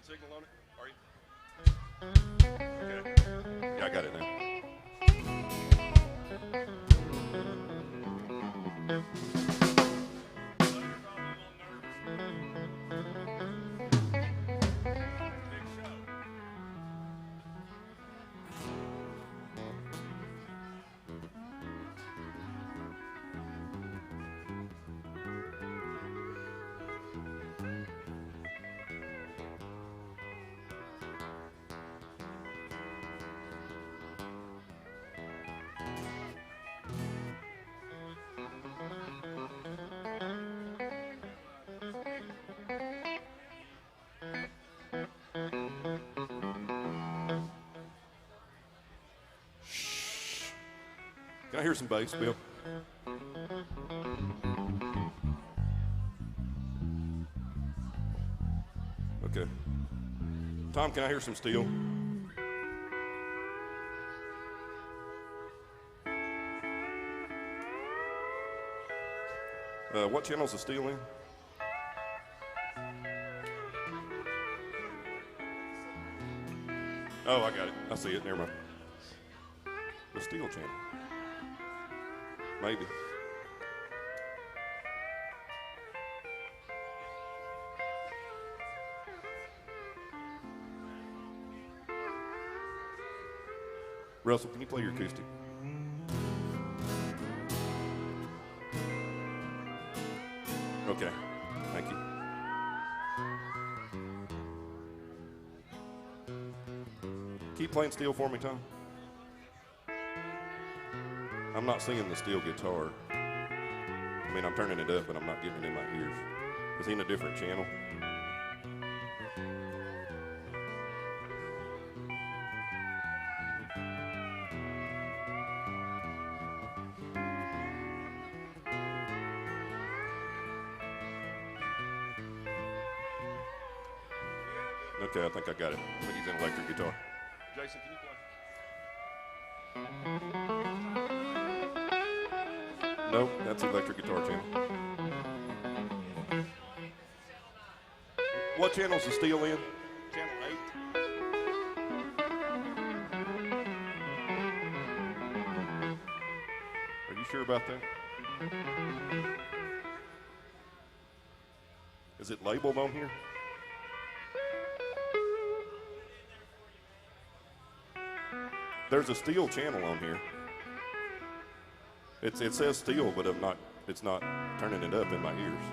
signal on it? Are you? Okay. Yeah, I got it now. Can I hear some bass, Bill? Okay. Tom, can I hear some steel? What channel's the steel in? Oh, I got it. I see it. Never mind. The steel channel. Maybe. Russell, can you play your acoustic? Okay, thank you. Keep playing steel for me, Tom. I'm not singing the steel guitar. I mean, I'm turning it up, but I'm not getting it in my ears. Is he in a different channel? Okay, I think I got it. I think he's in electric guitar. Jason, can you play? Nope, that's electric guitar channel. What channel's the steel in? Channel 8. Are you sure about that? Is it labeled on here? There's a steel channel on here. It says steel, but it's not turning it up in my ears.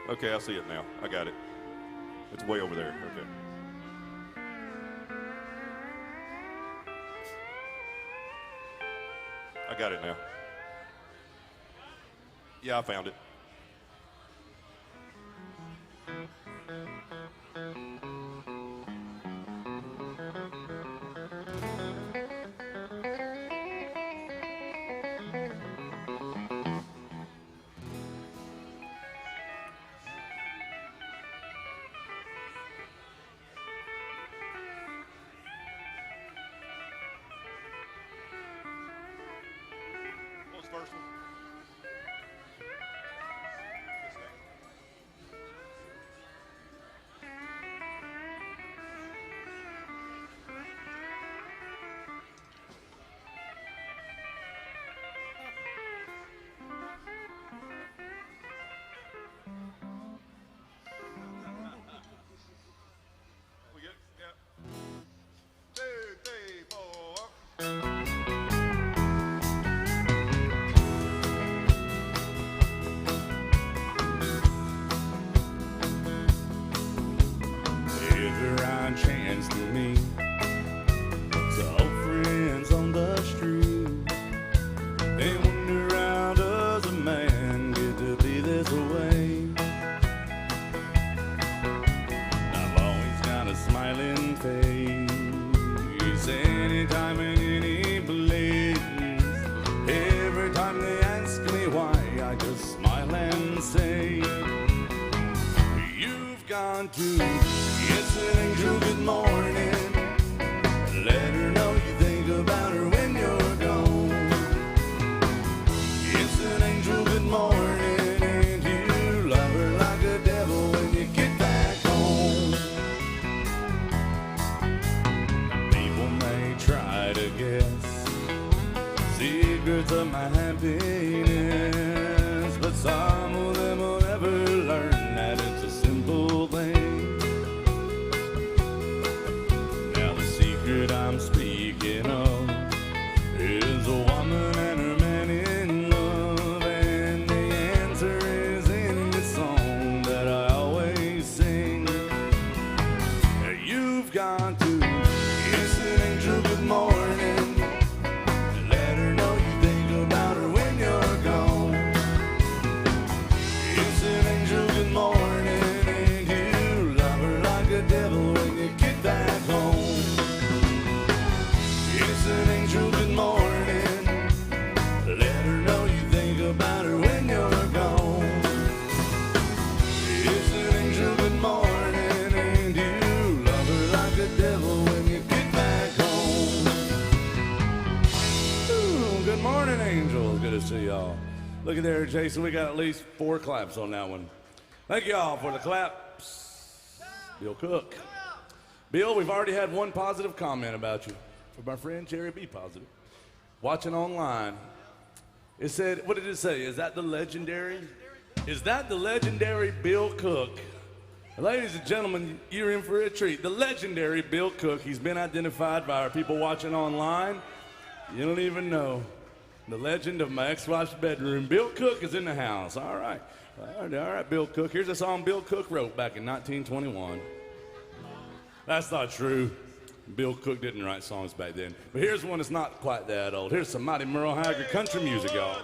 Okay, I see it now. I got it. It's way over there. Okay. I got it now. Yeah, I found it. First one. We good? Yeah. 2, 3, 4. Chance to meet some old friends on the street. gone to kiss an angel good morning. Let her know you think about her when you're gone. Kiss an angel good morning, and you love her like a devil when you get back home. People may try to guess secrets of my happiness, but some of them will never learn that it's a simple thing. Now the secret I'm speaking of is a woman and her man in love, and the answer is in the song that I always sing. You've got to kiss an angel good morning. Let her know you think about her when you're gone. Kiss an angel good morning, and you love her like a devil when you get back home. Kiss an angel good morning. Let her know you think about her when you're gone. Kiss an angel good morning, and you love her like a devil when you get back home. Ooh, good morning, angels. Good to see y'all. Look at there, Jason. We got at least 4 claps on that one. Thank y'all for the claps. Bill Cook. Bill, we've already had one positive comment about you from my friend Jerry B. Positive. Watching online. It said, what did it say? Is that the legendary Bill Cook? Ladies and gentlemen, you're in for a treat. The legendary Bill Cook. He's been identified by our people watching online. You don't even know. The legend of my ex-wife's bedroom. Bill Cook is in the house. All right, Bill Cook. Here's a song Bill Cook wrote back in 1921. That's not true. Bill Cook didn't write songs back then. But here's one that's not quite that old. Here's some mighty Merle Haggard country music, y'all.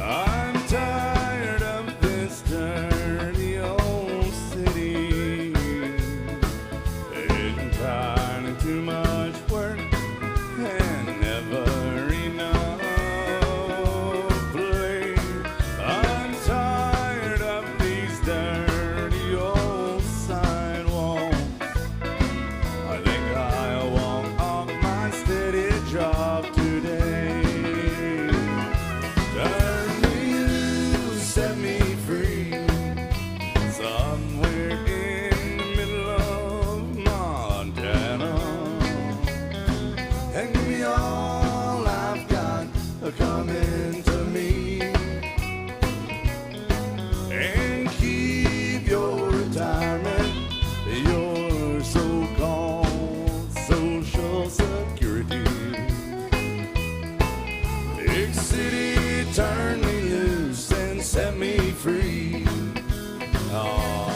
I'm tired of this dirty old city. It's entirely too much work and never enough play. I'm tired of these dirty old sidewalks. I think I'll walk off my steady job today. Turn me loose, set me free, somewhere in the middle of Montana, and give me all I've got coming to me, and keep your retirement, your so-called Social Security. Big city, turn me loose and set me free. Aw.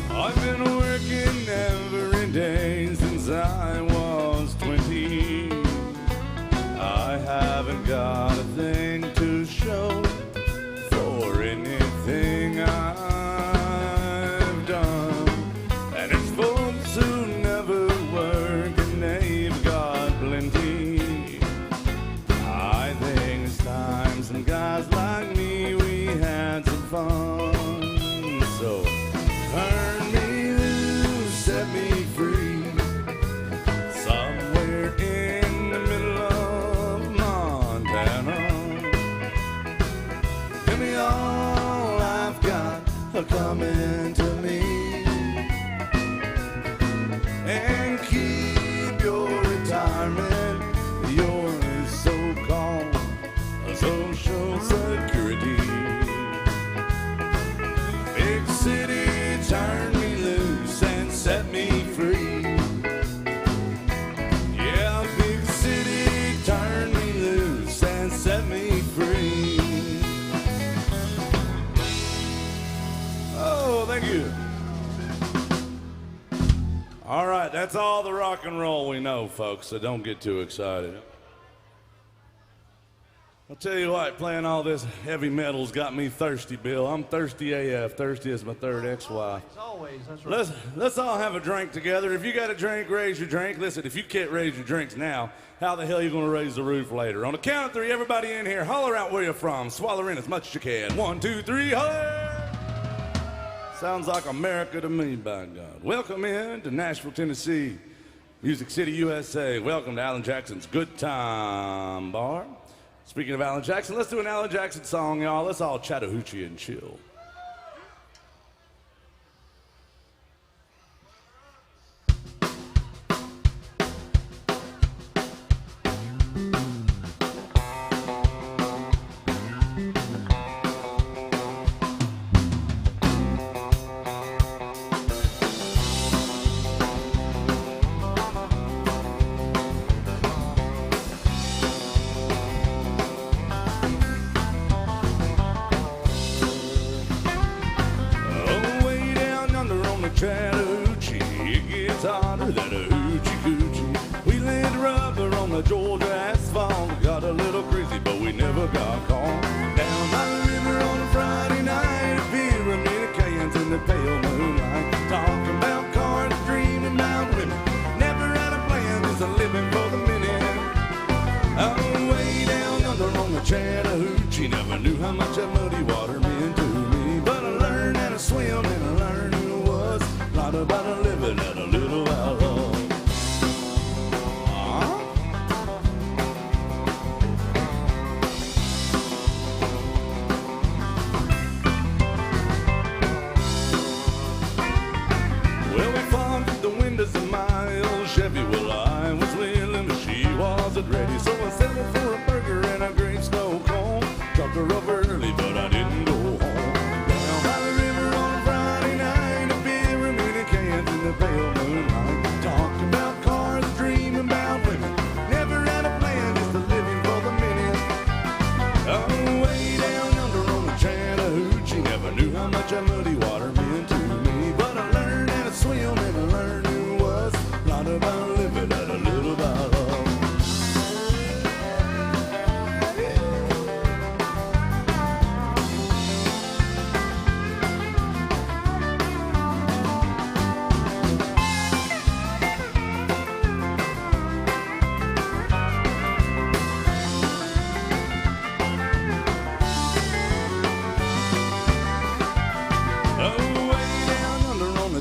I've been working every day since I was 20. I haven't got a thing to show for anything I've done. And it's folks who never work and they've got plenty. I think it's time some guys like me, we had some fun. So turn me loose, set me free, somewhere in the middle of Montana. Give me all I've got coming to me, and keep your retirement, your so-called Social Security. Big city, turn me loose and set me free. Yeah, big city, turn me loose and set me free. Thank you. All right, that's all the rock and roll we know, folks, so don't get too excited. I'll tell you what, playing all this heavy metal's got me thirsty, Bill. I'm thirsty AF. Thirsty as my third ex-wife. Always, that's right. Let's all have a drink together. If you got a drink, raise your drink. Listen, if you can't raise your drinks now, how the hell are you going to raise the roof later? On the count of three, everybody in here, holler out where you're from. Swallow in as much as you can. 1, 2, 3, holler! Sounds like America to me, by God. Welcome in to Nashville, Tennessee, Music City, USA. Welcome to Alan Jackson's Good Time Bar. Speaking of Alan Jackson, let's do an Alan Jackson song, y'all. Let's all Chattahoochee and chill. Chattahoochee, it gets hotter than a hoochie coochie. We laid rubber on the Georgia asphalt. Got a little crazy, but we never got caught. Down by the river on a Friday night, a beer and many cans in the pale moonlight. Talking about cars, dreaming about women. Never had a plan, just a living for the minute. Oh, way down under on the Chattahoochee. Never knew how much that muddy water meant to me. But I learned how to swim and I learned a lot about a living and a little about love. Well, we fought through the windows of my old Chevy. Well, I was willing, but she wasn't ready. So I settled for a burger and a great snow cone. Dropped her up early, but I didn't go home. Down by the river on a Friday night, a beer and many cans in the pale moonlight. Talked about cars, dreaming about women. Never had a plan, just a living for the minute. Oh, way down under on the Chattahoochee. Never knew how much that muddy water meant to me. But I learned how to swim and I learned who was. A lot about living and a little about love.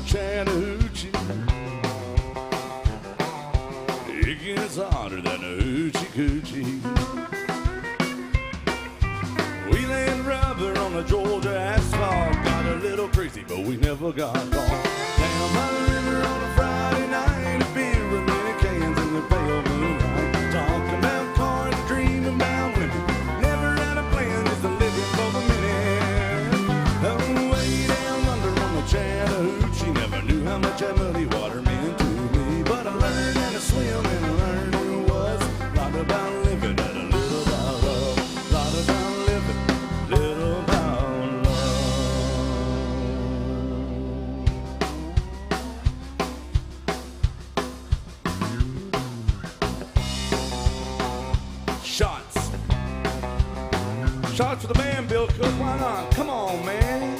Chattahoochee, it gets hotter than a hoochie coochie. We laid rubber on the Georgia asphalt. Got a little crazy, but we never got caught. Down by the river on a Friday night, a beer with many cans in the pale moonlight. Talking about cars, dreaming about women. Never had a plan, just a living for the minute. Oh, way down under on the Chattahoochee. Never knew how much that muddy water meant to me. But I learned how to swim and I learned who was. A lot about living and a little about love. A lot about living, little about love. Shots. Shots for the band, Bill Cook. Why not? Come on, man.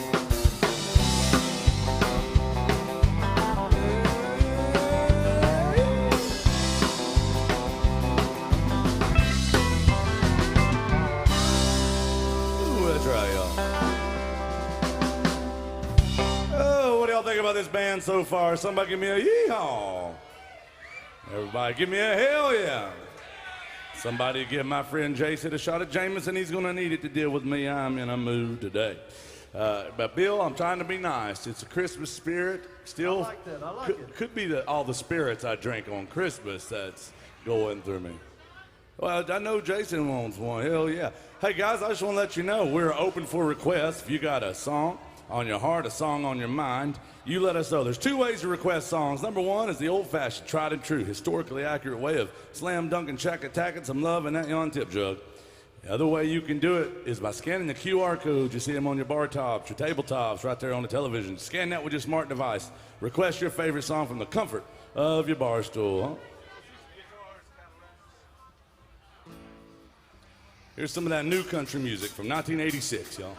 Think about this band so far. Somebody give me a yeehaw. Everybody give me a hell yeah. Somebody give my friend Jason a shot of Jameson. He's going to need it to deal with me. I'm in a mood today. But Bill, I'm trying to be nice. It's a Christmas spirit. Still, I like that. I like it. Could be all the spirits I drink on Christmas that's going through me. Well, I know Jason wants one. Hell yeah. Hey guys, I just want to let you know we're open for requests. If you got a song on your heart, a song on your mind, you let us know. There's two ways to request songs. Number one is the old-fashioned, tried and true, historically accurate way of slam dunking, shack attacking some love in that yon tip jug. The other way you can do it is by scanning the QR codes. You see them on your bar tops, your tabletops, right there on the television. Scan that with your smart device. Request your favorite song from the comfort of your bar stool. Huh? Here's some of that new country music from 1986, y'all.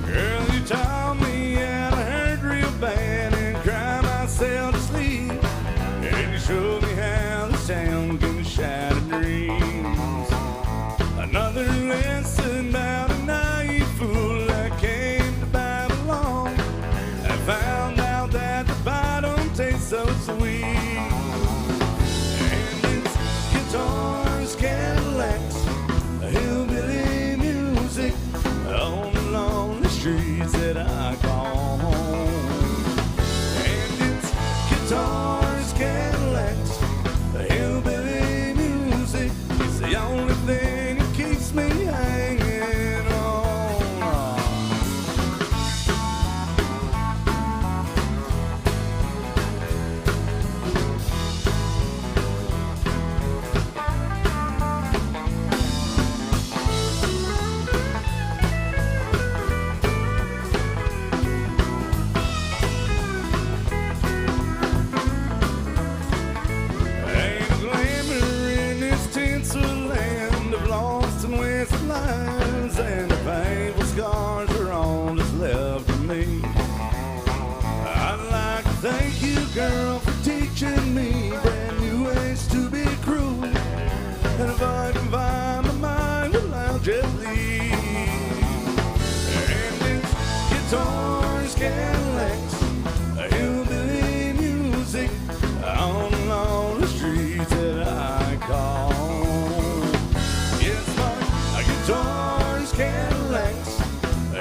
Girl, you taught me how to hurt real bad and cry myself to sleep. And you showed me how the sound can shatter dreams. Another lesson about a naive fool that came to Babylon and found out that the bottom tastes so sweet. And it's guitars, Cadillacs, hillbilly music on the lonely streets that I call home. And it's guitars, Cadillacs, hillbilly music. It's the only thing that keeps me hanging on. Ain't a glamour in this tinsel land of lost and wasted lives, and the painful scars are all that's left of me. I'd like to thank you, girl, for teaching me brand new ways to be cruel. And if I can find my mind, well, I'll just leave. And it's guitars, Cadillacs, hillbilly music on the lonely streets that I call home. Yes, my guitars, Cadillacs,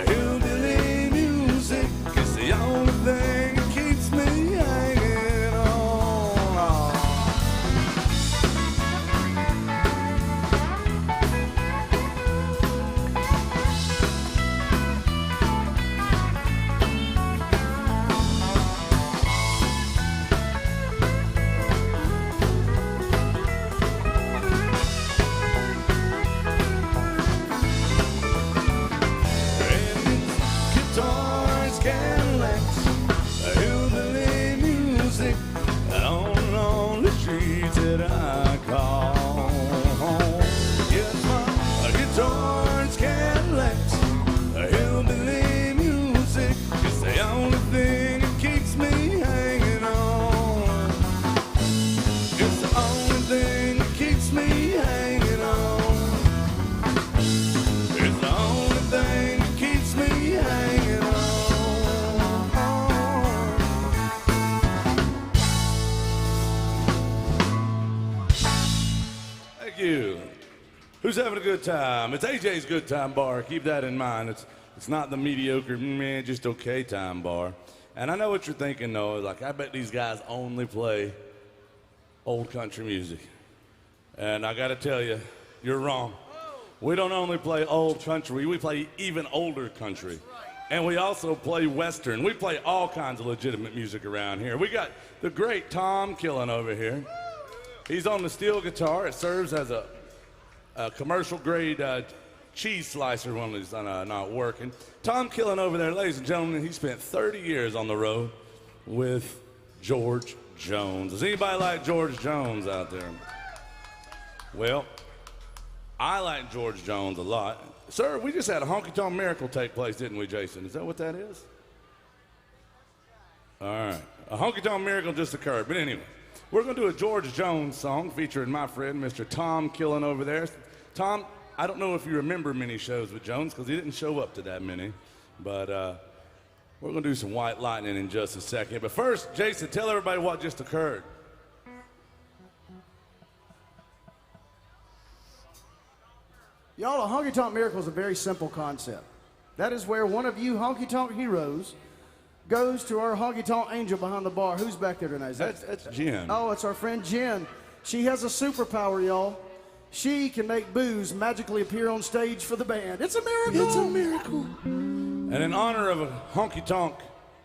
hillbilly music is the only thing that keeps me hanging on. Guitars, Cadillacs, hillbilly music on the streets that I call home. Yes, my guitars, Cadillacs, hillbilly music is the only thing that keeps me hanging on. It's the only thing that keeps me hanging on. It's the only thing that keeps me hanging on. Thank you. Who's having a good time? It's AJ's Good Time Bar. Keep that in mind. It's not the mediocre, man, just okay time bar. And I know what you're thinking, though. Like, I bet these guys only play old country music. And I got to tell you, you're wrong. We don't only play old country, we play even older country. And we also play Western. We play all kinds of legitimate music around here. We got the great Tom Killen over here. He's on the steel guitar. It serves as a commercial-grade cheese slicer when he's not working. Tom Killen over there, ladies and gentlemen, he spent 30 years on the road with George Jones. Does anybody like George Jones out there? Well, I like George Jones a lot. Sir, we just had a honky-tonk miracle take place, didn't we, Jason? Is that what that is? All right. A honky-tonk miracle just occurred. But anyway, we're going to do a George Jones song featuring my friend, Mr. Tom Killen over there. Tom, I don't know if you remember many shows with Jones because he didn't show up to that many. But we're going to do some White Lightning in just a second. But first, Jason, tell everybody what just occurred. Y'all, a honky-tonk miracle is a very simple concept. That is where one of you honky-tonk heroes goes to our honky-tonk angel behind the bar. Who's back there tonight? That's Jen. Oh, it's our friend Jen. She has a superpower, y'all. She can make booze magically appear on stage for the band. It's a miracle. It's a miracle. And in honor of a honky-tonk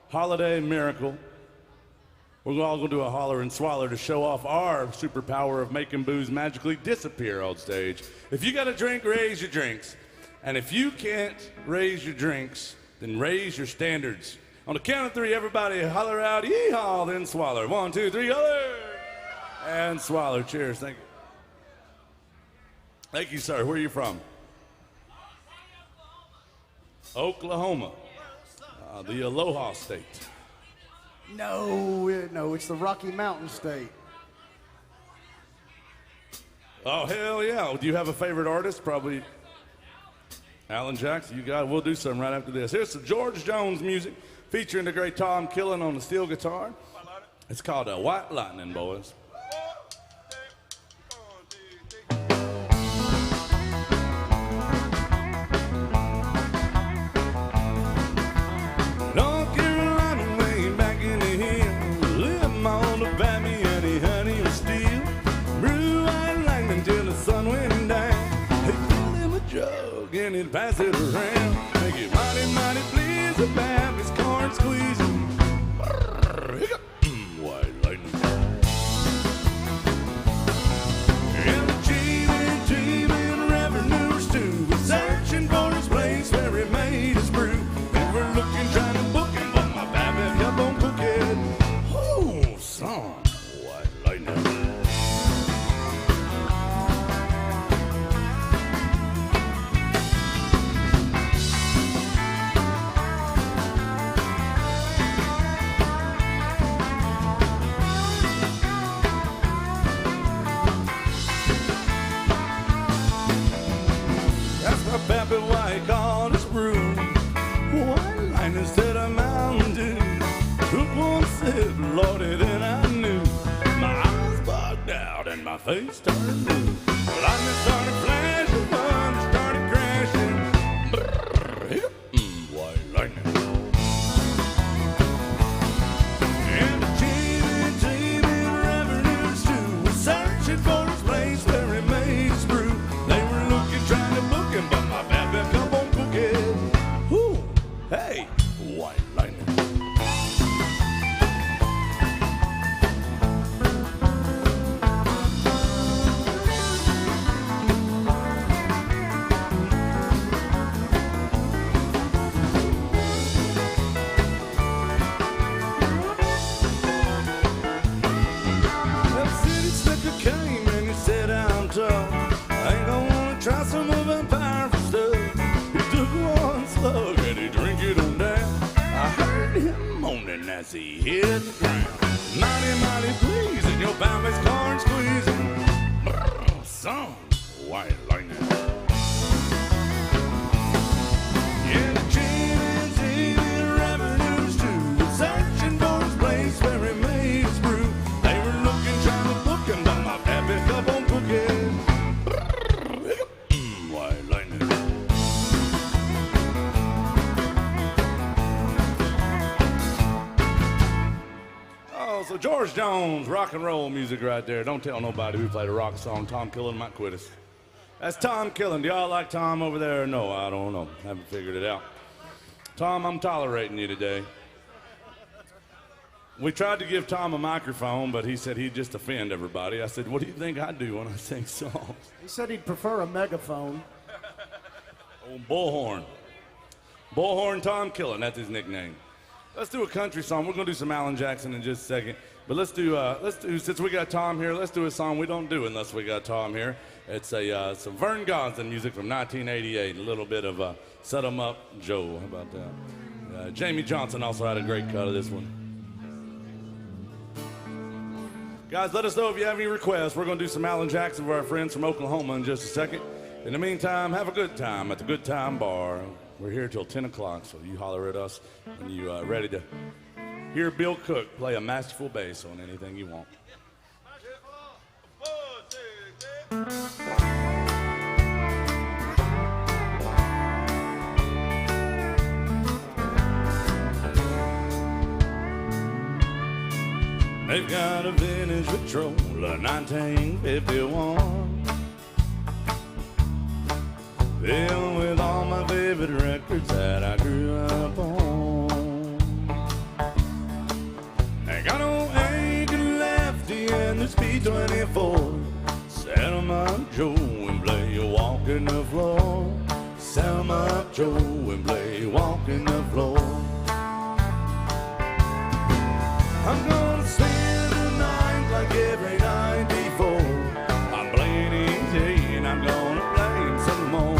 holiday miracle, We're all going to do a holler and swaller to show off our superpower of making booze magically disappear on stage. If you got a drink, raise your drinks. And if you can't raise your drinks, then raise your standards. On the count of three, everybody holler out, yeehaw, then swaller. 1, 2, 3, holler! And swaller. Cheers. Thank you. Thank you, sir. Where are you from? Oklahoma. The Aloha State. No, it's the Rocky Mountain State. Oh, hell yeah. Do you have a favorite artist? Probably Alan Jackson. You got it. We'll do something right after this. Here's some George Jones music featuring the great Tom Killen on the steel guitar. It's called White Lightning, boys. North Carolina, way back in the hill, living on the valley, honey was steel. Brew white lightning till the sun went down. They fill him a jug and he'd pass it around. Make it mighty, mighty please the Baptist corn squeezing. White lightning. And the cheating revenues too was searching for his place where he made his brew. They were looking, trying to book him, but my Baptist kept on cooking. Oh, son, white lightning. Pappy White called his brew White Lightning instead of Mountain Dew. Took one sip, Lordy, then I knew. My eyes bugged out and my face turned blue. Lightning started flashing, thunder started crashing. Brrr, white lightning. And the cheating revenues too was searching for his place where he made his brew. They were looking, trying to book him, but my baby come on cooking. Ooh, hey, white lightning. That city slicker came and he said, I'm tough. I ain't gonna wanna try some of that powerful stuff. He took one slug and he drank it on down. I heard him moaning as he hit the ground. Mighty, mighty pleasing, your Baptist corn squeezing. Brrr, son, white lightning. Yeah, the cheating revenues too was searching for his place where he made his brew. They were looking, trying to book him, but my Baptist kept on cooking. White lightning. Oh, so George Jones, rock and roll music right there. Don't tell nobody we played a rock song. Tom Killen might quit us. That's Tom Killen. Do y'all like Tom over there? No, I don't know. Haven't figured it out. Tom, I'm tolerating you today. We tried to give Tom a microphone, but he said he'd just offend everybody. I said, what do you think I do when I sing songs? He said he'd prefer a megaphone. Oh, Bullhorn. Bullhorn Tom Killen, that's his nickname. Let's do a country song. We're gonna do some Alan Jackson in just a second. But let's do, since we got Tom here, let's do a song we don't do unless we got Tom here. It's some Vern Gosdin music from 1988. A little bit of Set 'Em Up Joe. How about that? Jamie Johnson also had a great cut of this one. Guys, let us know if you have any requests. We're going to do some Alan Jackson for our friends from Oklahoma in just a second. In the meantime, have a good time at the Good Time Bar. We're here till 10 o'clock, so you holler at us when you're ready to hear Bill Cook play a masterful bass on anything you want. They've got a vintage Patrol, a 1951, filled with all my favorite records that I grew up on. They got old 24. Set 'em up, Joe, and play you walking the floor. Set 'em up, Joe, and play you walking the floor. I'm gonna spend the night like every night before. I'm playing easy and I'm gonna play him some more.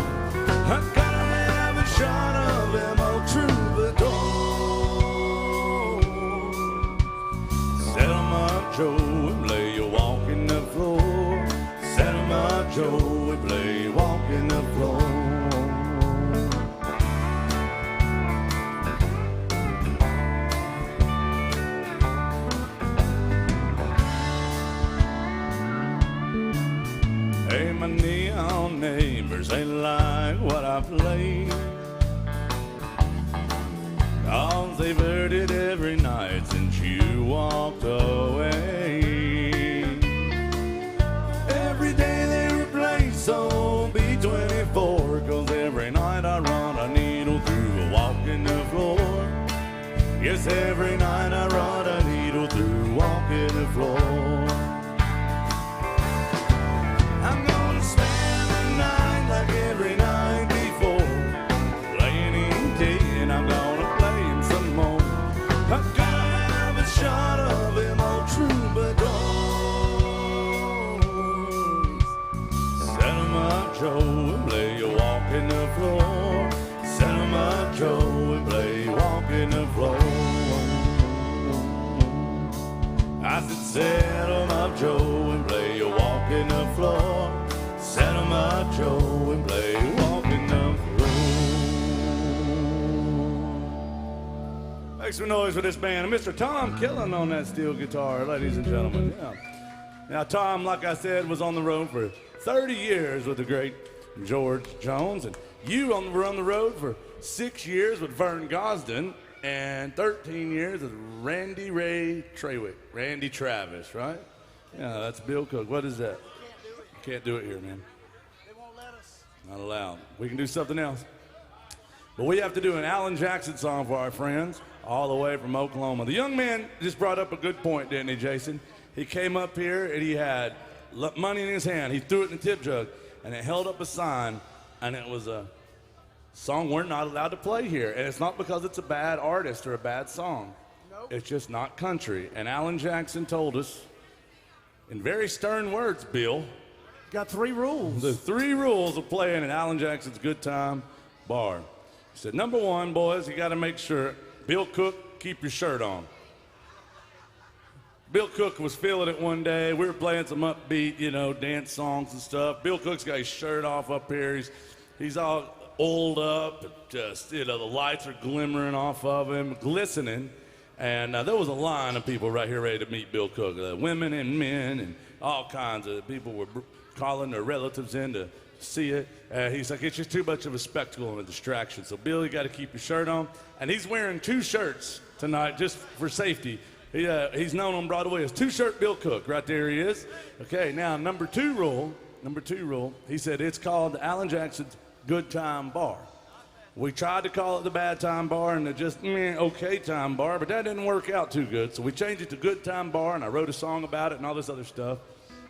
I gotta have a shot of them old troubadour. Set 'em up, Joe, and play you walking the floor. Set 'em up, Joe, and play you walking the floor. Hey, my neon neighbors, they like what I play. 'Cause they've heard it every night since you walked away. Every day they replace, so be 24. 'Cause every night I run a needle through a walking the floor. Yes, every night I run a needle through walking the floor. I'm gonna spend the night like every night before. Playing easy and I'm gonna play him some more. I gotta have a shot of them old troubadours. Set 'em up, Joe, and play you walking the floor. Set 'em up, Joe, and play you walking the floor. I said, set 'em up, Joe, and play you walking the floor. Set 'em up, Joe, and play you walking the floor. Make some noise for this band. Mr. Tom Killen on that steel guitar, ladies and gentlemen. Yeah. Now, Tom, like I said, was on the road for 30 years with the great George Jones, and you were on the road for 6 years with Vern Gosdin, and 13 years with Randy Ray Trawick. Randy Travis, right? Yeah, that's Bill Cook. What is that? Can't do it here, man. They won't let us. Not allowed. We can do something else. But we have to do an Alan Jackson song for our friends all the way from Oklahoma. The young man just brought up a good point, didn't he, Jason? He came up here and he had money in his hand. He threw it in the tip jug and it held up a sign, and it was a song we're not allowed to play here. And it's not because it's a bad artist or a bad song. Nope. It's just not country. And Alan Jackson told us in very stern words, Bill, Got 3 rules. the 3 rules of playing at Alan Jackson's Good Time Bar. He said, number 1, boys, you got to make sure, Bill Cook, keep your shirt on. Bill Cook was feeling it one day. We were playing some upbeat, dance songs and stuff. Bill Cook's got his shirt off up here. He's all oiled up. Just, the lights are glimmering off of him, glistening. And there was a line of people right here ready to meet Bill Cook. Women and men and all kinds of people were calling their relatives in to see it. He's like, it's just too much of a spectacle and a distraction. So, Bill, you got to keep your shirt on. And he's wearing 2 shirts tonight just for safety. He's known on Broadway as 2-Shirt Bill Cook. Right there he is. Okay, now, number two rule, he said it's called the Alan Jackson's Good Time Bar. We tried to call it the Bad Time Bar and the just okay time bar, but that didn't work out too good. So we changed it to Good Time Bar, and I wrote a song about it and all this other stuff.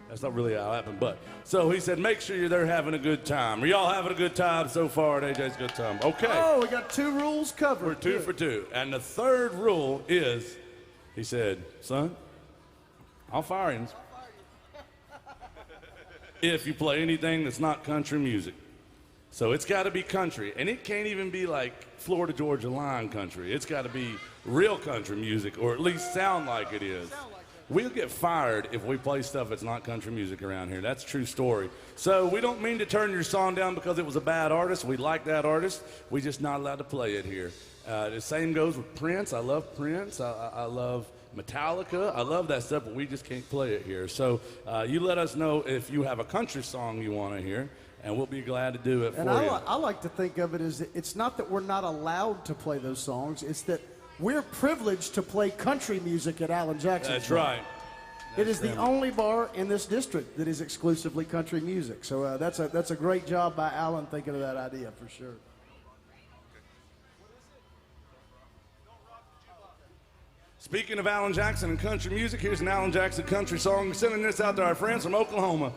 That's not really how it happened, but so he said, make sure you're there having a good time. Are y'all having a good time so far at AJ's Good Time? Okay. Oh, we got 2 rules covered. We're 2 for 2. And the third rule is, he said, son, I'll fire him if you play anything that's not country music. So it's got to be country, and it can't even be like Florida Georgia Line country. It's got to be real country music, or at least sound like it is. We'll get fired if we play stuff that's not country music around here. That's a true story. So we don't mean to turn your song down because it was a bad artist. We like that artist. We're just not allowed to play it here. The same goes with Prince. I love Prince. I love Metallica. I love that stuff, but we just can't play it here. So you let us know if you have a country song you want to hear, and we'll be glad to do it for you. I like to think of it as it's not that we're not allowed to play those songs. It's that we're privileged to play country music at Alan Jackson's. That's right. It is the only bar in this district that is exclusively country music. So that's a great job by Alan thinking of that idea for sure. Speaking of Alan Jackson and country music, here's an Alan Jackson country song. We're sending this out to our friends from Oklahoma.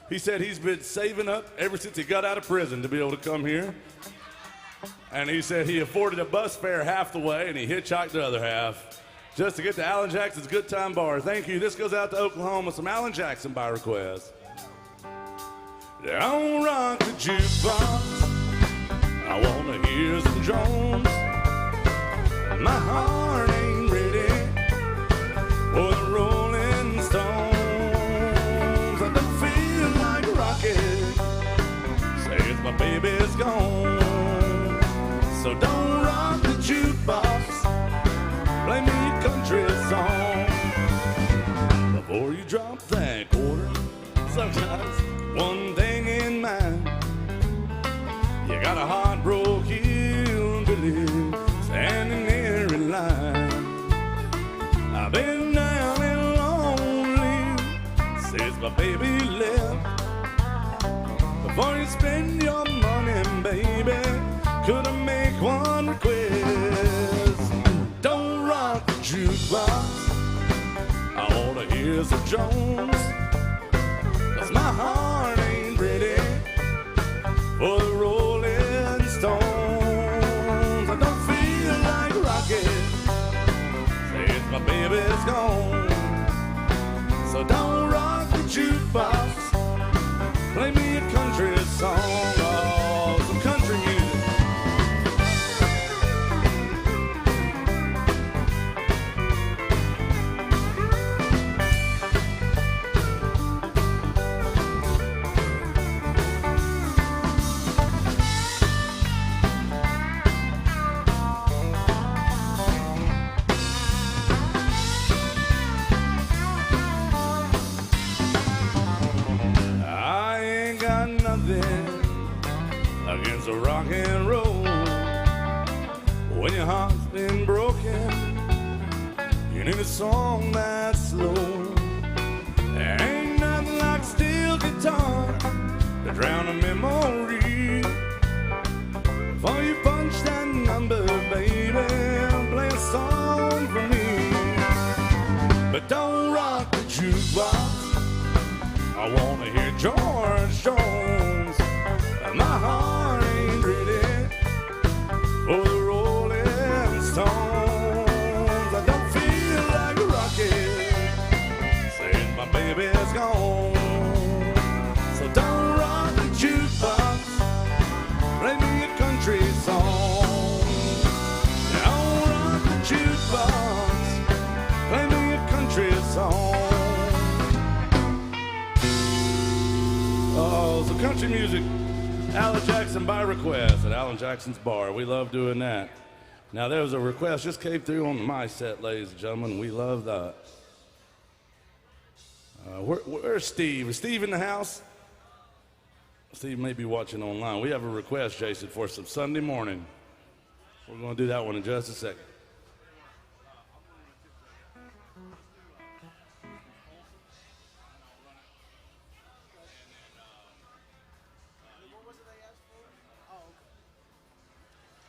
He said he's been saving up ever since he got out of prison to be able to come here. And he said he afforded a bus fare half the way and he hitchhiked the other half just to get to Alan Jackson's Good Time Bar. Thank you. This goes out to Oklahoma. Some Alan Jackson by request. Don't rock the jukebox. I want to hear some drums. My heart ain't ready for the Rolling Stones. I don't feel like rocking. Says my baby's gone. So don't rock the jukebox. Play me a country song before you drop that quarter. Sometimes one thing in mind. You got a heartbroken hillbilly standing there in line. I've been down and lonely since my baby left. Before you spend your money, baby, could I make one request? Don't rock the jukebox. I wanna hear some Jones. 'Cause my heart ain't ready for the Rolling Stones. I don't feel like rocking since my baby's gone. So don't rock the jukebox. Play me a country song. Oh, some country music. Against the rock and roll. When your heart's been broken, you need a song that's slow. There ain't nothing like steel guitar to drown a memory. Before you punch that number, baby, play a song for me. But don't rock the jukebox. I wanna hear George Jones. My heart ain't ready for the Rolling Stones. I don't feel like rocking since my baby's gone. So don't rock the jukebox. Play me a country song. Don't rock the jukebox. Play me a country song. Oh, so country music. Alan Jackson by request at Alan Jackson's Bar. We love doing that. Now, there was a request just came through on my set, ladies and gentlemen. We love that. Where's Steve? Is Steve in the house? Steve may be watching online. We have a request, Jason, for some Sunday morning. We're going to do that one in just a second.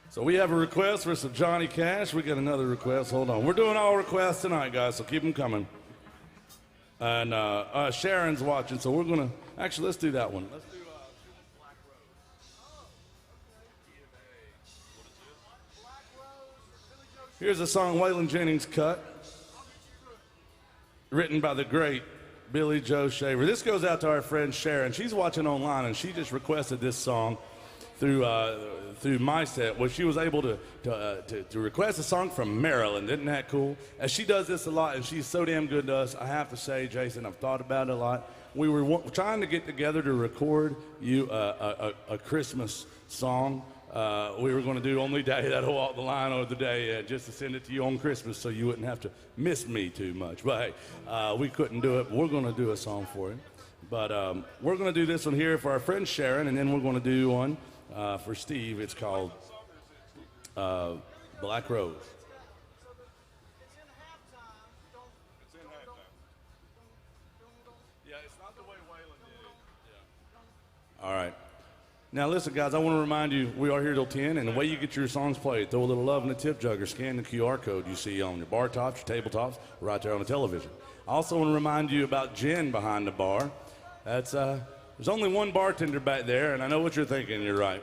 So we have a request for some Johnny Cash. We got another request. Hold on. We're doing all requests tonight, guys, so keep them coming. And Sharon's watching, so we're going to... Actually, let's do that one. Let's do Black Rose. Here's a song Waylon Jennings cut, written by the great Billy Joe Shaver. This goes out to our friend Sharon. She's watching online, and she just requested this song through my set, where she was able to request a song from Maryland. Isn't that cool? As she does this a lot, and she's so damn good to us, I have to say, Jason, I've thought about it a lot. We were trying to get together to record you a Christmas song. We were going to do Only Day That'll Walk the Line of the Day, just to send it to you on Christmas so you wouldn't have to miss me too much. But hey, we couldn't do it. But we're going to do a song for you. But we're going to do this one here for our friend Sharon, and then we're going to do one for Steve. It's called Black Rose. Yeah, it's not the way Waylon did it. Yeah. All right. Now, listen, guys, I want to remind you, we are here till 10, and the way you get your songs played, throw a little love in the tip jug or scan the QR code you see on your bar tops, your tabletops, right there on the television. I also want to remind you about Jen behind the bar. There's only one bartender back there, and I know what you're thinking. You're right.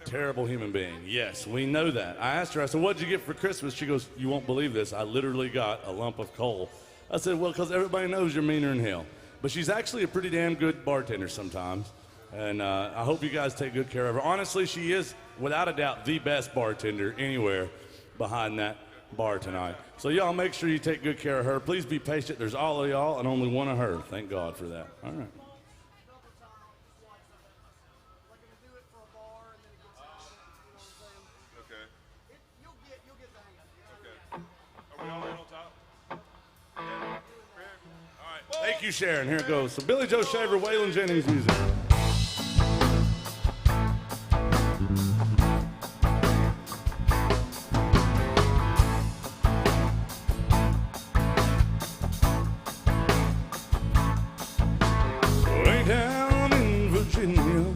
Terrible human being. Yes, we know that. I asked her, I said, what'd you get for Christmas? She goes, you won't believe this. I literally got a lump of coal. I said, well, because everybody knows you're meaner than hell. But she's actually a pretty damn good bartender sometimes. And I hope you guys take good care of her. Honestly, she is, without a doubt, the best bartender anywhere behind that bar tonight. So y'all make sure you take good care of her. Please be patient. There's all of y'all and only one of her. Thank God for that. All right. Thank you, Sharon. Here it goes. So Billy Joe Shaver, Waylon Jennings music. Way down in Virginia,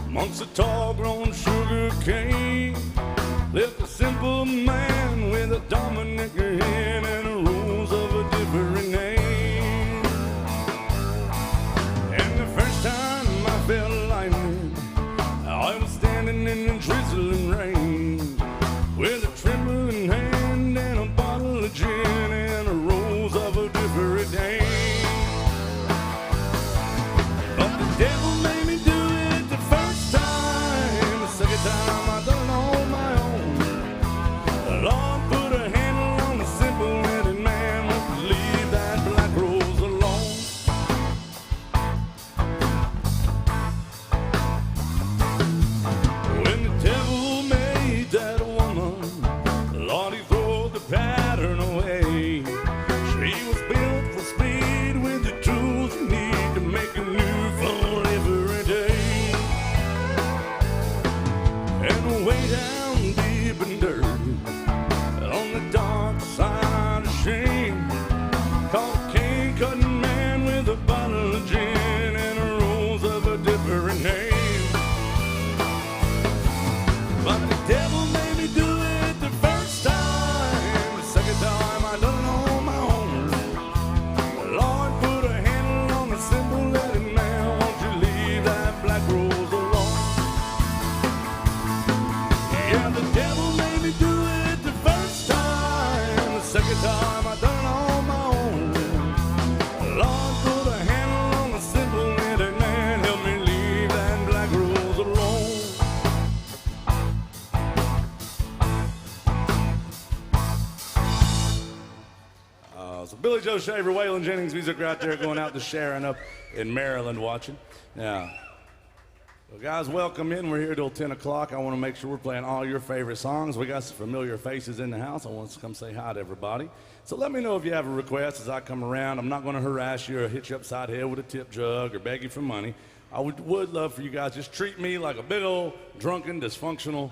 amongst the tall-grown sugar cane, lived a simple man with a Dominic hen and a rose of a different name. I was standing in the drizzling rain with a trembling hand and a bottle of gin and a rose of a different name. But the devil made me do it the first time. The second time I done it on my own. The Lord put a handle on the simple-headed man. Won't leave that black rose alone. When the devil made that woman, Lord, he threw the pattern away. She was built for speed with the tools you need to make a new for every day. And way down deep and dirty, on the dark side of shame, caught a cane-cutting man with a bottle of gin and a rose of a different name. But the devil made me do it the first time. The second time I done it on my own. The Lord put a handle on the simple-headed man. Won't you leave that black rose alone? Yeah, the devil made me do it the first time. The second time I done it on my own. The Lord put a handle on the simple-headed man. Help me leave that black rose alone. So Billy Joe Shaver, Waylon Jennings music right there going out to Sharon up in Maryland watching. Now, well, guys, welcome in. We're here till 10 o'clock. I want to make sure we're playing all your favorite songs. We got some familiar faces in the house. I want to come say hi to everybody. So let me know if you have a request as I come around. I'm not going to harass you or hit you upside the head with a tip jug or beg you for money. I would love for you guys just treat me like a big old drunken, dysfunctional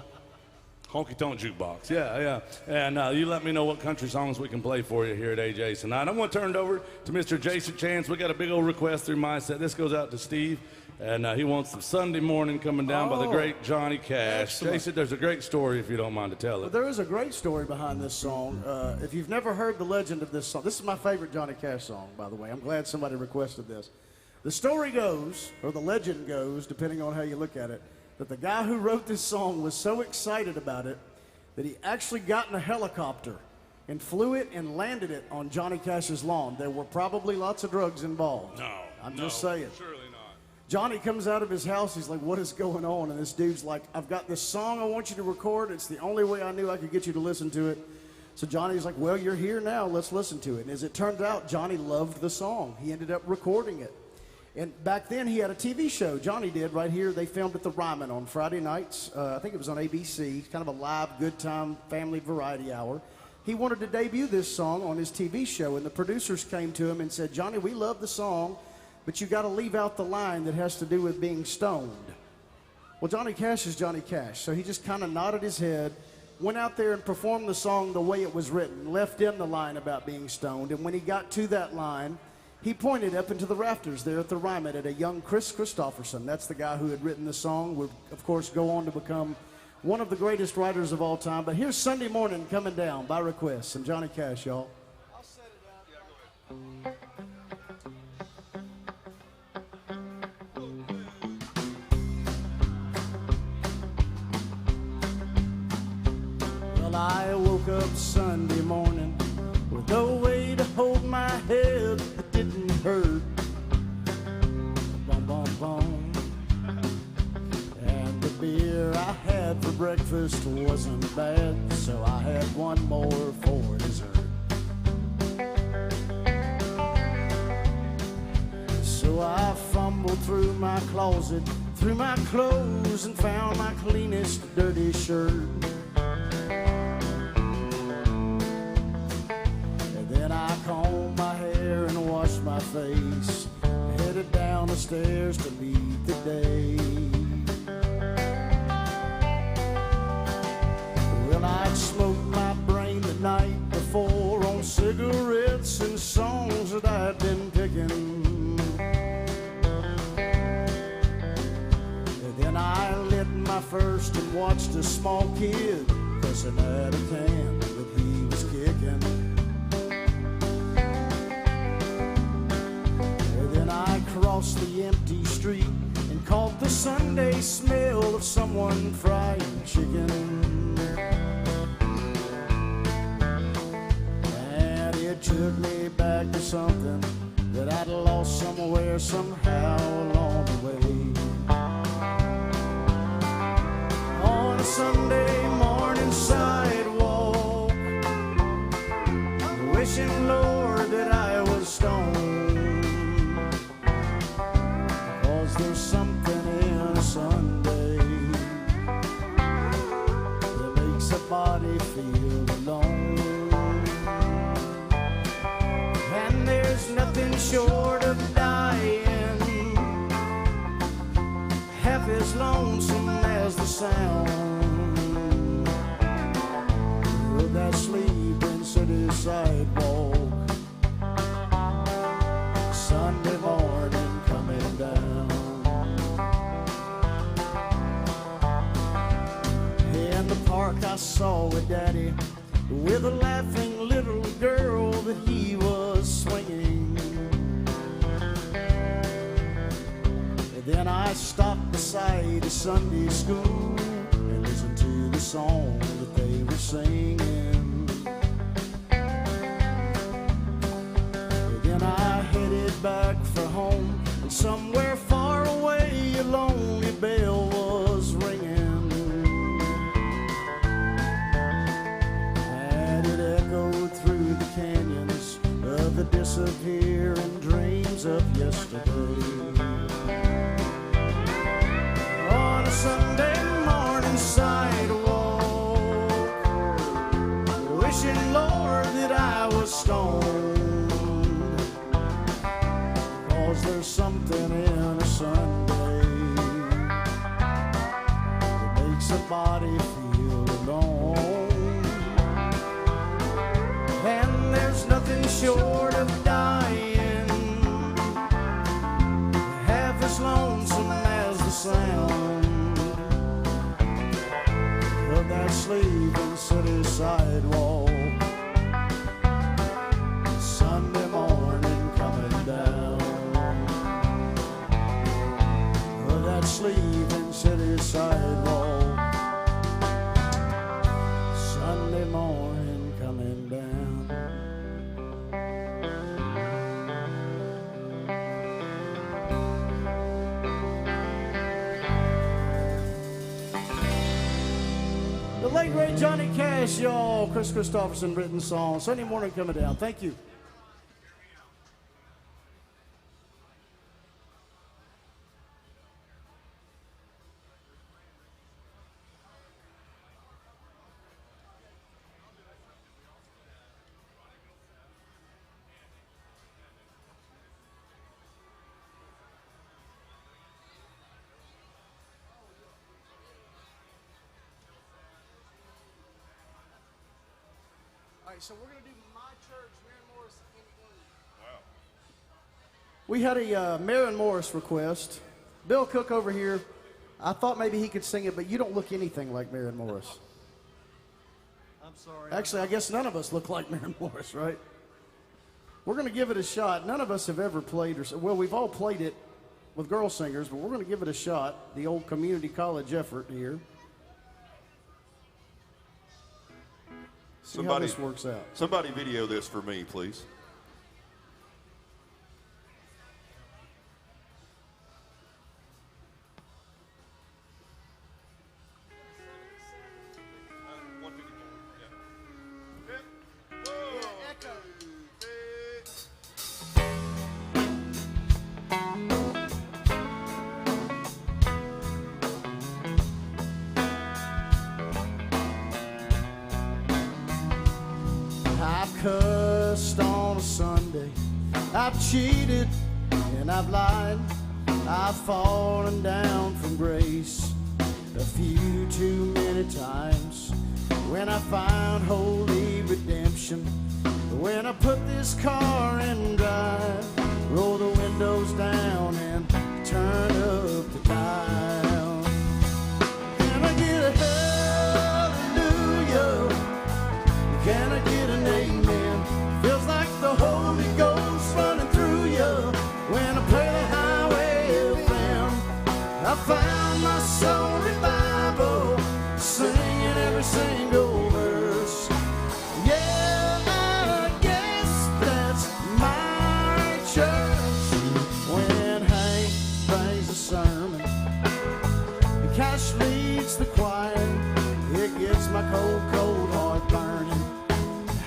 honky-tonk jukebox. Yeah. And you let me know what country songs we can play for you here at AJ's tonight. I'm going to turn it over to Mr. Jason Chance. We got a big old request through my set. This goes out to Steve, and he wants some Sunday Morning coming down by the great Johnny Cash. Excellent. Jason, there's a great story if you don't mind to tell Well, it. there is a great story behind this song. If you've never heard the legend of this song, this is my favorite Johnny Cash song, by the way. I'm glad somebody requested this. The story goes, or the legend goes, depending on how you look at it, that the guy who wrote this song was so excited about it that he actually got in a helicopter and flew it and landed it on Johnny Cash's lawn. There were probably lots of drugs involved. I'm just saying. Surely not. Johnny comes out of his house. He's like, what is going on? And this dude's like, I've got this song I want you to record. It's the only way I knew I could get you to listen to it. So Johnny's like, well, you're here now. Let's listen to it. And as it turned out, Johnny loved the song. He ended up recording it. And back then, he had a TV show. Johnny did right here. They filmed at the Ryman on Friday nights. I think it was on ABC. Kind of a live, good time, family variety hour. He wanted to debut this song on his TV show. And the producers came to him and said, Johnny, we love the song, but you got to leave out the line that has to do with being stoned. Well, Johnny Cash is Johnny Cash. So he just kind of nodded his head, went out there and performed the song the way it was written, left in the line about being stoned. And when he got to that line, he pointed up into the rafters there at the Ryman at a young Chris Christopherson. That's the guy who had written the song, would, of course, go on to become one of the greatest writers of all time. But here's Sunday Morning Coming Down by request. Some Johnny Cash, y'all. I'll set it out. Well, I woke up Sunday morning with no way to hold my head that didn't hurt. Bum, bum, bum. And the beer I had for breakfast wasn't bad, so I had one more for dessert. So I fumbled through my closet, through my clothes, and found my cleanest dirty shirt. Then I combed my hair and washed my face, headed down the stairs to meet the day. Well, I'd smoked my brain the night before on cigarettes and songs that I'd been picking. Then I lit my first and watched a small kid cussing at a can that he was kicking. I crossed the empty street and caught the Sunday smell of someone frying chicken. And it took me back to something that I'd lost somewhere, somehow along the way. On a Sunday morning sidewalk, wishing, Lord, that I was stoned. There's something in a Sunday that makes a body feel alone. And there's nothing short of dying half as lonesome as the sound of that sleeping city sidewalk. Sunday morning coming down. In the park I saw a daddy with a laughing little girl that he was swinging. And then I stopped beside a Sunday school and listened to the song that they were singing. And then I headed back for home, and somewhere far away a lonely bell was ringing. Canyons of the disappearing dreams of yesterday. On a Sunday morning sidewalk, wishing, Lord, that I was stoned. 'Cause there's something in a Sunday that makes a body feel alone. And there's nothing short of dying half as lonesome as the sound of that sleeping city sidewalk. Sunday morning coming down. Of that sleeping city sidewalk. Sunday morning coming down. The late great Johnny Cash, y'all. Chris Christopherson written song. Sunday morning coming down. Thank you. All right, so we're going to do My Church, Mary Morris in E. Wow. We had a Maren Morris request. Bill Cook over here, I thought maybe he could sing it, but you don't look anything like Maren Morris. I'm sorry. Actually, I guess none of us look like Maren Morris, right? We're going to give it a shot. None of us have ever played, well, we've all played it with girl singers, but we're going to give it a shot. The old community college effort here. See how this works out. Somebody video this for me, please. I've cussed on a Sunday, I've cheated and I've lied, I've fallen down from grace a few too many times. When I found holy redemption, when I put this car in drive, roll the windows down and turn up the dial. Can I get a hallelujah? Can I get an amen? Feels like the Holy Ghost running through you when I play the highway FM. I found my soul revival, singing every single verse. Yeah, I guess that's my church. When Hank brings a sermon and Cash leads the choir, it gets my cold, cold heart burning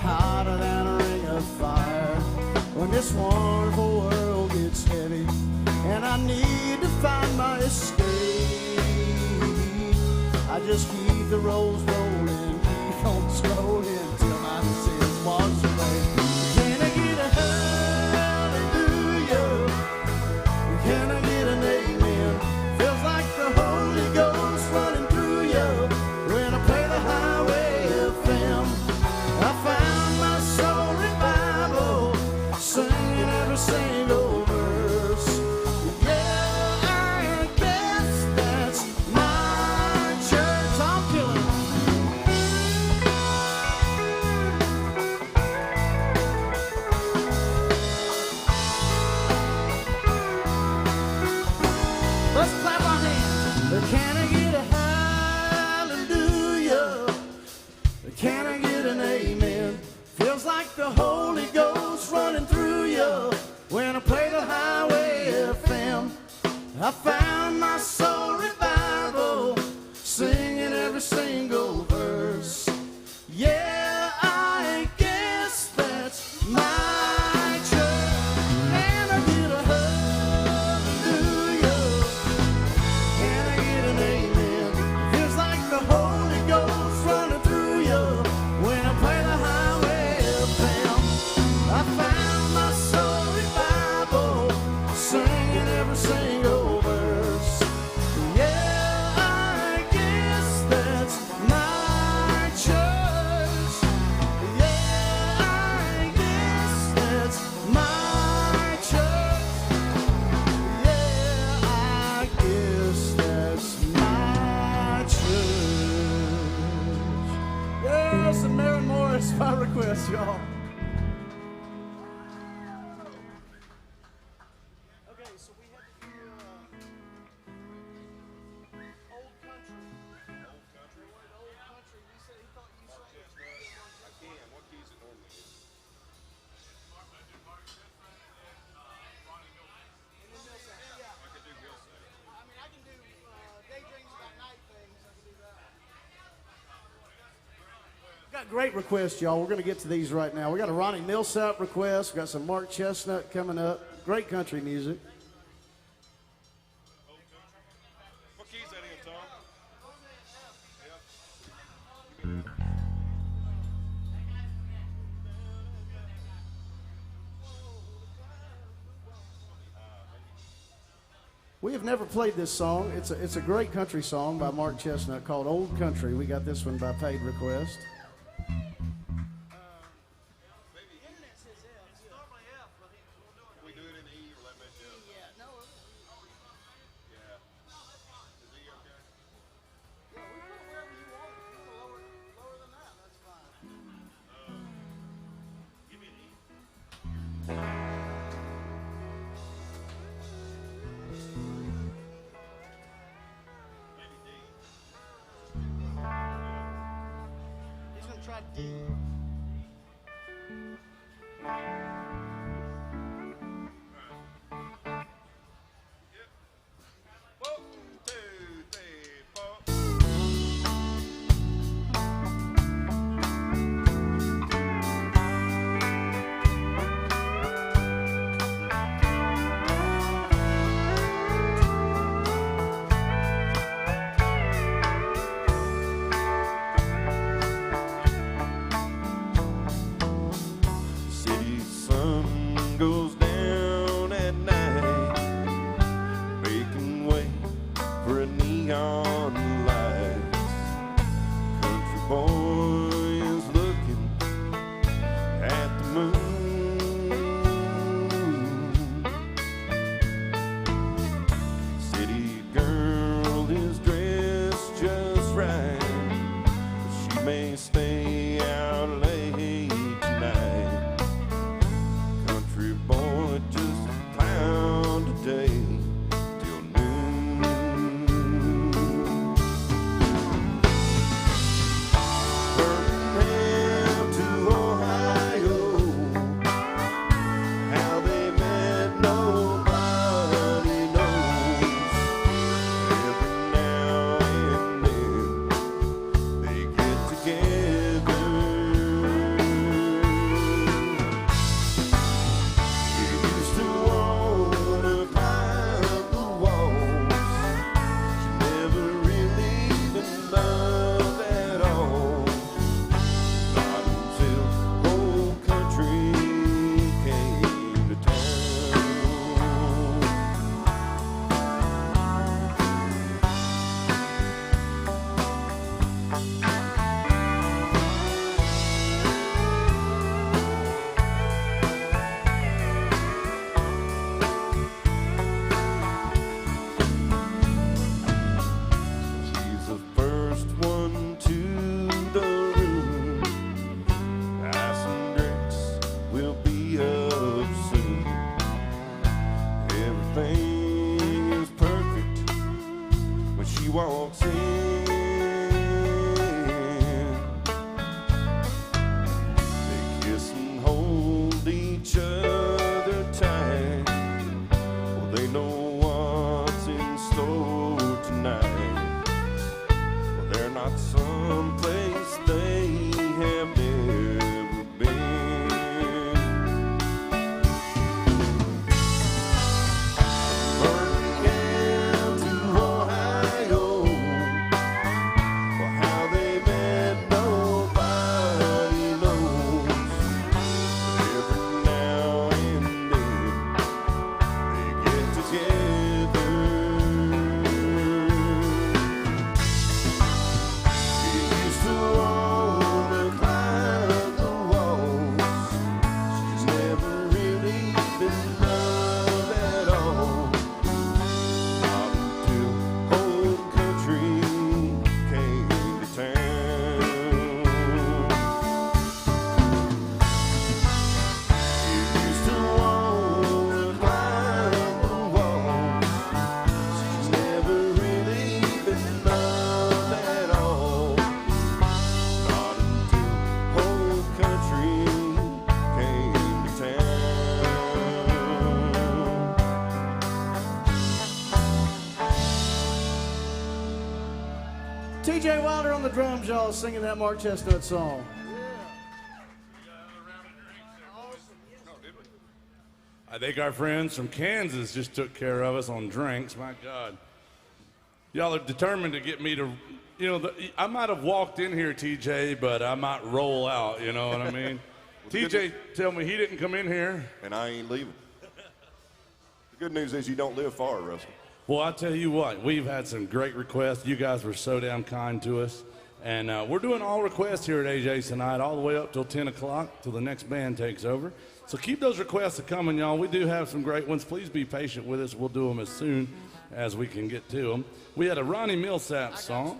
hotter than a ring of fire. When this wonderful world gets heavy and I need to find my escape, I just keep the rolls rolling, keep on scrolling till my sins wash away. Can I get a hallelujah? Can I get an amen? Feels like the Holy Ghost running through you when I play the highway FM. I found my soul revival, singing every single verse. Yeah, I guess that's my church. I'm killing it. Let's clap our hands. Can I get a hallelujah? Can I get an amen? Feels like the Holy Ghost running through you when I play the highway FM. I found my soul revival, singing every single verse. Yeah, I guess that's my church. Can I get a hallelujah? Can I get an amen? Feels like the Holy Ghost running through you when I play the highway FM. I found my soul revival, singing every single verse. Yeah, I guess that's my church. Yeah, I guess that's my church. Yeah, I guess that's my church. Yes, and Maren Morris by request, y'all. Okay, so we had to do Old Country. Old Country? Old Country. He said he thought you sang it. I can. What keys it normally is? Yeah. I could do Hillside. I mean, I can do Daydreams About Night Things. I can do that. We got great requests, y'all. We're going to get to these right now. We got a Ronnie Millsap request. We got some Mark Chestnut coming up. Great country music. What keys that in, Tom? We have never played this song. It's a great country song by Mark Chestnut called Old Country. We got this one by paid request. We do it in E or let me City sun goes down at night, making way for a neon light. Country boy is looking at the moon. City girl is dressed just right, but she may stay out late tonight. Country boy just pound a day till noon. Birmingham to Ohio, how they met nobody knows. Every now and then they get together. You used to wanna climb the walls, but you never really been loved at all. Not until old country came to town. She's the first one to the room. Ice and drinks will be up soon. Everything is perfect when she walks in. They kiss and hold each other tight. Well, they know what's in store tonight. Well, they're not someplace they have never been. Birmingham to Ohio, well, how they met nobody knows. Every now and then they get together. You used to wanna climb the walls. She's never really been loved at all. Not until home country came to town. You used to wanna climb the walls. She's never really been loved at all. Not until whole country came to town. TJ Wilder on the drums, y'all, singing that Mark Chestnut song. I think our friends from Kansas just took care of us on drinks. My God. Y'all are determined to get me to, I might have walked in here, TJ, but I might roll out, you know what I mean? TJ, tell me he didn't come in here. And I ain't leaving. The good news is you don't live far, Russell. Well, I tell you what, we've had some great requests. You guys were so damn kind to us. And we're doing all requests here at AJ's tonight, all the way up till 10 o'clock, till the next band takes over. So keep those requests coming, y'all. We do have some great ones. Please be patient with us. We'll do them as soon as we can get to them. We had a Ronnie Millsap song,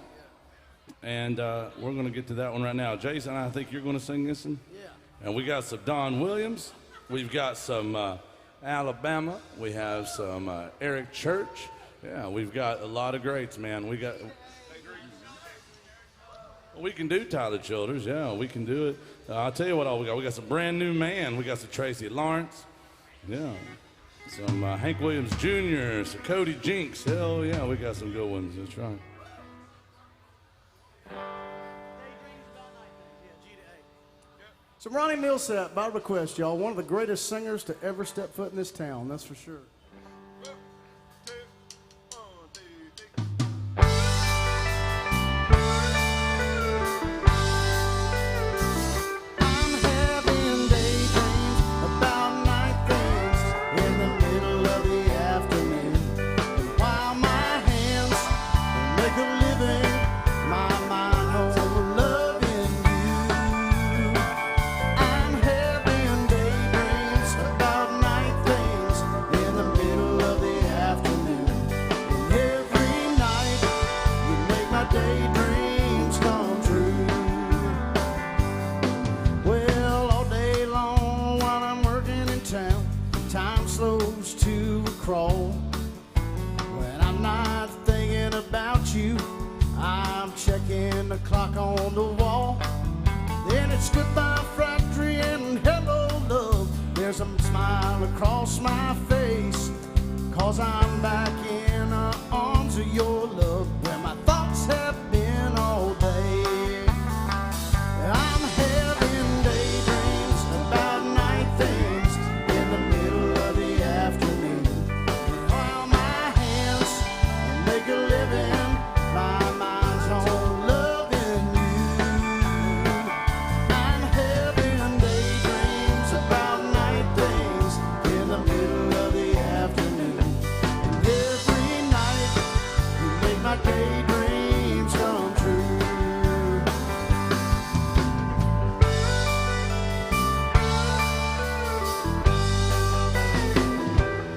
and we're going to get to that one right now. Jason, I think you're going to sing this one? Yeah. And we got some Don Williams. We've got some Alabama. We have some Eric Church. Yeah, we've got a lot of greats, man. We got... We can do Tyler Childers, yeah, we can do it. I'll tell you what all we got. We got some brand new man. We got some Tracy Lawrence, yeah. Some Hank Williams Jr., some Cody Jinks. Hell yeah, we got some good ones. That's right. So Ronnie Millsap, by request, y'all, one of the greatest singers to ever step foot in this town, that's for sure. I'm having daydreams about night things in the middle of the afternoon. And while my hands make a living, my mind home loving you. I'm having daydreams about night things in the middle of the afternoon. And every night you make my daydreams come true. Well, all day long while I'm working in town, time slows to a crawl. When I'm not thinking about you, I'm checking the clock on the wall. Then it's goodbye factory and hello love. There's a smile across my face, 'cause I'm back in the arms of your love, where my thoughts have been all day. I'm having daydreams about night things in the middle of the afternoon. While my hands make a living, my mind's on loving you. I'm having daydreams about night things in the middle of the afternoon. And every night you make my daydreams come true.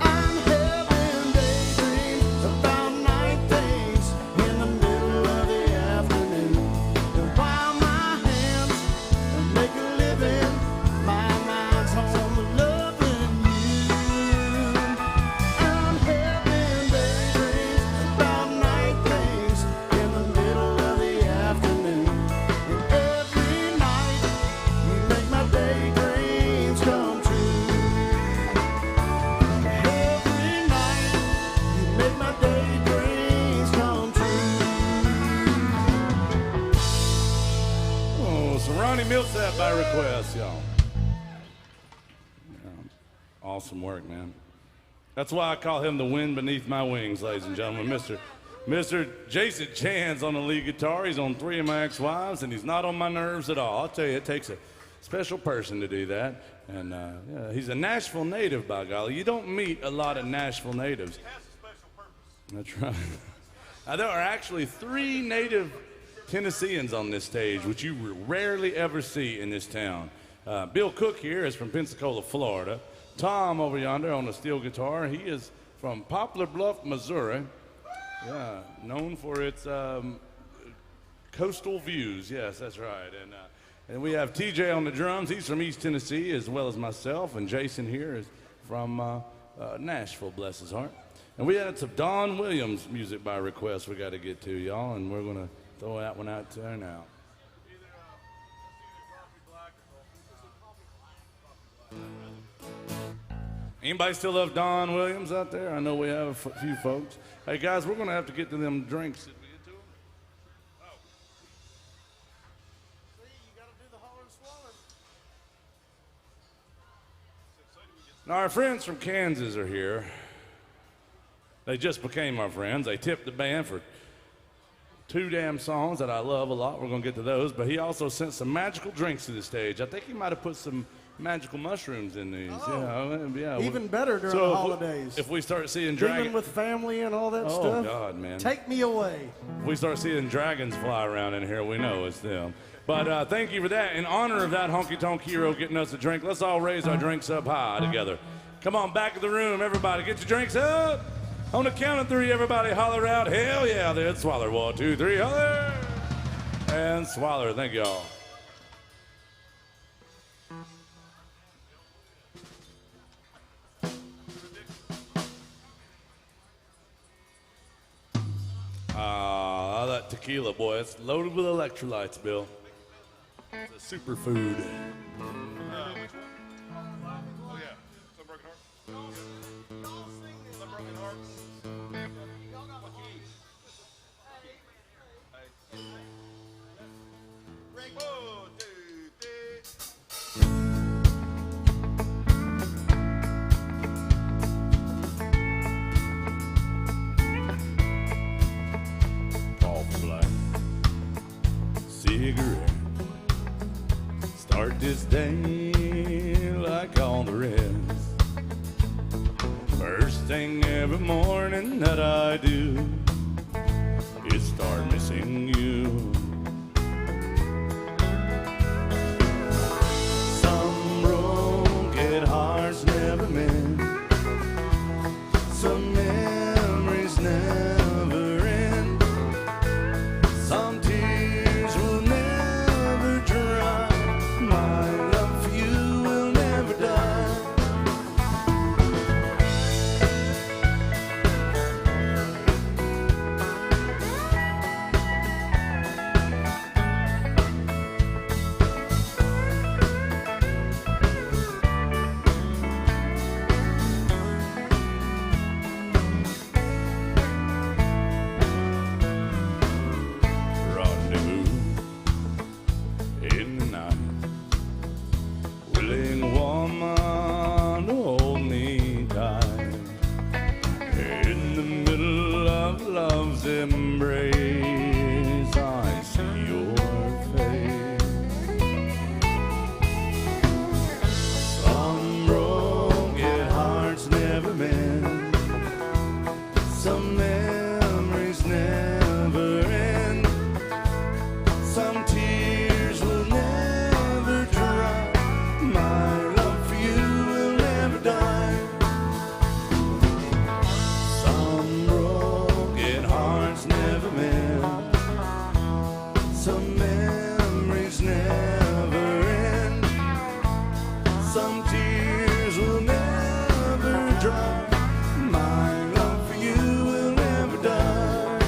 I'm having daydreams about night things in the middle of the afternoon. And while my hands make a living, my mind's on loving you. I'm having daydreams about night things in the middle of the afternoon. And every night you make my daydreams come true. Every night you make my daydreams come true. Oh, so Ronnie Millsap by request, y'all. Yeah, awesome work, man. That's why I call him the wind beneath my wings, ladies and gentlemen. Mr. Jason Chan's on the lead guitar. He's on 3 of my ex-wives, and he's not on my nerves at all. I'll tell you, it takes a special person to do that. And yeah, he's a Nashville native, by golly. You don't meet a lot of Nashville natives. That's right. Now, there are actually 3 native Tennesseans on this stage, which you rarely ever see in this town. Bill Cook here is from Pensacola, Florida. Tom over yonder on the steel guitar, he is from Poplar Bluff, Missouri. Yeah, known for its coastal views. Yes, that's right. And we have TJ on the drums. He's from East Tennessee, as well as myself. And Jason here is from Nashville, bless his heart. And we had some Don Williams music by request we got to get to, y'all. And we're going to throw that one out there now. Anybody still love Don Williams out there? I know we have a few folks. Hey, guys, we're going to have to get to them drinks. Did we get to them? See, you gotta do the holler and swallow. Now, our friends from Kansas are here. They just became our friends. They tipped the band for 2 damn songs that I love a lot. We're going to get to those. But he also sent some magical drinks to the stage. I think he might have put some magical mushrooms in these. Oh, yeah. even better during So the if we- holidays. If we start seeing Dealing dragons, with family and all that oh stuff. God, man! Take me away. If we start seeing dragons fly around in here, we know it's them. But thank you for that. In honor of that honky-tonk hero getting us a drink, let's all raise our drinks up high together. Come on, back of the room, everybody, get your drinks up. On the count of 3, everybody holler out, hell yeah, then Swaller. 1, 2, 3, holler! And Swaller, thank y'all. That tequila, boy. It's loaded with electrolytes, Bill. It's a superfood. Which one? Oh, yeah. Some Broken Hearts. Some Broken Hearts. What key? One, two, three. Paul Black. Cigarette. Start this day like all the rest. First thing every morning that I do is start missing you. Some broken hearts never mend. Some memories never end. Some tears will never dry. My love for you will never die. Rendezvous in the night. Willing woman, hold me tight. In the middle of love's embrace, I see your face. Some broken hearts never mend. Some memories never end. Some tears will never dry. My love for you will never die. Some broken hearts never mend. Some memories never end. Some tears will never dry. My love for you will never die.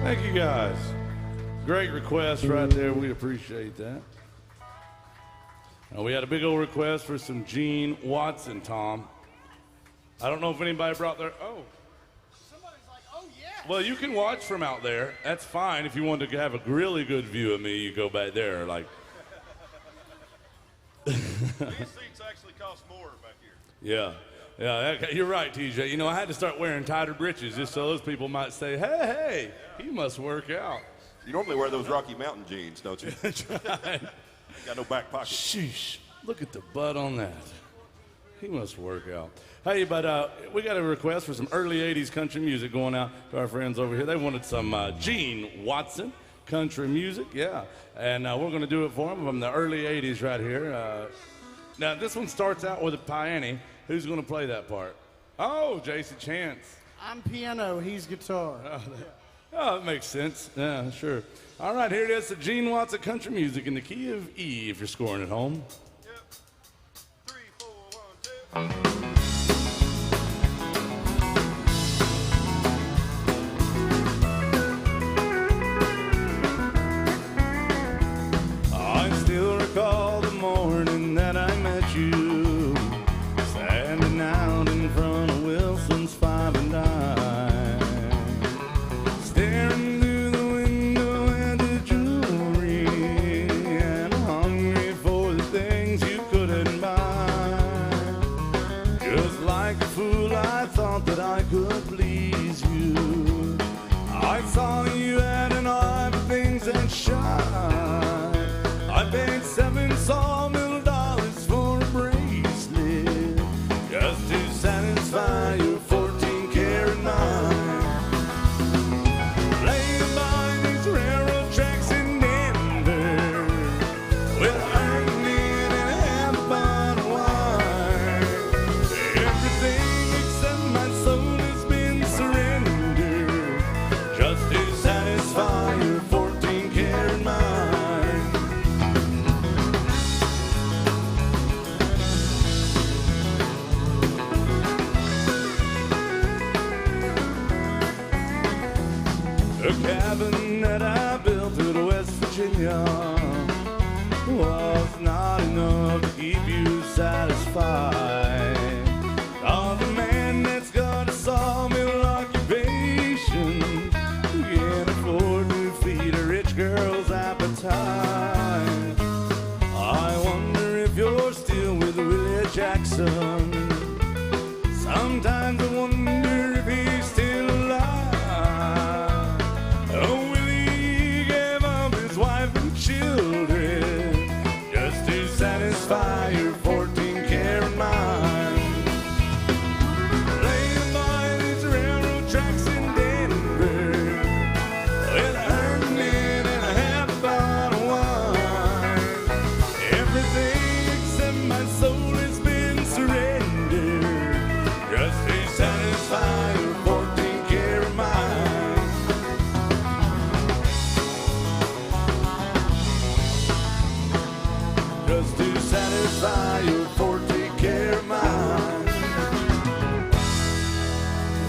Thank you guys. Great request right there. We appreciate that. We had a big old request for some Gene Watson, Tom. I don't know if anybody brought their. Oh. Somebody's like, oh, yeah. Well, you can watch from out there. That's fine. If you want to have a really good view of me, you go back there. Like, These seats actually cost more back here. yeah. Yeah, you're right, TJ. You know, I had to start wearing tighter breeches just so those people might say, hey, he must work out. You normally wear those Rocky Mountain jeans, don't you? That's right. Got no back pocket. Sheesh. Look at the butt on that. He must work out. Hey, but we got a request for some early 80s country music going out to our friends over here. They wanted some Gene Watson country music, yeah. And we're going to do it for them from the early 80s right here. Now, this one starts out with a piano. Who's going to play that part? Oh, Jason Chance. I'm piano, he's guitar. Oh, that makes sense. Yeah, sure. All right, here it is, the Gene Watson country music in the key of E if you're scoring at home. Yep. 3, 4, 1, 2. I still recall the morning that I met you, standing out in front of Wilson's 5 and Dime, staring through the window at the jewelry, and hungry for the things you couldn't buy. Just like a fool, I thought that I could please you. I saw you had an eye for things that shine. I paid $7 sawmill dollars for a bracelet just to satisfy your 14-karat mind. Laying by these railroad tracks in Denver, with Ernie and enough to keep you satisfied. Oh, the man that's got a sawmill occupation who can't afford to feed a rich girl's appetite. I wonder if you're still with Willie Jackson. Sometimes I wonder if he's still alive. Oh, Willie gave up his wife and children just to satisfy your 14-carat mind. Laying by these railroad tracks in Denver with a Herman and a half bottle of wine. Everything except my soul has been surrendered just to satisfy your 14-carat mind. Just to satisfy your 14-carat mind.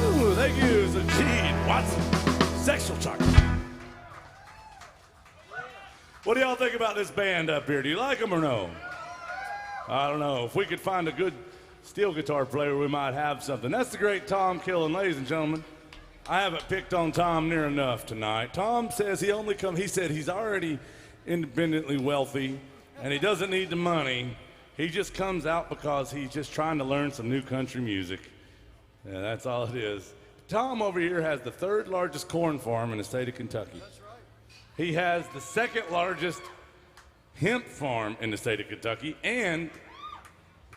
Ooh, thank you, it's a Gene Watson, sexual chocolate. What do y'all think about this band up here? Do you like them or no? I don't know. If we could find a good steel guitar player, we might have something. That's the great Tom Killen, ladies and gentlemen. I haven't picked on Tom near enough tonight. Tom says he said he's already independently wealthy and he doesn't need the money. He just comes out because he's just trying to learn some new country music. Yeah, that's all it is. Tom over here has the third largest corn farm in the state of Kentucky. That's right. He has the second largest hemp farm in the state of Kentucky. And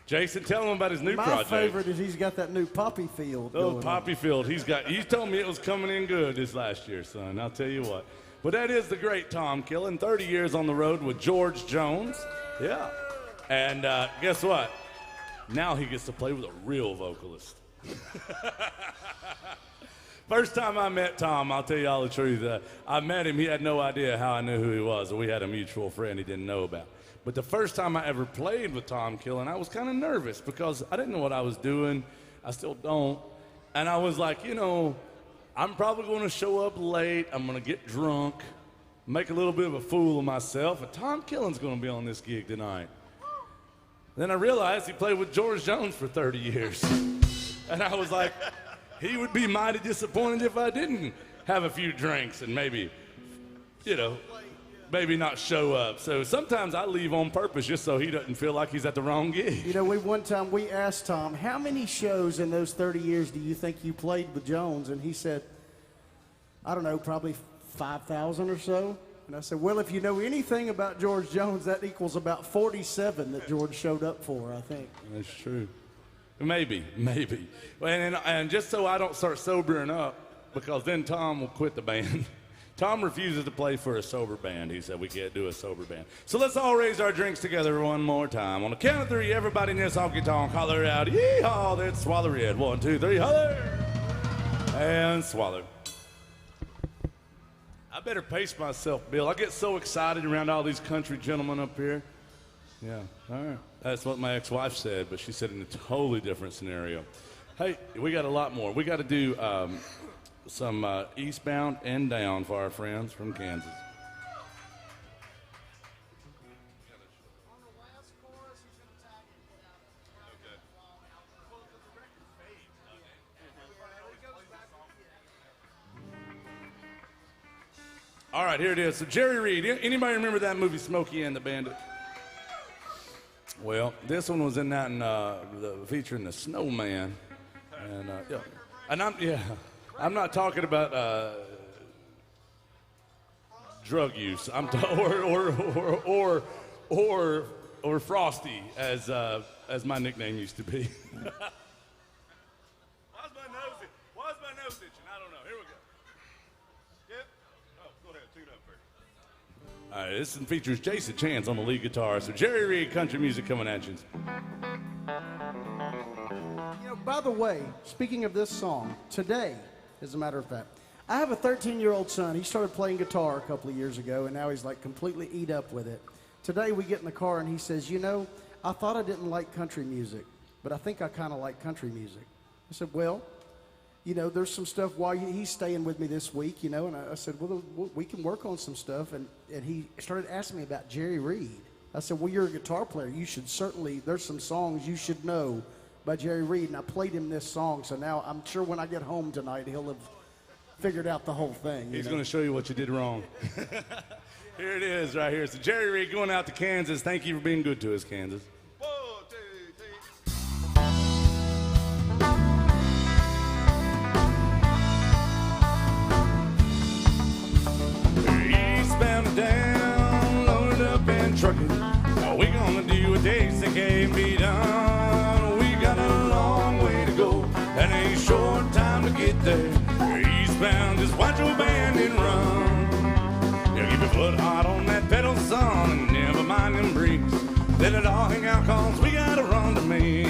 Jason, tell him about his new project. My favorite is he's got that new poppy field. Oh, poppy field. He told me it was coming in good this last year, son. I'll tell you what. But that is the great Tom Killen, 30 years on the road with George Jones. Yeah. And guess what? Now he gets to play with a real vocalist. First time I met Tom, I'll tell you all the truth. I met him, he had no idea how I knew who he was. We had a mutual friend he didn't know about. But the first time I ever played with Tom Killen, I was kind of nervous because I didn't know what I was doing. I still don't. And I was like, I'm probably going to show up late. I'm going to get drunk, make a little bit of a fool of myself. And Tom Killen's going to be on this gig tonight. Then I realized he played with George Jones for 30 years. And I was like, he would be mighty disappointed if I didn't have a few drinks and maybe not show up. So sometimes I leave on purpose just so he doesn't feel like he's at the wrong gig. One time we asked Tom, how many shows in those 30 years do you think you played with Jones? And he said, I don't know, probably 5,000 or so. And I said, well, if you know anything about George Jones, that equals about 47 that George showed up for, I think. That's true. Maybe. And just so I don't start sobering up, because then Tom will quit the band. Tom refuses to play for a sober band. He said we can't do a sober band. So let's all raise our drinks together one more time. On the count of three, everybody in this honky-tonk holler out, yee-haw, that's Swallow Red. 1, 2, 3, holler! And swallow. I better pace myself, Bill. I get so excited around all these country gentlemen up here. Yeah, all right. That's what my ex-wife said, but she said in a totally different scenario. Hey, we got a lot more. We got to do some Eastbound and Down for our friends from Kansas. All right, here it is. So Jerry Reed. Anybody remember that movie Smokey and the Bandit? Well, this one was in that featuring the Snowman, and I'm not talking about drug use. I'm or Frosty as my nickname used to be. Why's my nose itching? I don't know. Here we go. Yep. Oh, go ahead. Tune up first. All right, this one features Jason Chance on the lead guitar. So Jerry Reed, country music coming at you. By the way, speaking of this song, today, as a matter of fact, I have a 13-year-old son. He started playing guitar a couple of years ago, and now he's like completely eat up with it. Today we get in the car, and he says, I thought I didn't like country music, but I think I kind of like country music. I said, well, there's some stuff while he's staying with me this week, and I said, well, we can work on some stuff. And he started asking me about Jerry Reed. I said, well, you're a guitar player. You should certainly, there's some songs you should know by Jerry Reed. And I played him this song. So now I'm sure when I get home tonight, he'll have figured out the whole thing. He's going to show you what you did wrong. Here it is right here. So Jerry Reed going out to Kansas. Thank you for being good to us, Kansas. 1, 2, 3. Eastbound and down, loaded up and trucking. Now we gonna do a days that can't be done. We got a long way to go and a short time to get there. Eastbound, just watch your band and run. You keep your foot hot on that pedal, son, and never mind them brakes. Let it all hang out, cause we got a run to make.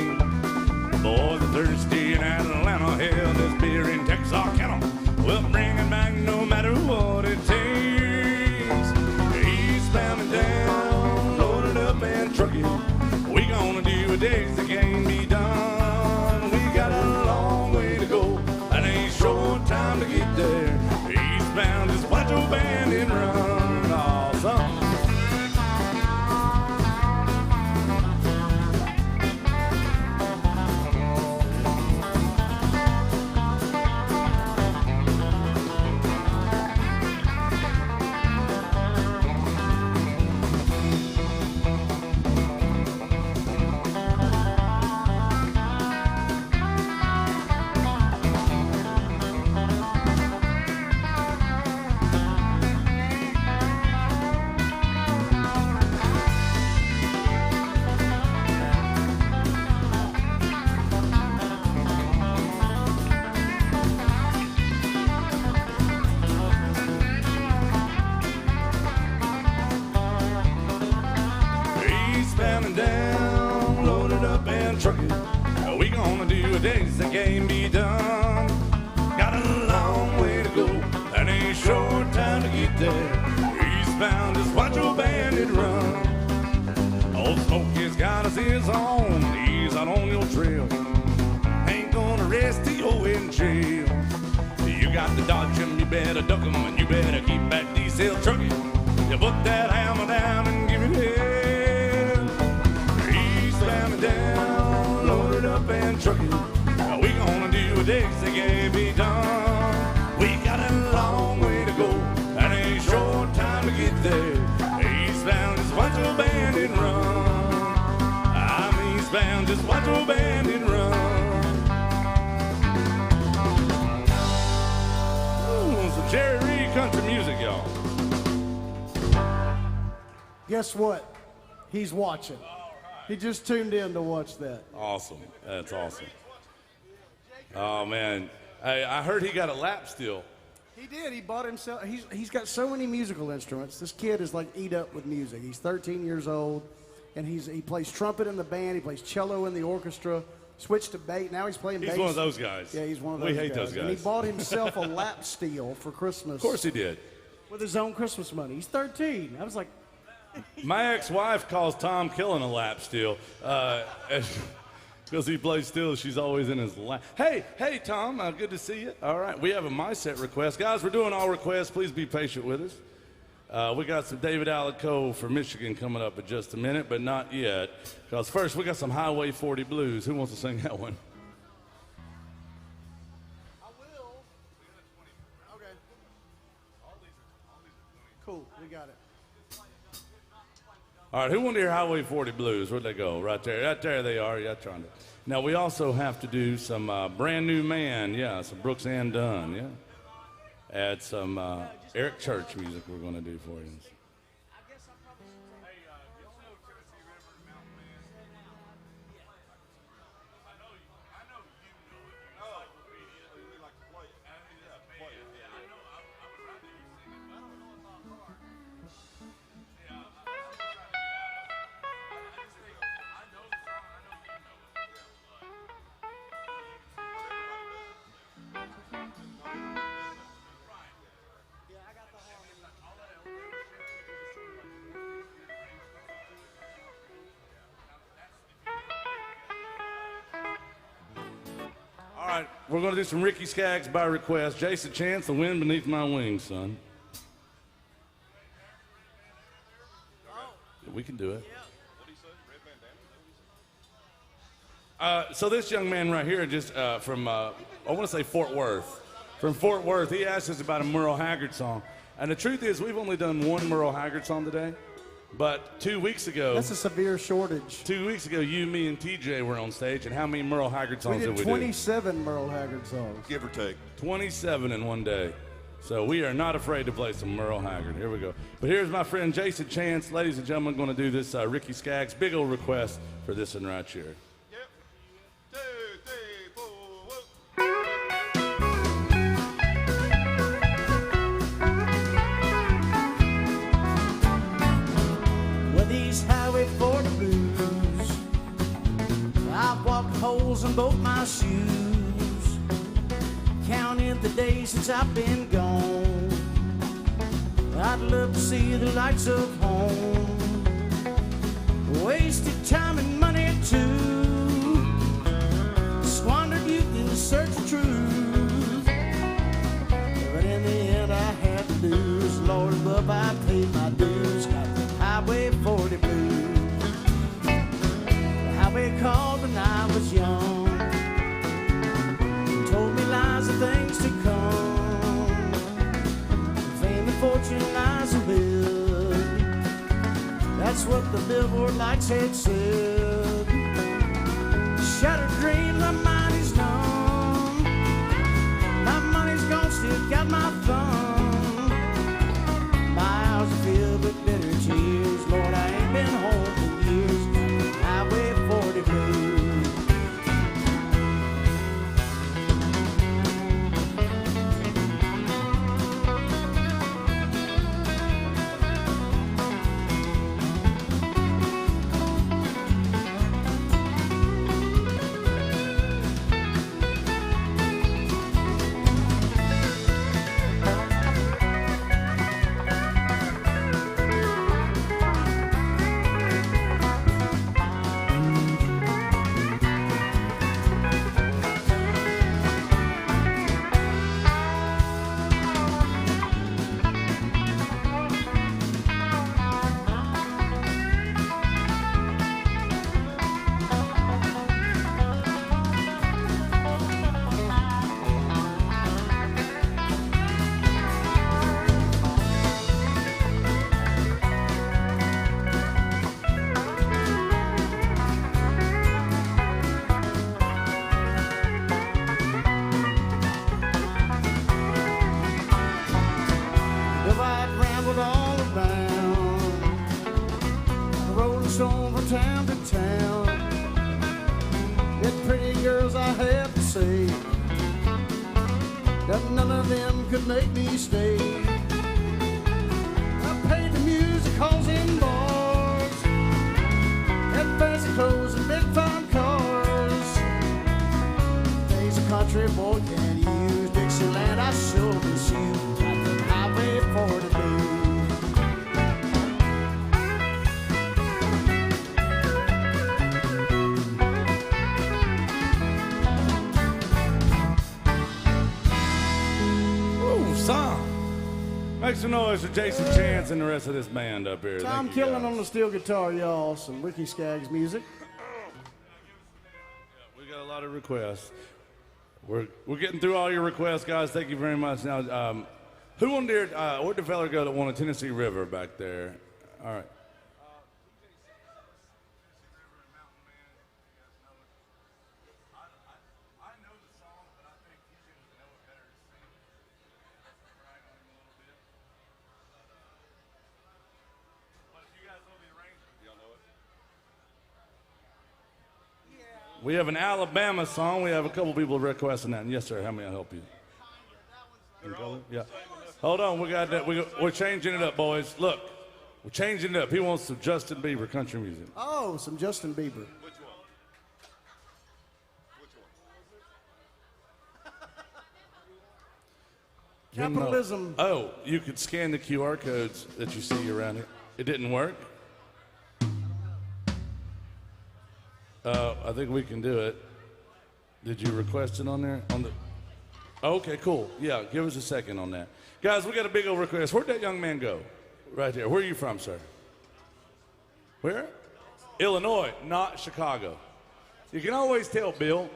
Boys are thirsty in Atlanta, hell, this beer in Texarkana. We'll bring it back no matter what it takes. Eastbound and down, loaded up and trucking. We gonna do a days that can't be done. We got a long way to go and a short time to get there. Eastbound, just watch your band and run. Awesome. Eastbound and down, loaded up and trucking. We gonna do a days that can't be done. Got a long way to go and a short time to get there. Eastbound, just watch your bandit run. Old Smokey's got us his own. He's out on your trail. Ain't gonna rest till you're in jail. You got to dodge him, you better duck him, and you better keep that diesel trucking. You put that hammer down and give it hell. Eastbound and down, loaded up and trucking. We gonna do a days that can't be done. We got a long way to go and a short time to get there. Eastbound, just watch your bandit run. I'm eastbound, just watch your bandit run. Ooh, some Jerry Reed country music, y'all. Guess what? He's watching. He just tuned in to watch that. Awesome. That's awesome. Oh, man. I heard he got a lap steel. He did. He bought himself. He's got so many musical instruments. This kid is like eat up with music. He's 13 years old, and he plays trumpet in the band. He plays cello in the orchestra. Switched to bass. Now he's playing bass. He's one of those guys. Yeah, he's one of those guys. We hate those guys. And he bought himself a lap steel for Christmas. Of course he did. With his own Christmas money. He's 13. I was like, My ex-wife calls Tom Killen a lap steel. Because he plays steel, she's always in his lap. Hey, Tom, good to see you. All right, we have a My Set request. Guys, we're doing all requests. Please be patient with us. We got some David Alico from Michigan coming up in just a minute, but not yet. Because first, we got some Highway 40 Blues. Who wants to sing that one? I will. Okay. Cool, we got it. All right, who wanted to hear Highway 40 Blues? Where'd they go? Right there. Right there they are. Yeah, trying to. Now, we also have to do some Brand New Man. Yeah, some Brooks and Dunn. Yeah. Add some Eric Church music we're going to do for you. All right, we're going to do some Ricky Skaggs by request. Jason Chance, The Wind Beneath My Wings, son. We We can do it. So this young man right here, just from, I want to say Fort Worth. From Fort Worth, he asked us about a Merle Haggard song. And the truth is, we've only done one Merle Haggard song today. But 2 weeks ago, That's a severe shortage. 2 weeks ago, you, me, and TJ were on stage. And how many Merle Haggard songs We did did we do? 27 Merle Haggard songs. Give or take. 27 in one day. So we are not afraid to play some Merle Haggard. Here we go. But here's my friend Jason Chance. Ladies and gentlemen, going to do this Ricky Skaggs big old request for this one right here. Yep. 2, 3, 4, whoop. Well, these Highway 40 blues, I've walked holes in both my shoes, counting the days since I've been gone. I'd love to see the lights of home. Wasted time and money too, squandered youth in search of truth. But in the end I had to lose. Lord above, I paid my dues. Got the Highway 40 blues. The highway called when I was young, told me lies of things to come. Fame and fortune lies ahead. That's what the billboard lights had said. Shattered dreams, my mind is numb. My money's gone, still got my thumb. My eyes are filled with bitter tears. Lord, I ain't been home for years. Highway 40 blues. From town to town, with pretty girls I have to say that none of them could make me stay. I paid the music halls in bars, had fancy clothes and big fine cars. Days a country boy can't use Dixieland, I sure miss you. Got the Highway 40 blues. Make some noise for Jason Chance and the rest of this band up here. Tom Thank you, Killen guys. on the steel guitar, y'all. Some Ricky Skaggs music. We got a lot of requests. We're getting through all your requests, guys. Thank you very much. Now, who wanted where'd the fella go that won a Tennessee River back there? All right. We have an Alabama song. We have a couple people requesting that. And yes, sir. How may I help you? Yeah. Hold on. We got that. We're changing it up, boys. Look, we're changing it up. He wants some Justin Bieber country music. Oh, some Justin Bieber. Which one? Which one? Capitalism. Oh, you could scan the QR codes that you see around here. It didn't work? I think we can do it. Did you request it on there? Okay, cool. Yeah, give us a second on that. Guys, we got a big old request. Where'd that young man go? Right there. Where are you from, sir? Where? Illinois, not Chicago. You can always tell, Bill,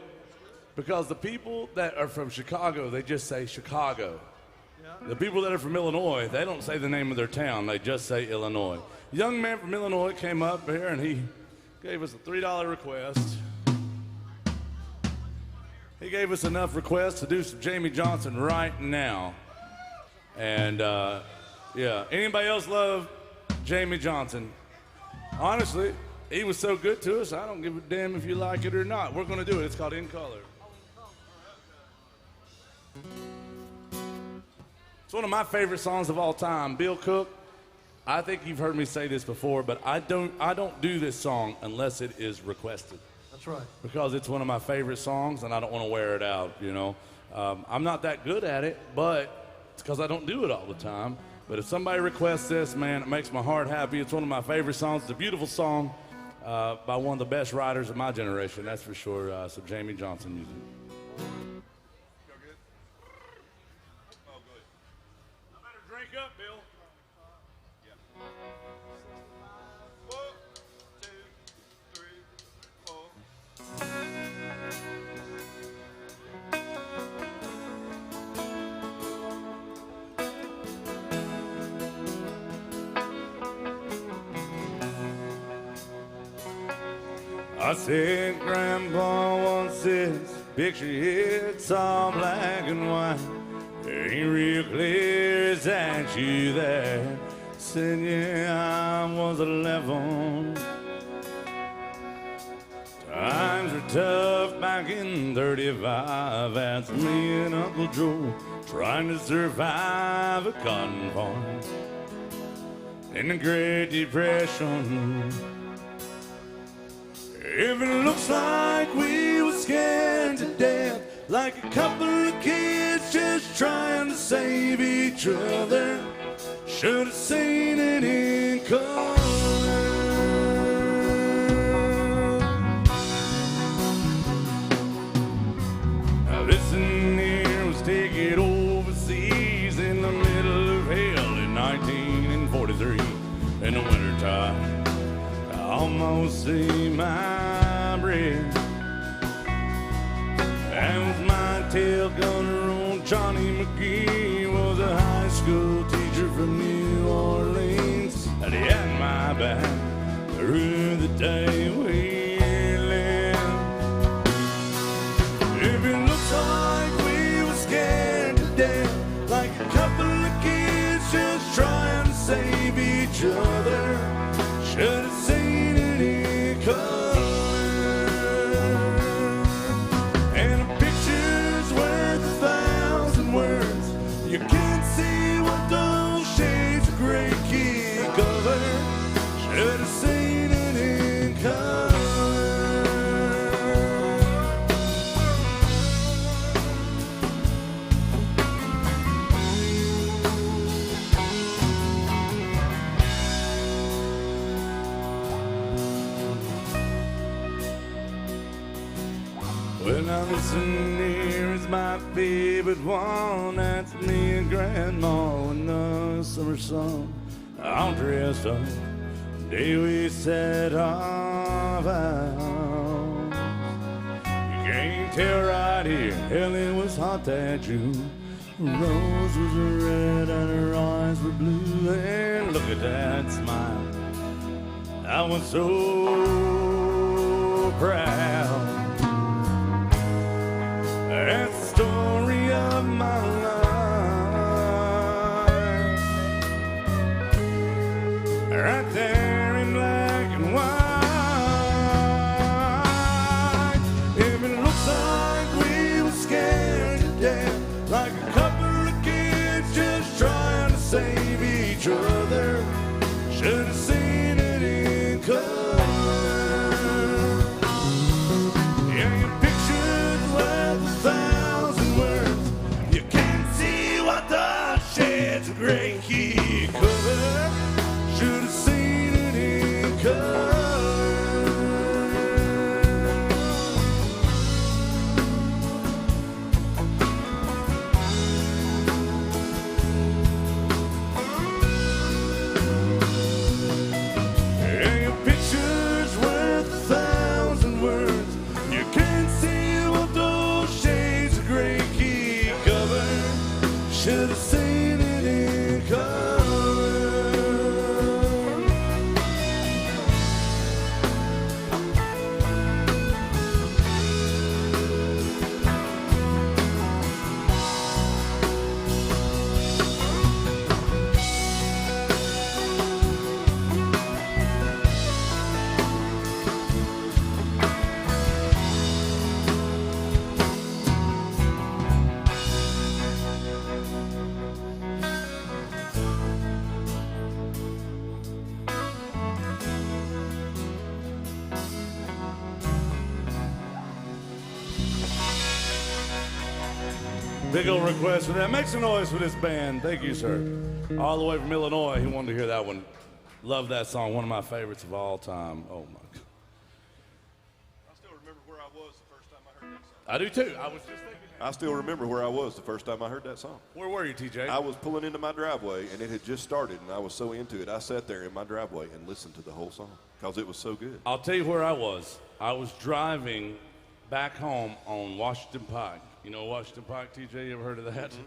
because the people that are from Chicago, they just say Chicago. The people that are from Illinois, they don't say the name of their town, they just say Illinois. A young man from Illinois came up here and he gave us a $3 request. He gave us enough requests to do some Jamie Johnson right now. And yeah, anybody else love Jamie Johnson? Honestly, he was so good to us, I don't give a damn if you like it or not. We're gonna do it. It's called In Color. It's one of my favorite songs of all time. Bill Cook, I think you've heard me say this before, but I don't do this song unless it is requested. That's right. Because it's one of my favorite songs and I don't want to wear it out, you know. I'm not that good at it, but it's because I don't do it all the time. But if somebody requests this, man, it makes my heart happy. It's one of my favorite songs. It's a beautiful song by one of the best writers of my generation, that's for sure. Some Jamie Johnson music. Drink up, Bill. One, two, three, four. I said, Grandpa wants this picture here, it's all black and white. Ain't real clear, is that you there? Said, yeah, I was 11. Times were tough back in 35. That's me and Uncle Joe trying to survive a cotton farm in the Great Depression. If it looks like we were scared to death, like a couple of kids just trying to save each other, should have seen it in color. Now listen here, was taken overseas in the middle of hell in 1943 in the wintertime. I almost see my breath. That was my tail gunner on Johnny McGee. Was a high school teacher from New Orleans, and he had my back through the day we lived. If it looks like we were scared to death, like a couple of kids just trying to save each other, should have seen it in color. You can't see what those shades of gray key cover. Should have seen it in color. Well, now listen, here is my favorite one. That's me and Grandma in the summer sun, all dressed up, the day we set off out. You can't tell right here, hell, it was hot that June. Her rose was red and her eyes were blue. And look at that smile, I was so proud. That's the story of my life, right there in black and white. If it looks like we were scared to death, like a couple of kids just trying to save each other, should have seen it in color. Big old request for that. Make some noise for this band. Thank you, sir. All the way from Illinois. He wanted to hear that one. Love that song. One of my favorites of all time. Oh, my God. I still remember where I was the first time I heard that song. I do, too. I was just thinking. I still remember where I was the first time I heard that song. Where were you, TJ? I was pulling into my driveway, and it had just started, and I was so into it. I sat there in my driveway and listened to the whole song because it was so good. I'll tell you where I was. I was driving back home on Washington Pike. You know Washington Pike, TJ? You ever heard of that? Mm-hmm.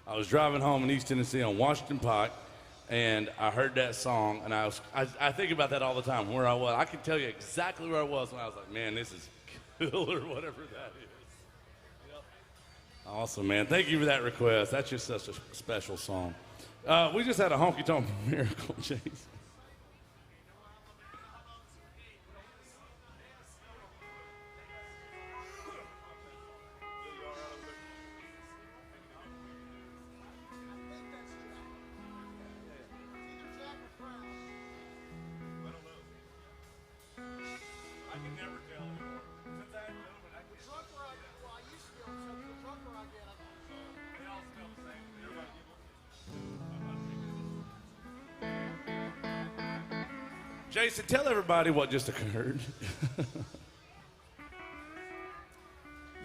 I was driving home in East Tennessee on Washington Pike, and I heard that song, and I think about that all the time, where I was. I can tell you exactly where I was when I was like, man, this is cool, or whatever that is. Awesome, man. Thank you for that request. That's just such a special song. We just had a honky-tonk miracle, Jason. Jason, tell everybody what just occurred.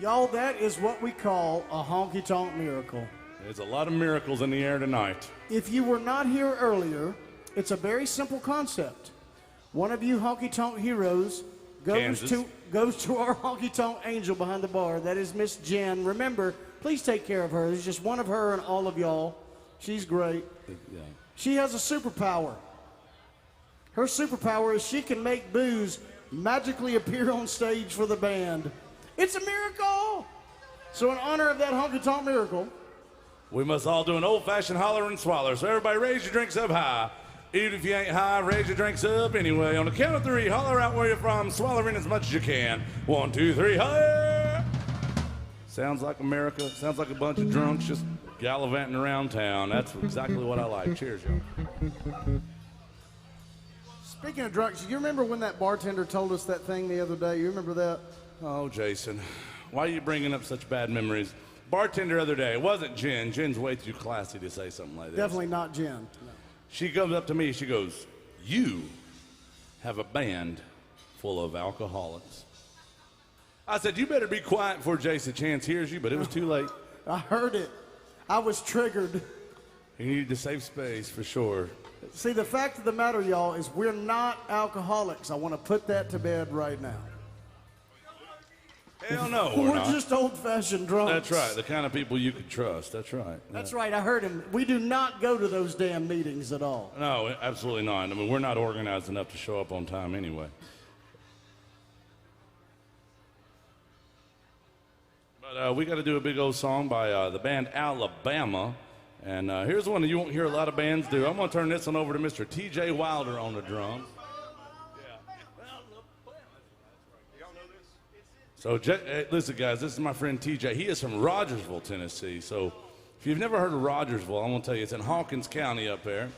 Y'all, that is what we call a honky-tonk miracle. There's a lot of miracles in the air tonight. If you were not here earlier, it's a very simple concept. One of you honky-tonk heroes goes to our honky-tonk angel behind the bar. That is Miss Jen. Remember, please take care of her. There's just one of her and all of y'all. She's great. Yeah. She has a superpower. Her superpower is she can make booze magically appear on stage for the band. It's a miracle! So in honor of that honky-tonk miracle, we must all do an old-fashioned holler and swaller. So everybody raise your drinks up high. Even if you ain't high, raise your drinks up anyway. On the count of three, holler out where you're from, swallowing as much as you can. 1, 2, 3, holler! Sounds like America. Sounds like a bunch of drunks just gallivanting around town. That's exactly what I like. Cheers, y'all. speaking of drunks, you remember when that bartender told us that thing the other day? You remember that? Oh, Jason, why are you bringing up such bad memories? Bartender the other day, it wasn't Jen. Jen's way too classy to say something like this. Definitely not Jen. No. She comes up to me, she goes, "You have a band full of alcoholics." I said, "You better be quiet before Jason Chance hears you," but it was too late. I heard it. I was triggered. You needed to save space for sure. See, the fact of the matter, y'all, is we're not alcoholics. I want to put that to bed right now. Hell no, We're not. just old-fashioned drunks. That's right, the kind of people you can trust. That's right. That's right, I heard him. We do not go to those damn meetings at all. No, absolutely not. I mean, we're not organized enough to show up on time anyway. But we got to do a big old song by the band Alabama. And here's one that you won't hear a lot of bands do. I'm going to turn this one over to Mr. T.J. Wilder on the drums. So, listen, guys, this is my friend TJ. He is from Rogersville, Tennessee. So, if you've never heard of Rogersville, I'm going to tell you, it's in Hawkins County up there.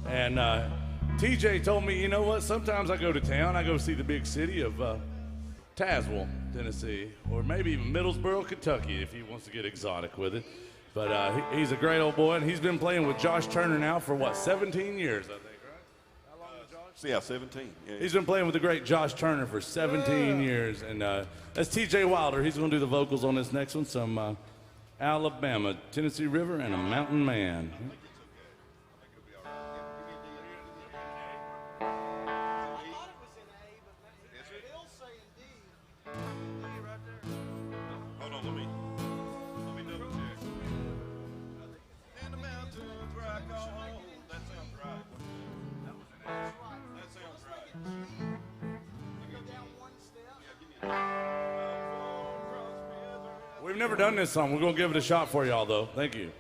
And TJ told me, you know what, sometimes I go to town, I go see the big city of Tazewell, Tennessee, or maybe even Middlesboro, Kentucky, if he wants to get exotic with it. But he's a great old boy, and he's been playing with Josh Turner now for, 17 years, I think, right? How long with Josh? Yeah, 17. Yeah. He's been playing with the great Josh Turner for 17 years, and that's T.J. Wilder. He's going to do the vocals on this next one, some Alabama, Tennessee River, and a Mountain Man. Hold on, let me double check. And the mountains where I call home. That sounds right. That sounds right. We've never done this song. We're going to give it a shot for y'all, though. Thank you.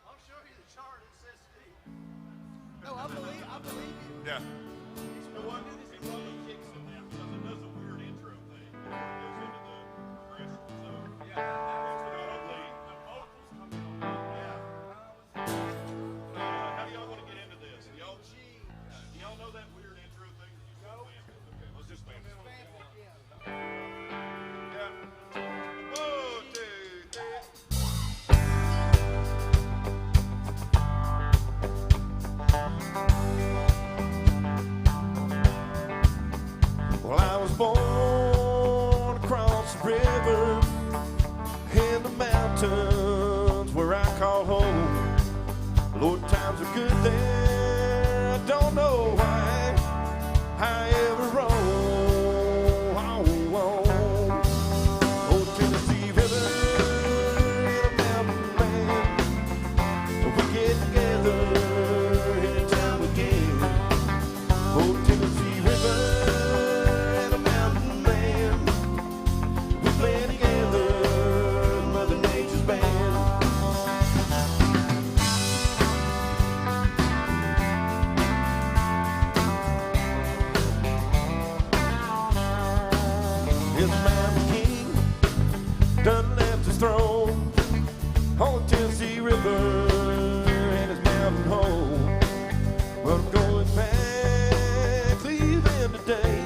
I'll show you the chart. It says Steve. No, I believe you. Yeah. You know what? It probably kicks in there because it does a weird intro thing. It goes into the progression. So, yeah, it's probably the vocals come in on that. Yeah. How do y'all want to get into this? Y'all know that weird intro thing that you go? Okay, let's just spam it. Yeah. 1, 2, 3. Yes, Mountain King done left his throne on the Tennessee River and his mountain home. But I'm going back, leaving today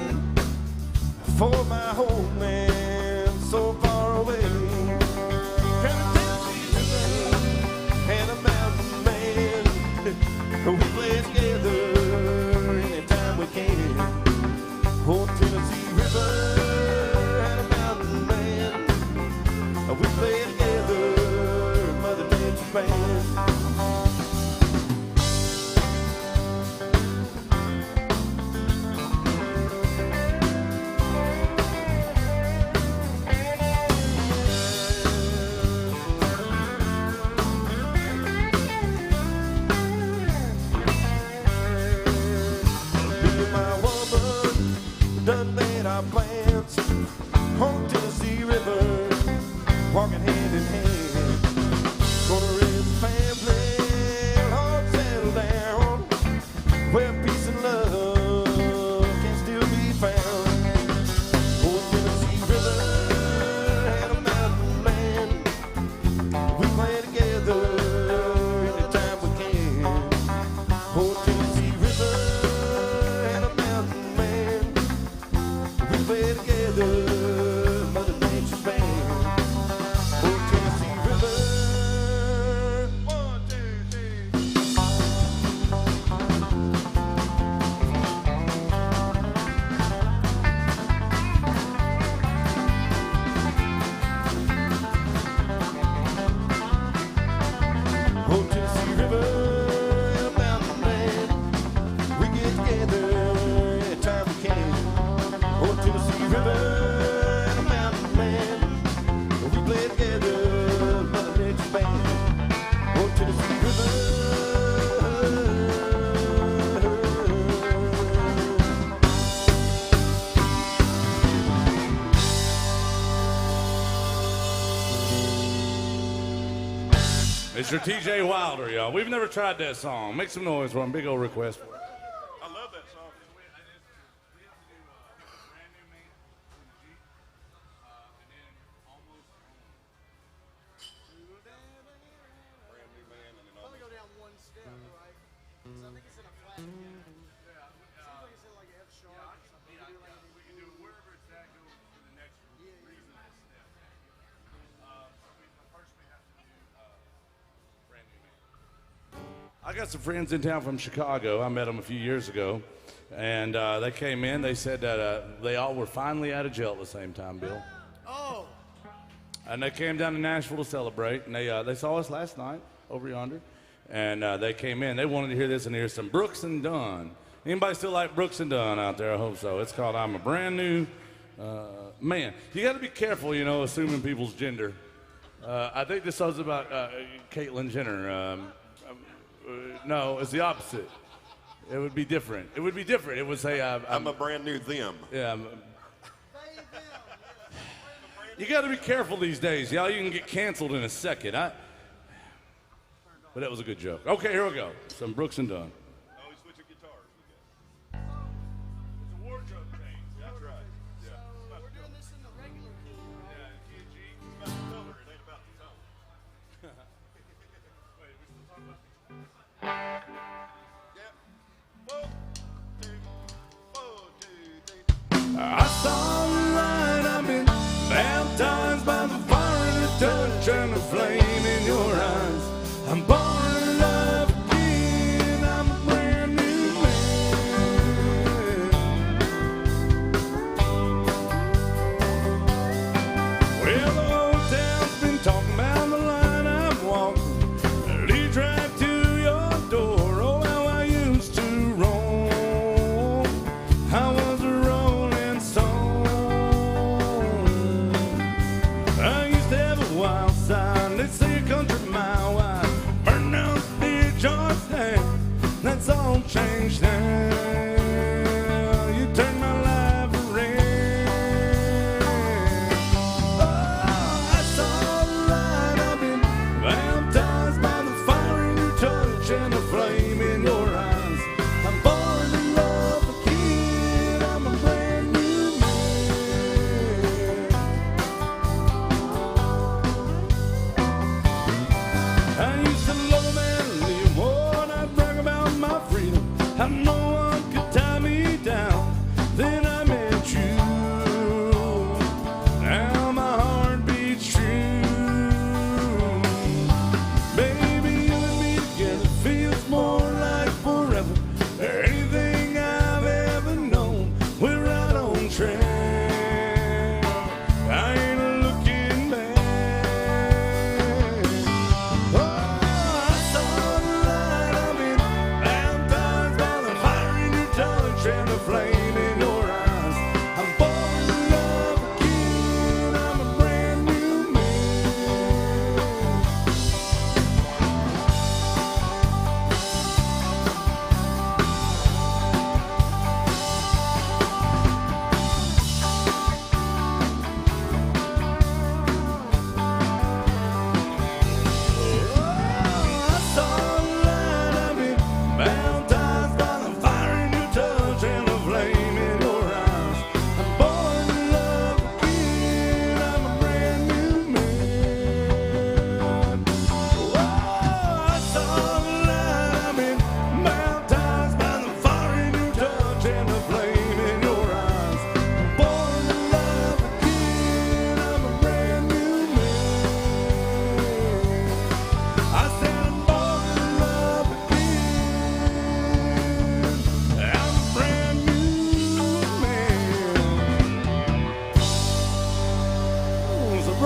for my homeland so far away. And a Tennessee River and a mountain man, we play together anytime we can. Oh, Tennessee River and a mountain man, we play together, Mother Nature's band. Done made our plans on Tennessee River, walking hand in hand. Gonna raise a family, all settle down, where peace and love can still be found. Oh, Tennessee River and a mountain man, we play together anytime we can. Oh, Tennessee River and a mountain man, we play together, Mother Nature's band. Oh, Tennessee River. 1, 2, 3. Oh, Tennessee River and a mountain man, we get together anytime we can. Oh, Tennessee River and a mountain man, we play together, Mother Nature's band. Oh, Tennessee River. Mr. TJ Wilder, y'all. We've never tried that song. Make some noise for him. Big old request. I love that song. Brand new man, and then Let me go down one step, right? 'Cause I think it's in a flat key. Seems like it's in like F sharp or something. We do like an We can do it wherever it's at, go to the next reasonable step. First we have to do Brand New Man. I got some friends in town from Chicago. I met them a few years ago. And they came in. They said that they all were finally out of jail at the same time, Bill. Oh, And they came down to Nashville to celebrate. And they saw us last night over yonder. And they came in. They wanted to hear this and hear some Brooks and Dunn. Anybody still like Brooks and Dunn out there? I hope so. It's called I'm a Brand New Man. You got to be careful, you know, assuming people's gender. I think this song's about Caitlyn Jenner. No, it's the opposite. It would be different. It would be different. It would say, I'm a brand new them. yeah. they, them. You got to be careful these days, y'all. You can get canceled in a second. But that was a good joke. Okay, here we go. Some Brooks and Dunn. Oh, he's switching guitars. It's a wardrobe change. That's right. Yeah. So we're doing this in the regular key, right? Yeah, key of G. It's about the color. It ain't about the tone. Wait, we still talking about these? Yeah. 1, 2, 1, 2, 3. I saw the light. I've been baptized by the fire and the touch and the flame in your eyes. I'm born in love again. I'm a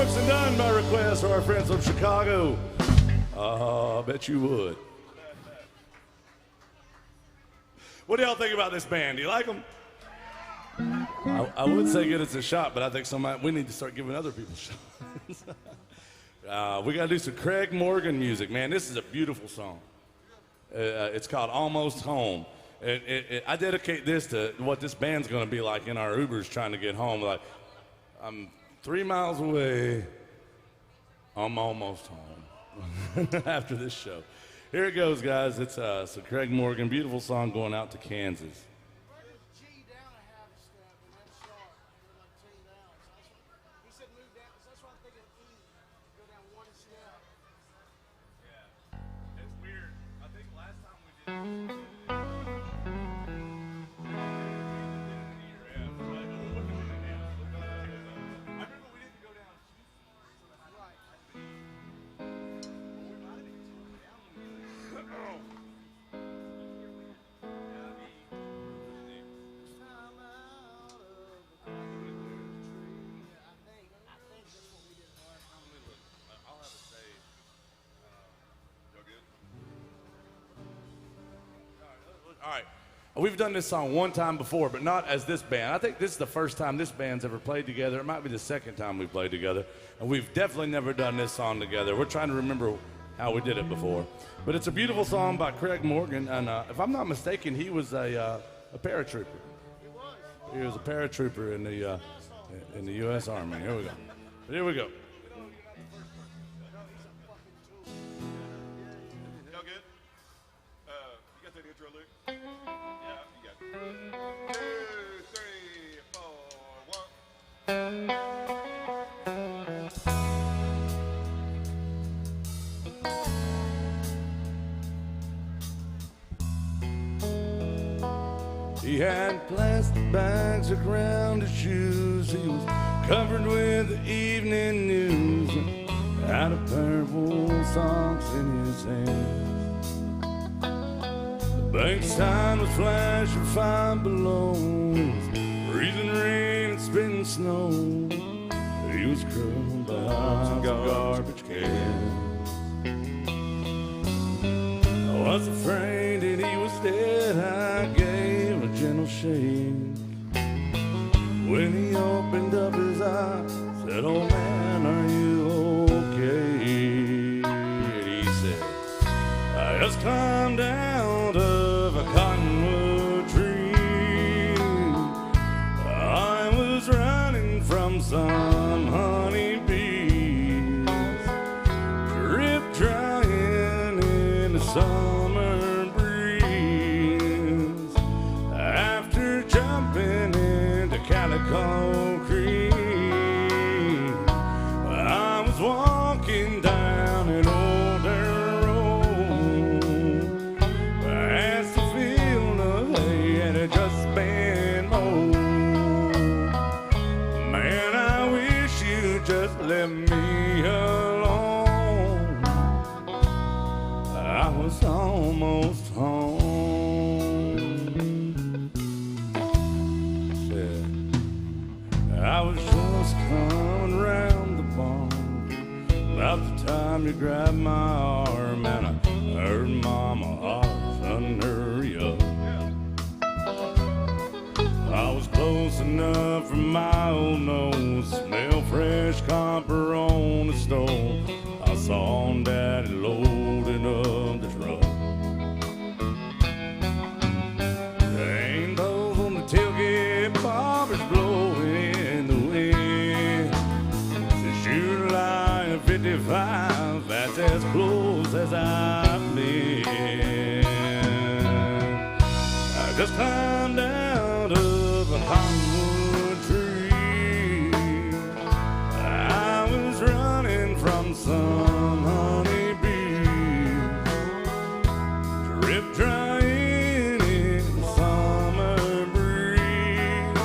Brooks and Dunn by request for our friends from Chicago. I bet you would. What do y'all think about this band? Do you like them? I would say give us a shot, but I think we need to start giving other people shots. We got to do some Craig Morgan music, man. This is a beautiful song. It's called Almost Home. I dedicate this to what this band's going to be like in our Ubers trying to get home. Like, I'm 3 miles away. I'm almost home after this show. Here it goes, guys. It's Craig Morgan, beautiful song going out to Kansas. G down a half step and then sharp. You're like 10 down. So he said move down. So that's why I'm thinking E. Go down one step. Yeah, it's weird. I think last time we did. All right. We've done this song one time before, but not as this band. I think this is the first time this band's ever played together. It might be the second time we played together. And we've definitely never done this song together. We're trying to remember how we did it before. But it's a beautiful song by Craig Morgan. And if I'm not mistaken, he was a paratrooper. He was a paratrooper in the U.S. Army. Here we go. But here we go. Y'all good? You got that intro, Luke? Yeah, you got it. 2, 3, 4, 1. He had plastic bags around his shoes. He was covered with the evening news. Had a pair of wool socks in his hands. The bank sign was flashing five below. Freezing rain and spitting snow. He was curled behind some garbage cans. I was afraid that he was dead. I gave a gentle shake. When he opened up his eyes, said, "Oh man, are you okay?" And he said, "I just climbed out of a cottonwood tree. I was running from some honeybees, drip drying in the summer breeze. After jumping into Calico Creek, I was walking down an old dirt road past the field of hay had just been mowed. Man, I wish you'd just let me alone. I was almost home." I was just coming round the barn about the time you grabbed my arm, and I heard Mama holler, "Son, hurry up." I was close enough for my old nose, smell fresh copper on the stove. I saw Daddy loading up the truck. Rainbows on the tailgate, bobbers blowing in the wind. Since July of '55, that's as close as I've been. I just climbed out of a cottonwood tree. I was running from some honeybees, drip drying in the summer breeze.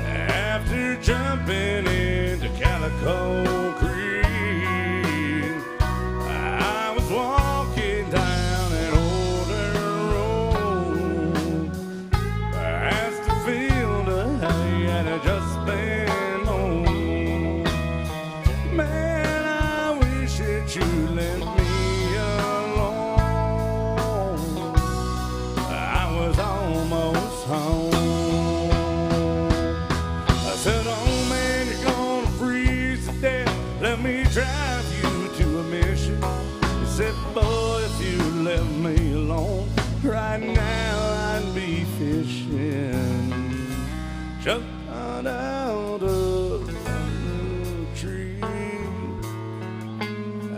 After jumping into Calico Creek, I was walking down an old dirt road past the field of hay that had just been mowed. home and you're gonna freeze to death. Let me drive you to a mission. He said, boy, if you left me alone, right now I'd be fishing. Jumped out of the tree.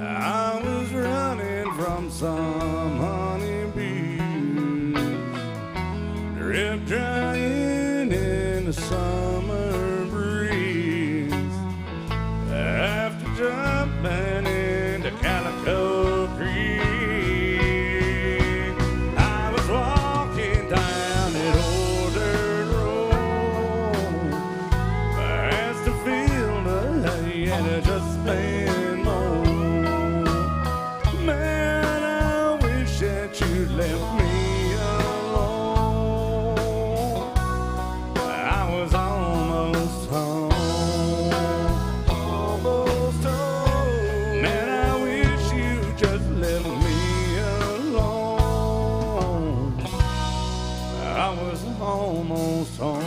I was running from some honeybees, drip drying in the summer breeze. After jumping into Calico Creek, I was walking down that old dirt road, past the field of hay and just been mowed. Man, I wish that you'd left me alone. I was almost home, almost home. Man, I wish you just left me alone. I was almost home.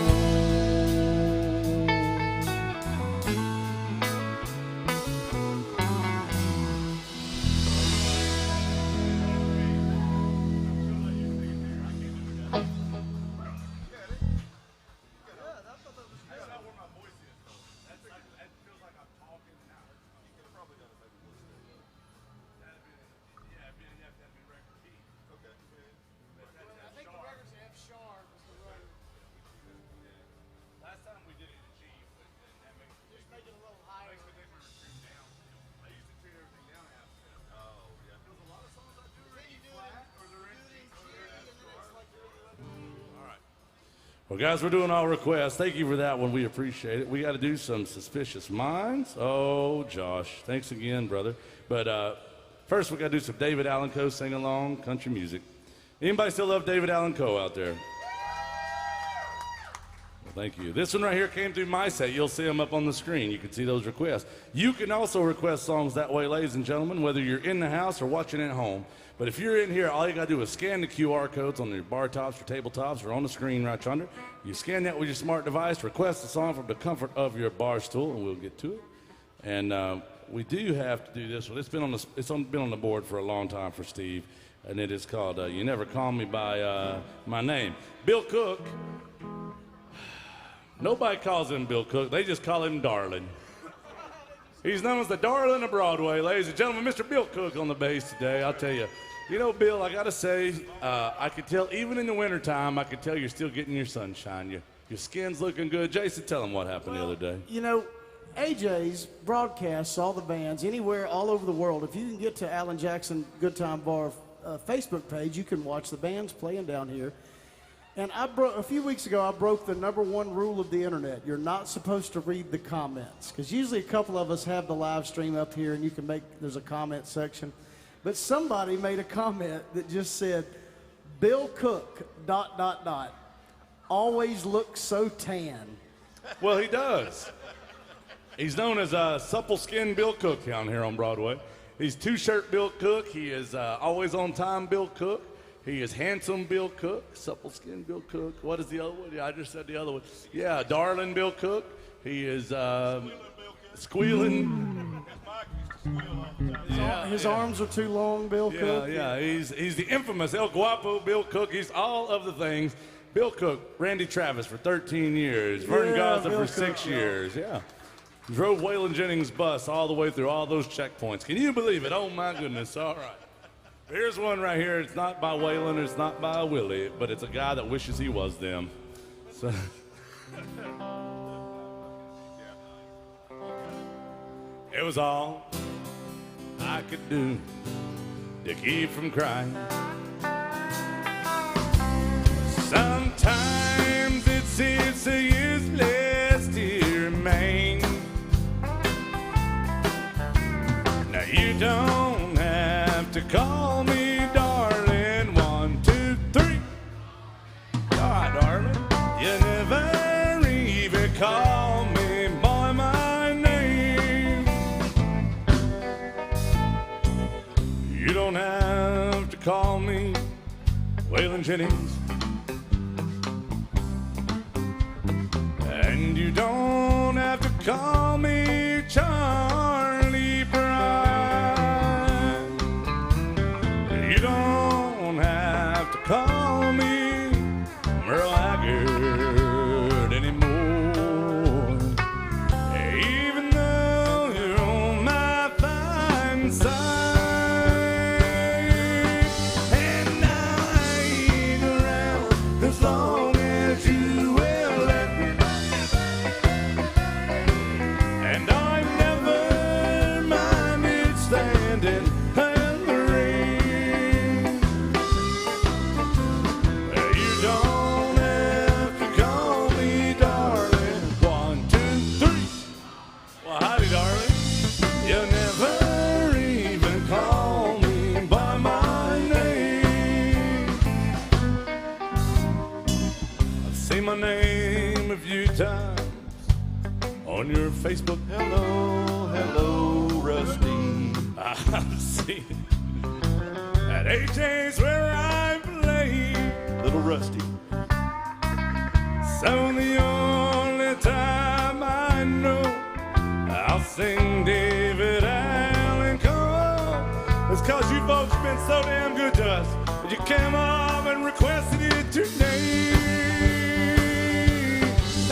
I think the record's F sharp is the road. Last time we did it in G, but that makes Just make it a little higher. the difference between down. I used to treat everything down half step. Oh, yeah. There's a lot of songs I do Then you do it or they're in in G, G, and then it's like you're All right. Well, guys, we're doing all requests. Thank you for that one. We appreciate it. We got to do some Suspicious Minds. Oh, Josh. Thanks again, brother. But first, we got to do some David Allan Coe sing-along country music. Anybody still love David Allan Coe out there? Well, thank you. This one right here came through my set. You'll see them up on the screen. You can see those requests. You can also request songs that way, ladies and gentlemen, whether you're in the house or watching at home. But if you're in here, all you got to do is scan the QR codes on your bar tops or tabletops or on the screen right yonder. You scan that with your smart device, request a song from the comfort of your bar stool, and we'll get to it. And we do have to do this one. It's been on the board for a long time for Steve, and it is called "You Never Call Me by My Name." Bill Cook. Nobody calls him Bill Cook. They just call him Darling. He's known as the Darling of Broadway, ladies and gentlemen. Mr. Bill Cook on the bass today. I'll tell you. You know, Bill, I got to say, I could tell, even in the wintertime, I could tell you're still getting your sunshine. Your skin's looking good. Jason, tell him what happened the other day. You know, AJ's broadcasts all the bands anywhere, all over the world. If you can get to Alan Jackson Good Time Bar Facebook page, you can watch the bands playing down here. And a few weeks ago, I broke the #1 rule of the internet. You're not supposed to read the comments, because usually a couple of us have the live stream up here, and there's a comment section. But somebody made a comment that just said, "Bill Cook, ... always looks so tan." Well, he does. He's known as Supple Skin Bill Cook down here on Broadway. He's Two-Shirt Bill Cook. He is Always On Time Bill Cook. He is Handsome Bill Cook. Supple Skin Bill Cook. What is the other one? Yeah, I just said the other one. Yeah, Darling Bill Cook. He is Squealing. His arms are too long, Bill Cook. Yeah. He's the infamous El Guapo Bill Cook. He's all of the things. Bill Cook, Randy Travis for 13 years. Vernon Gaza for 6 years. Yeah. Drove Waylon Jennings' bus all the way through all those checkpoints. Can you believe it? Oh, my goodness. All right. Here's one right here. It's not by Waylon. It's not by Willie, but it's a guy that wishes he was them. So. It was all I could do to keep from crying. Sometimes it seems so useless to remain. Now you don't have to call me darling. 1, 2, 3. All right, darling. You never even call me by my name. You don't have to call me Waylon Jennings. And you don't have call me Charlie Brown. You don't have to call me Merle Haggard anymore. Even though you're on my fine side. And now I ain't around as long as you will let me. And I've never minded standing in the rain. You don't have to call me darling. 1, 2, 3. Well, howdy, darling. You never even call me by my name. I've seen my name a few times on your Facebook. Hello, hello, Rusty. I've seen it at AJ's where I play. Little Rusty. So the only time I know I'll sing David Allen Cole is 'cause you folks been so damn good to us. You came up and requested it today.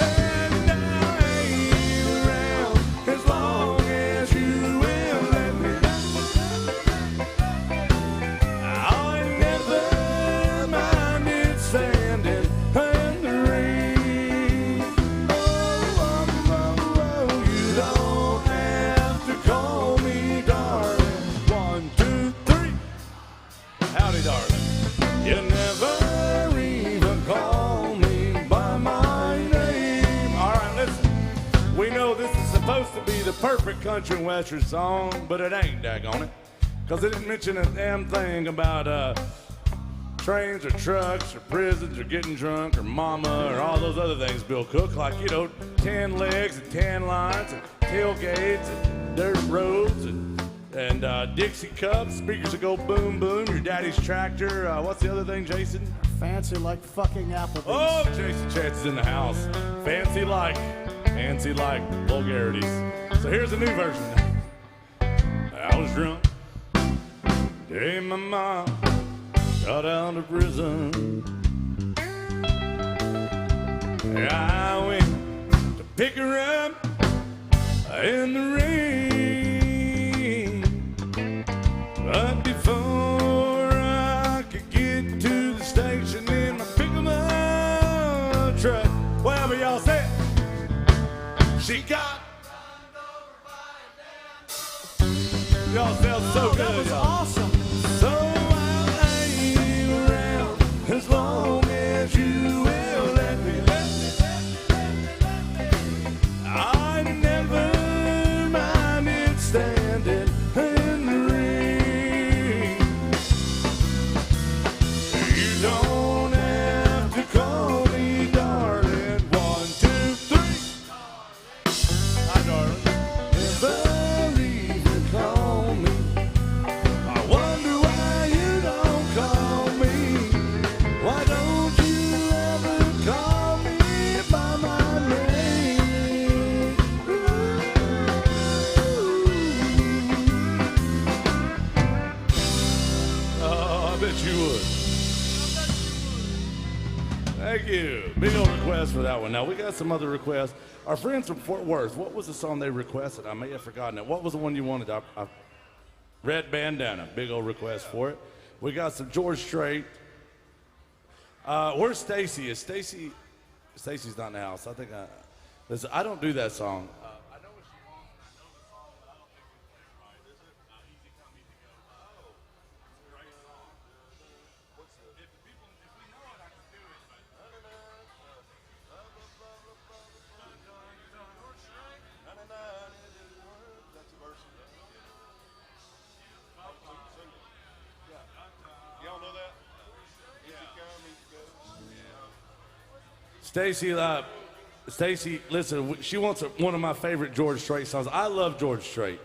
And I ain't around as long as you will let me. I never minded standing in the rain. You don't have to call me darling. 1, 2, 3. Howdy, darling. You never even call me by my name. All right, listen. We know this is supposed to be the perfect country and western song, but it ain't, daggone it. 'Cause it didn't mention a damn thing about trains or trucks or prisons or getting drunk or mama or all those other things, Bill Cook, like, you know, tan legs and tan lines and tailgates and dirt roads and Dixie cups, speakers that go boom boom, your daddy's tractor. What's the other thing, Jason? Fancy like fucking Applebee's. Oh, Jason Chance is in the house. Fancy like vulgarities. So here's a new version. I was drunk. Day my mom got out of prison. I went to pick her up in the rain. But before I could get to the station in my pickup truck, whatever y'all say, she got. Y'all sound so good, That was y'all. awesome. So I'll hang around as long as you will let me. I never minded standing in the rain. You don't have to call me darling. 1, 2, 3. Hi, darling. Never even call me. I wonder why you don't call me. Why don't you ever call me by my name? Oh, I bet you would. Thank you. Big old request for that one. Now, we got some other requests. Our friends from Fort Worth, what was the song they requested? I may have forgotten it. What was the one you wanted? Red Bandana. Big old request for it. We got some George Strait. Where's Stacy? Is Stacy? Stacy's not in the house. I think listen, I don't do that song. I know what she wants. I know the song, but I don't think we played it right. Is it? Easy Come, Easy Go. Oh. It's a great song. What's the... If we know it, I can do it, but... That's a verse. Y'all know that? Easy Come, Easy Go. Stacy, listen, she wants one of my favorite George Strait songs. I love George Strait.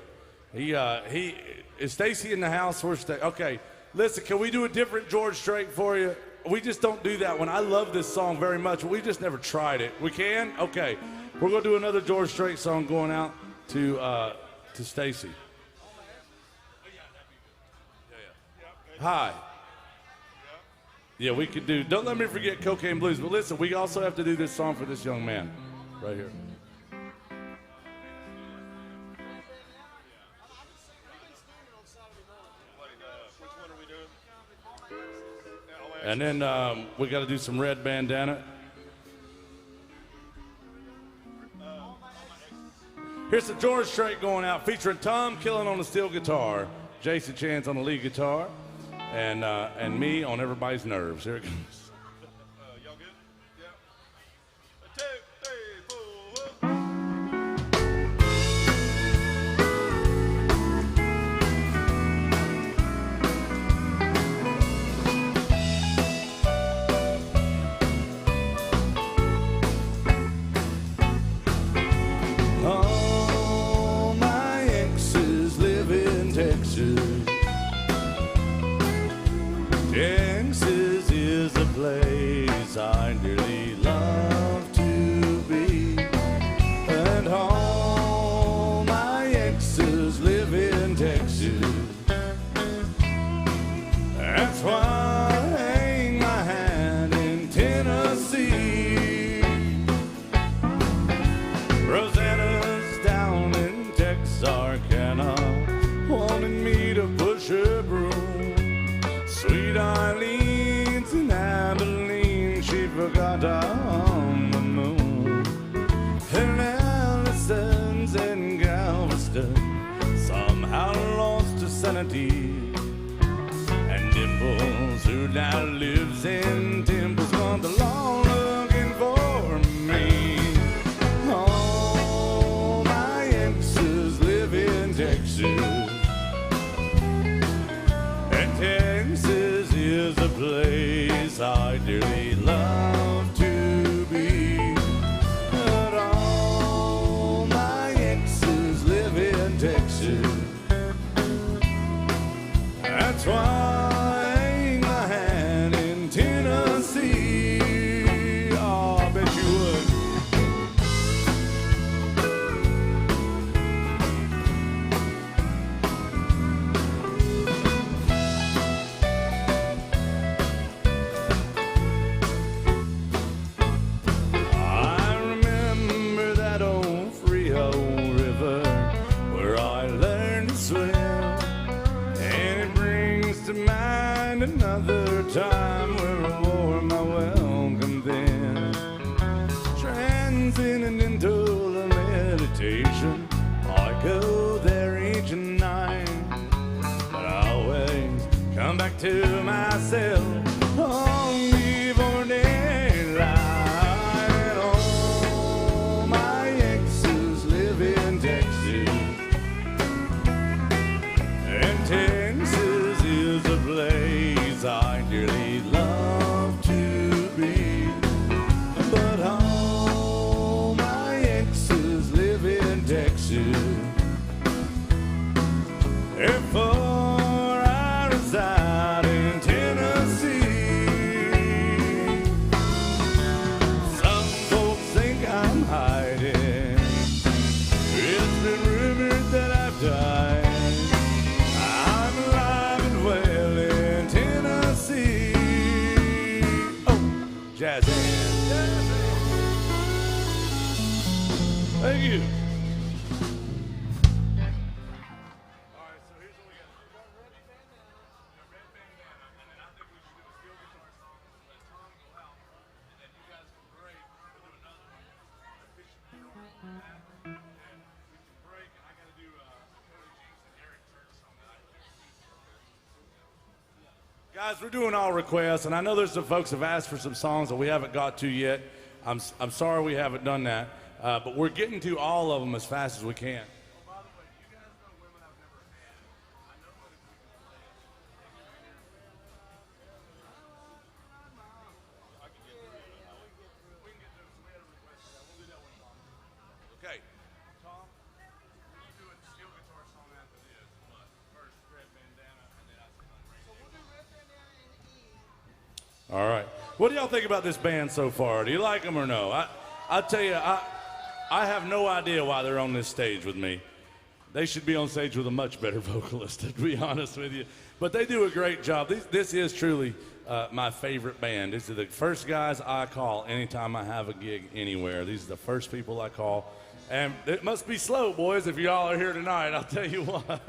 Is Stacy in the house? Where's Stacy? Okay, listen, can we do a different George Strait for you? We just don't do that one. I love this song very much, but we just never tried it. We can? Okay. We're going to do another George Strait song going out to Stacy. Hi. Yeah, we could do. Don't let me forget Cocaine Blues. But listen, we also have to do this song for this young man right here. Which one are we doing? And then we got to do some Red Bandana. Here's the George Strait going out, featuring Tom Killen on the steel guitar, Jason Chance on the lead guitar, and me on everybody's nerves. Here it comes. Y'all good? Yeah. 2, 3, 4. All my exes live in Texas. Texas is a place I dearly love to be. And all my exes live in Texas. That's why I hang my hat in Tennessee. Rosanna's down in Texarkana, wanted me to push her broom. Sweet Eileen's in Abilene, she forgot on the moon. And Allison's in Galveston, somehow lost her sanity. And Dimples, who now lives in Temple's, gone the law looking for me. All my exes live in Texas. And Texas is a place I dearly love to be. But all my exes live in Texas. That's why I hang my hat in Tennessee. Oh, I bet you would. I remember that old Frio River where I learned to swim, and it brings to mind another time where I wore my welcome then. Transcendental meditation, I go there each night, but I always come back to myself long before daylight. All my exes live in Texas, and Texas is a place I dearly love to be. But all my exes live in Texas. Therefore I reside in Tennessee. Some folks think I'm hiding. It's been rumored that I've died. I'm alive and well in Tennessee. Oh, jazz hands. Thank you. Guys, we're doing all requests, and I know there's some folks have asked for some songs that we haven't got to yet. I'm sorry we haven't done that, but we're getting to all of them as fast as we can. Okay, Tom, you do a steel guitar song after this, but first Red Bandana, and then I sing on radio. We'll do Red Bandana and E. All right. What do y'all think about this band so far? Do you like them or no? I tell you, I have no idea why they're on this stage with me. They should be on stage with a much better vocalist, to be honest with you. But they do a great job. This is truly my favorite band. These are the first guys I call anytime I have a gig anywhere. These are the first people I call. And it must be slow, boys, if y'all are here tonight, I'll tell you what.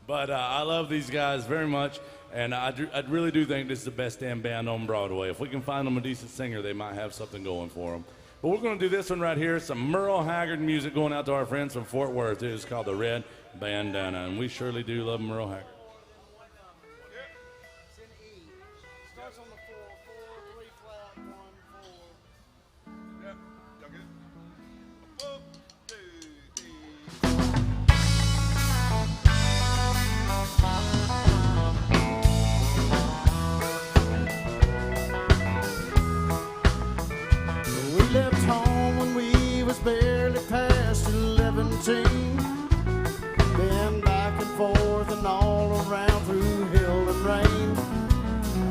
But I love these guys very much, and I really do think this is the best damn band on Broadway. If we can find them a decent singer, they might have something going for them. But we're going to do this one right here. Some Merle Haggard music going out to our friends from Fort Worth. It is called The Red Bandana, and we surely do love Merle Haggard. It's in E. Starts on the 4, 4, 3 flat, 1, 4. Yep. Y'all get it? 1, 2, 3. We left home when we was barely past 11. Been back and forth and all around through hill and rain.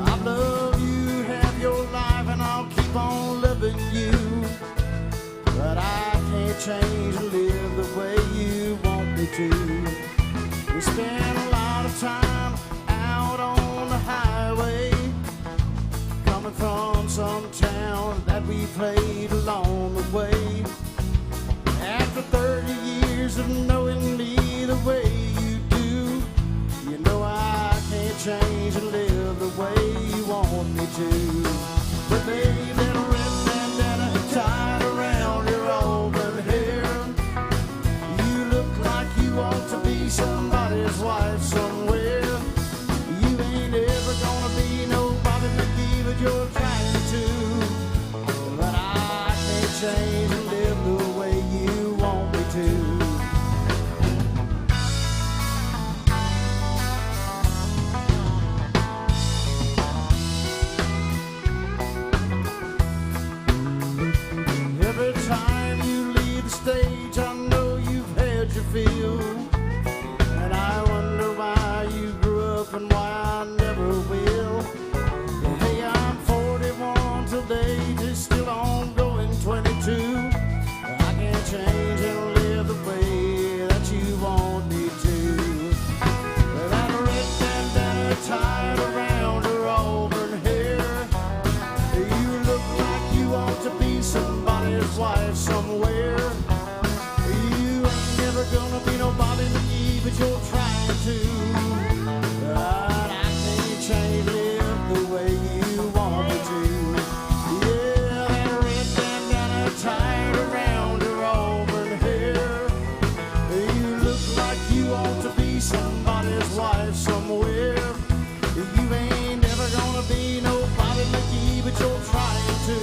I love you, have your life, and I'll keep on loving you. But I can't change and live the way you want me to. We spent a lot of time out on the highway, coming from some town that we played along the way. After 30 years of knowing me the way you do, you know I can't change and live the way you want me to. But baby, that red bandana tied around your auburn hair, you look like you ought to be somebody's wife somewhere. You ain't ever gonna be no Bobby McGee, but you're trying to. But I can't change and live the way you want me to. Every time you leave the stage, I know you've had your fill, and I wonder why you grew up and why I never will. Hey, I'm 41 till the age is still on going 22. I can't change and live the way that you want me to. That red bandana tied around her auburn hair, you look like you ought to be somebody's wife somewhere. You ain't never gonna be no Bobby McGee, but you're trying to. But I can't change, live the way you want me to. Yeah, that red bandana tied around her auburn hair, you look like you ought to be somebody's wife somewhere. You ain't never gonna be no Bobby McGee, but you're trying to.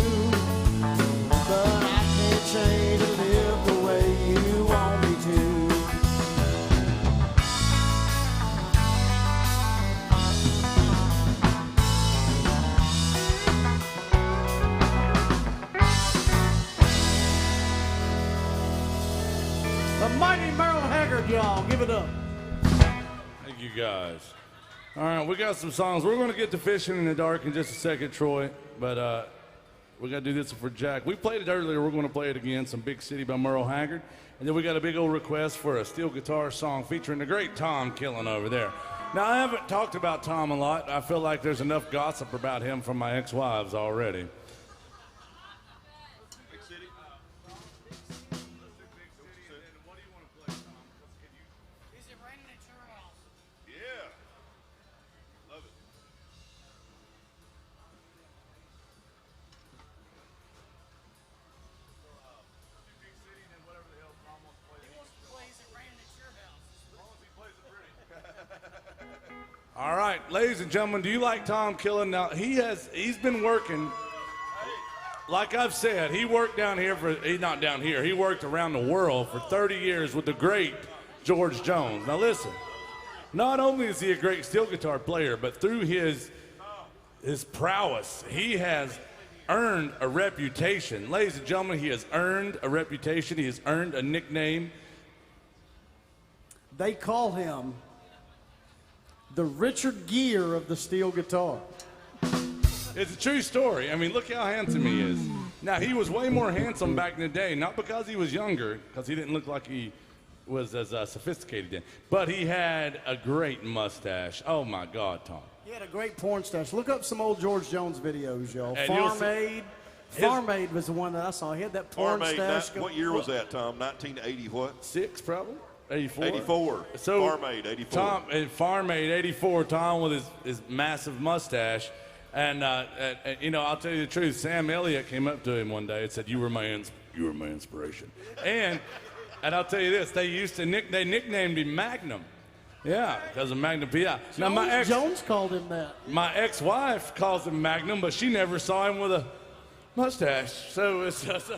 But I can't change and live the way you want me to. The mighty Merle Haggard, y'all. Give it up. Thank you, guys. All right, we got some songs. We're going to get to Fishing in the Dark in just a second, Troy, but we got to do this for Jack. We played it earlier. We're going to play it again, some Big City by Merle Haggard. And then we got a big old request for a steel guitar song featuring the great Tom Killen over there. Now, I haven't talked about Tom a lot. I feel like there's enough gossip about him from my ex-wives already. Big City. Is it raining at your house? Yeah. Love it. He wants to play Is It Raining at Your House? All right, ladies and gentlemen, do you like Tom Killen? Now, he's been working, like I've said, he worked down here not down here, he worked around the world for 30 years with the great George Jones. Now listen, not only is he a great steel guitar player, but through his prowess, he has earned a reputation. Ladies and gentlemen, he has earned a reputation, he has earned a nickname. They call him the Richard Gere of the steel guitar. It's a true story. I mean, look how handsome he is. Now, he was way more handsome back in the day, not because he was younger, because he didn't look like he was as sophisticated then, but he had a great mustache. Oh, my God, Tom. He had a great porn stash. Look up some old George Jones videos, y'all. And you'll Farm see- Aid. Farm Aid was the one that I saw. He had that porn Farm Aid, stash. what year was that, Tom? 1980 what? 6, probably? 84? 84. So, Farm Aid, 84. Tom, Farm Aid, 84, Tom with his massive mustache. And, you know, I'll tell you the truth. Sam Elliott came up to him one day and said, you were my inspiration. And I'll tell you this, they nicknamed him Magnum. Yeah, because of Magnum P.I. Now, Jones called him that. my ex-wife calls him Magnum, but she never saw him with a mustache. So it's just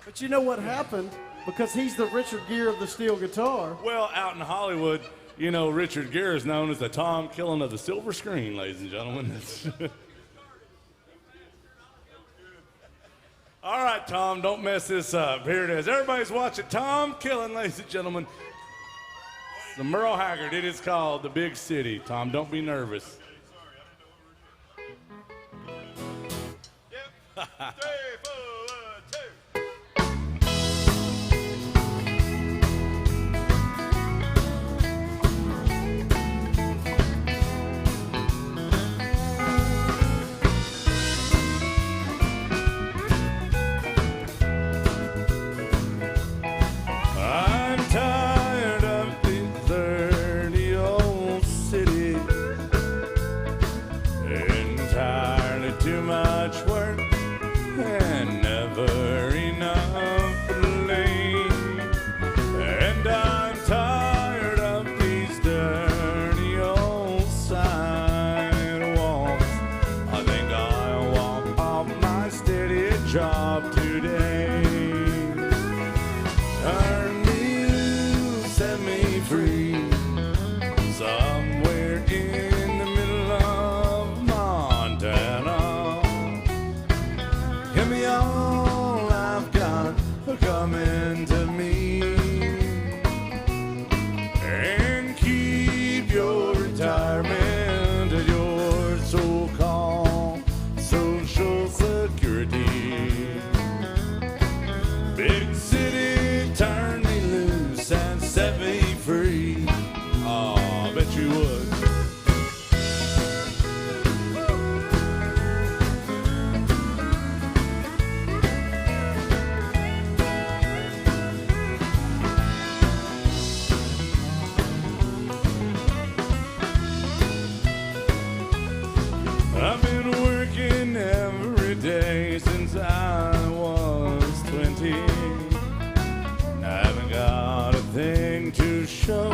But you know what happened? Because he's the Richard Gere of the steel guitar. well, out in Hollywood, you know, Richard Gere is known as the Tom Killen of the silver screen, ladies and gentlemen. All right, Tom, don't mess this up. Here it is. Everybody's watching Tom Killen, ladies and gentlemen. The Merle Haggard. It is called The Big City. Tom, don't be nervous. Yep. 3, 4, 1, 2. I'm tired of this dirty old city. Entirely too much work and never enough play. And I'm tired of these dirty old sidewalks. I think I'll walk off my steady job today. Turn me loose, set me free, somewhere in the middle of Montana. Give me all I've got coming to me, and keep your retirement and your so-called Social Security. Big city, turn me loose and set me free. Oh, I bet you would. I've been working every day since I was 20. I haven't got a thing to show,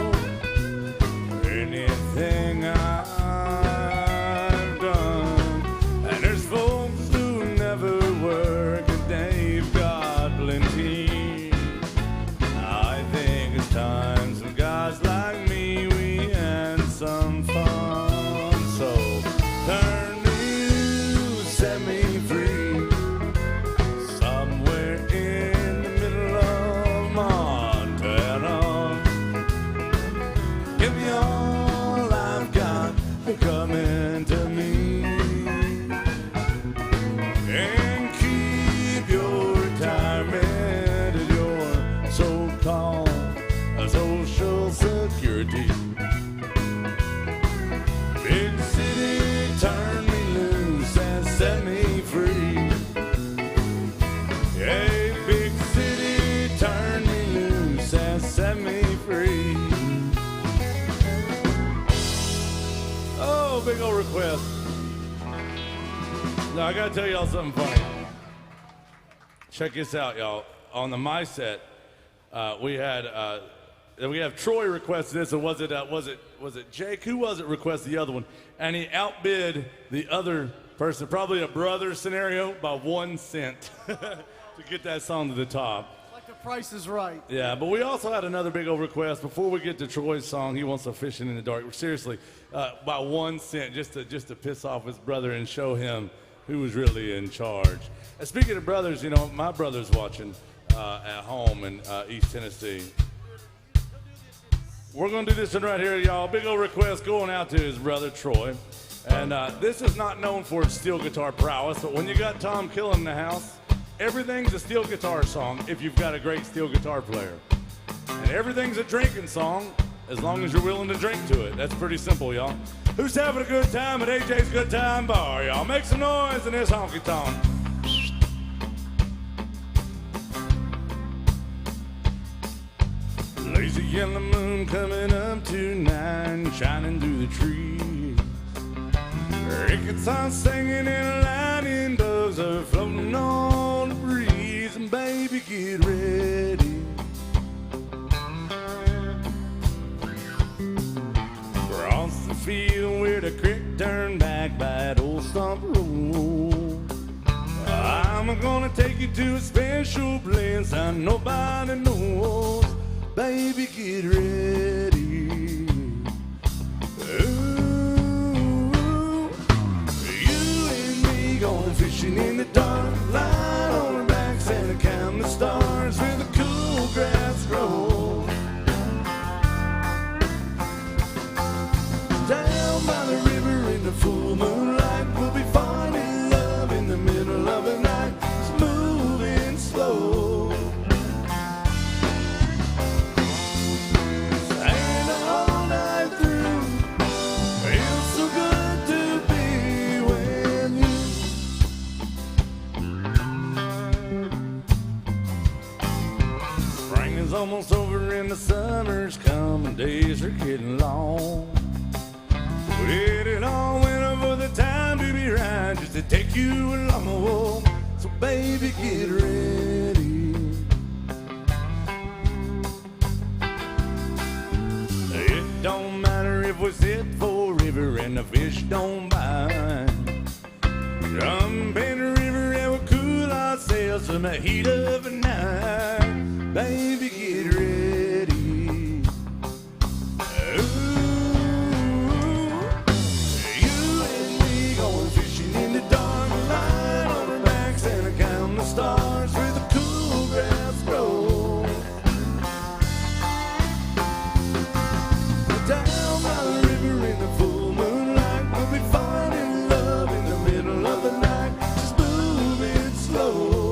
anything I've done. And there's folks who never work and they've got plenty. I think it's time some guys like me, we had some fun. So turn me loose, set me free, somewhere in the middle of Montana. Give me all I've got coming to me, and keep your retirement and your so-called Social Security. Big city, turn me loose and set me free. Hey, big city, turn me loose and set me free. Oh, big old request. Now, I gotta tell y'all something funny. Check this out, y'all. On the My Set, we have Troy requested this, or was it Jake? Who was it requested the other one? And he outbid the other person, probably a brother scenario, by 1 cent to get that song to the top. Like the Price is Right. Yeah, but we also had another big old request. Before we get to Troy's song, he wants to Fishing in the Dark. Seriously, by 1 cent, just to piss off his brother and show him who was really in charge. And speaking of brothers, you know, my brother's watching at home in East Tennessee. We're gonna do this one right here, y'all. Big old request going out to his brother Troy. And this is not known for its steel guitar prowess, but when you got Tom Killen in the house, everything's a steel guitar song if you've got a great steel guitar player. And everything's a drinking song as long as you're willing to drink to it. That's pretty simple, y'all. Who's having a good time at AJ's Good Time Bar, y'all? Make some noise in this honky-tonk. Lazy yellow moon coming up tonight, shining through the trees. Crickets are singing and lightning bugs are floating on the breeze. And baby, get ready. Across the field where the creek turned back by that old stump road, I'm gonna take you to a special place that nobody knows. Baby, get ready. Ooh, you and me going fishing in the dark, lying on our backs and count the stars where the cool grass grows. Down by the river in the full moonlight, we'll be finding love in the middle of the night. It's moving slow. Almost over and the summer's come and days are getting long. Waited all winter for the time to be right, just to take you along. So baby, get ready. It don't matter if we sit for a river and the fish don't bite. Jump in the river and we'll cool ourselves from the heat of the night. Baby, get ready. Ooh, you and me going fishing in the dark, lying on our backs and count the stars where the cool grass grows. Down by the river in the full moonlight, we'll be finding love in the middle of the night, just moving slow.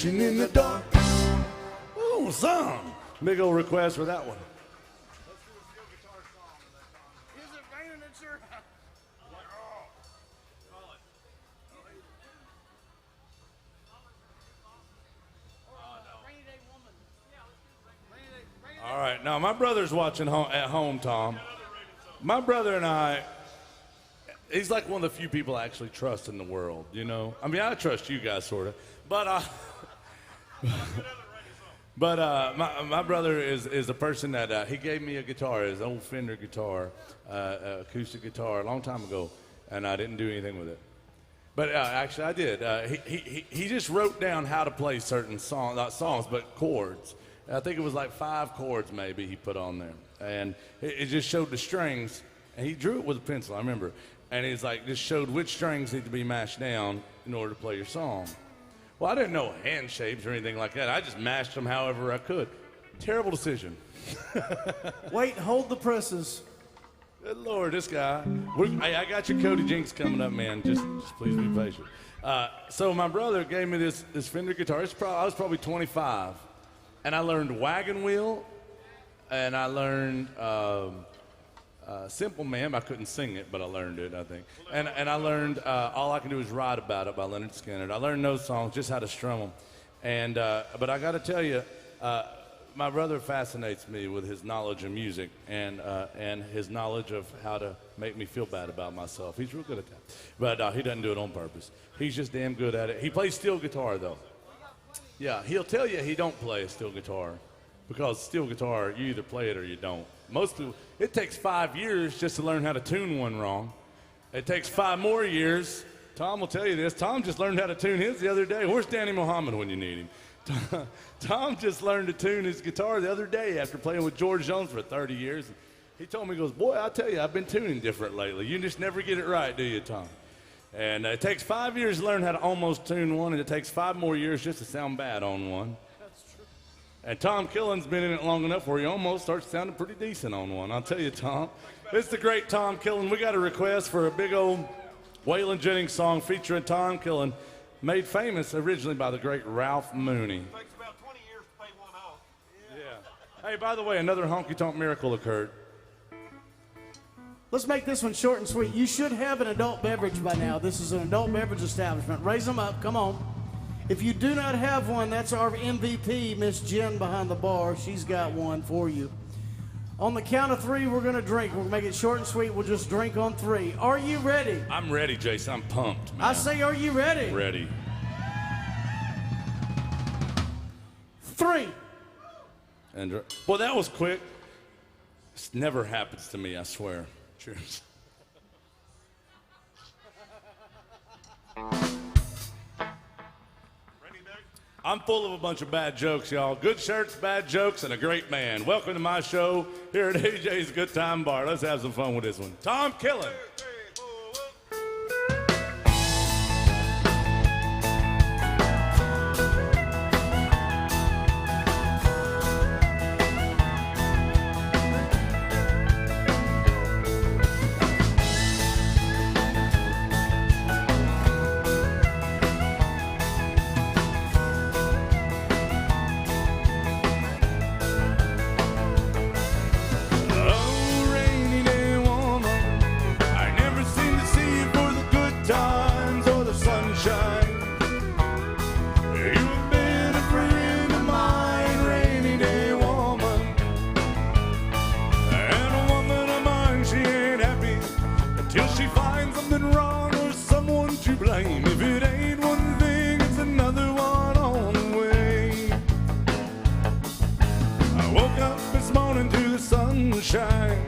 In the dark. Ooh, son. Big old request for that one. Let's do a steel guitar song on that time. Is it raining at your house? Rainy Day Woman. Rainy Day. All right, now my brother's watching at home, Tom. My brother and I, he's like one of the few people I actually trust in the world, you know? I mean, I trust you guys, sort of. But my brother is a person that he gave me a guitar, his old Fender guitar, acoustic guitar, a long time ago, and I didn't do anything with it. But actually, I did. He just wrote down how to play certain songs, not songs, but chords. I think it was like 5 chords maybe he put on there, and it just showed the strings. And he drew it with a pencil, I remember. And he's like, just showed which strings need to be mashed down in order to play your song. Well, I didn't know hand shapes or anything like that. I just mashed them however I could. Terrible decision. Wait, hold the presses. Good Lord, this guy. Hey, I got your Cody Jinks coming up, man. Just please be patient. So my brother gave me this Fender guitar. I was probably 25. And I learned Wagon Wheel, and I learned Simple Man. I couldn't sing it, but I learned it, I think. And I learned All I Can Do Is Write About It by Leonard Skinner. I learned those songs, just how to strum them. And but I got to tell you, My brother fascinates me with his knowledge of music and his knowledge of how to make me feel bad about myself. He's real good at that. But he doesn't do it on purpose. He's just damn good at it. He plays steel guitar, though. Yeah, he'll tell you he don't play a steel guitar because steel guitar, you either play it or you don't. Most people, it takes 5 years just to learn how to tune one wrong. It takes 5 more years. Tom will tell you this. Tom just learned how to tune his the other day. Where's Danny Muhammad when you need him? Tom just learned to tune his guitar the other day after playing with George Jones for 30 years. He told me, he goes, boy, I tell you, I've been tuning different lately. You just never get it right, do you, Tom? And it takes 5 years to learn how to almost tune one, and it takes 5 more years just to sound bad on one. That's true. And Tom Killen's been in it long enough where he almost starts sounding pretty decent on one. I'll tell you, Tom. It's the great Tom Killen. We got a request for a big old Waylon Jennings song featuring Tom Killen, made famous originally by the great Ralph Mooney. Takes about 20 years to pay one off. Yeah. Hey, by the way, another honky-tonk miracle occurred. Let's make this one short and sweet. You should have an adult beverage by now. This is an adult beverage establishment. Raise them up. Come on. If you do not have one, that's our MVP, Miss Jen behind the bar. She's got one for you. On the count of 3, we're going to drink. We'll make it short and sweet. We'll just drink on 3. Are you ready? I'm ready, Jason. I'm pumped, man. I say, are you ready? Ready. 3. And well, that was quick. This never happens to me, I swear. Cheers. I'm full of a bunch of bad jokes, y'all. Good shirts, bad jokes, and a great man. Welcome to my show here at AJ's Good Time Bar. Let's have some fun with this one. Tom Killen. Sunshine,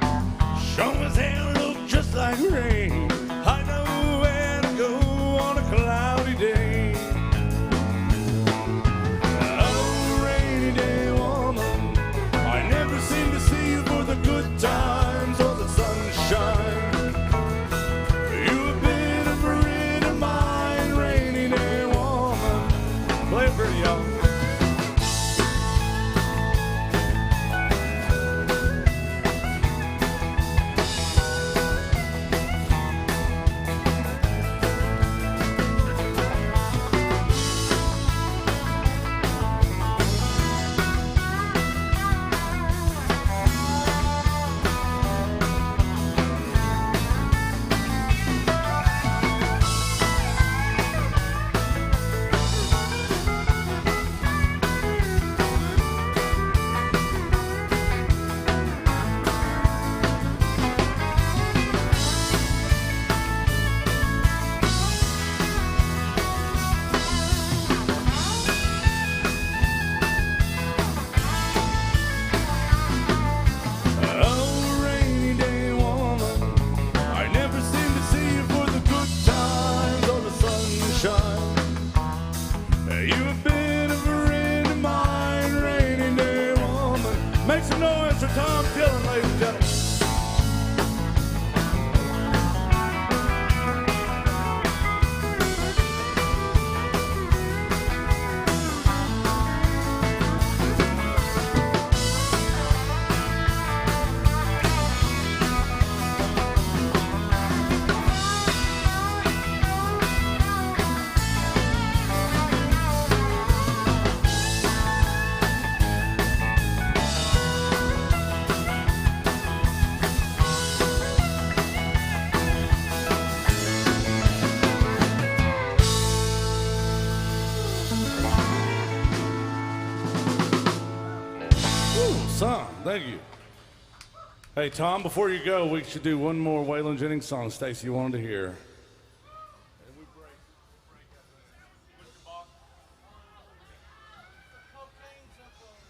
sure as hell look just like rain. I know where to go on a cloudy day. Oh, rainy day woman, I never seem to see you for the good times or the sunshine. Thank you. Hey, Tom, before you go, we should do one more Waylon Jennings song Stacy wanted to hear.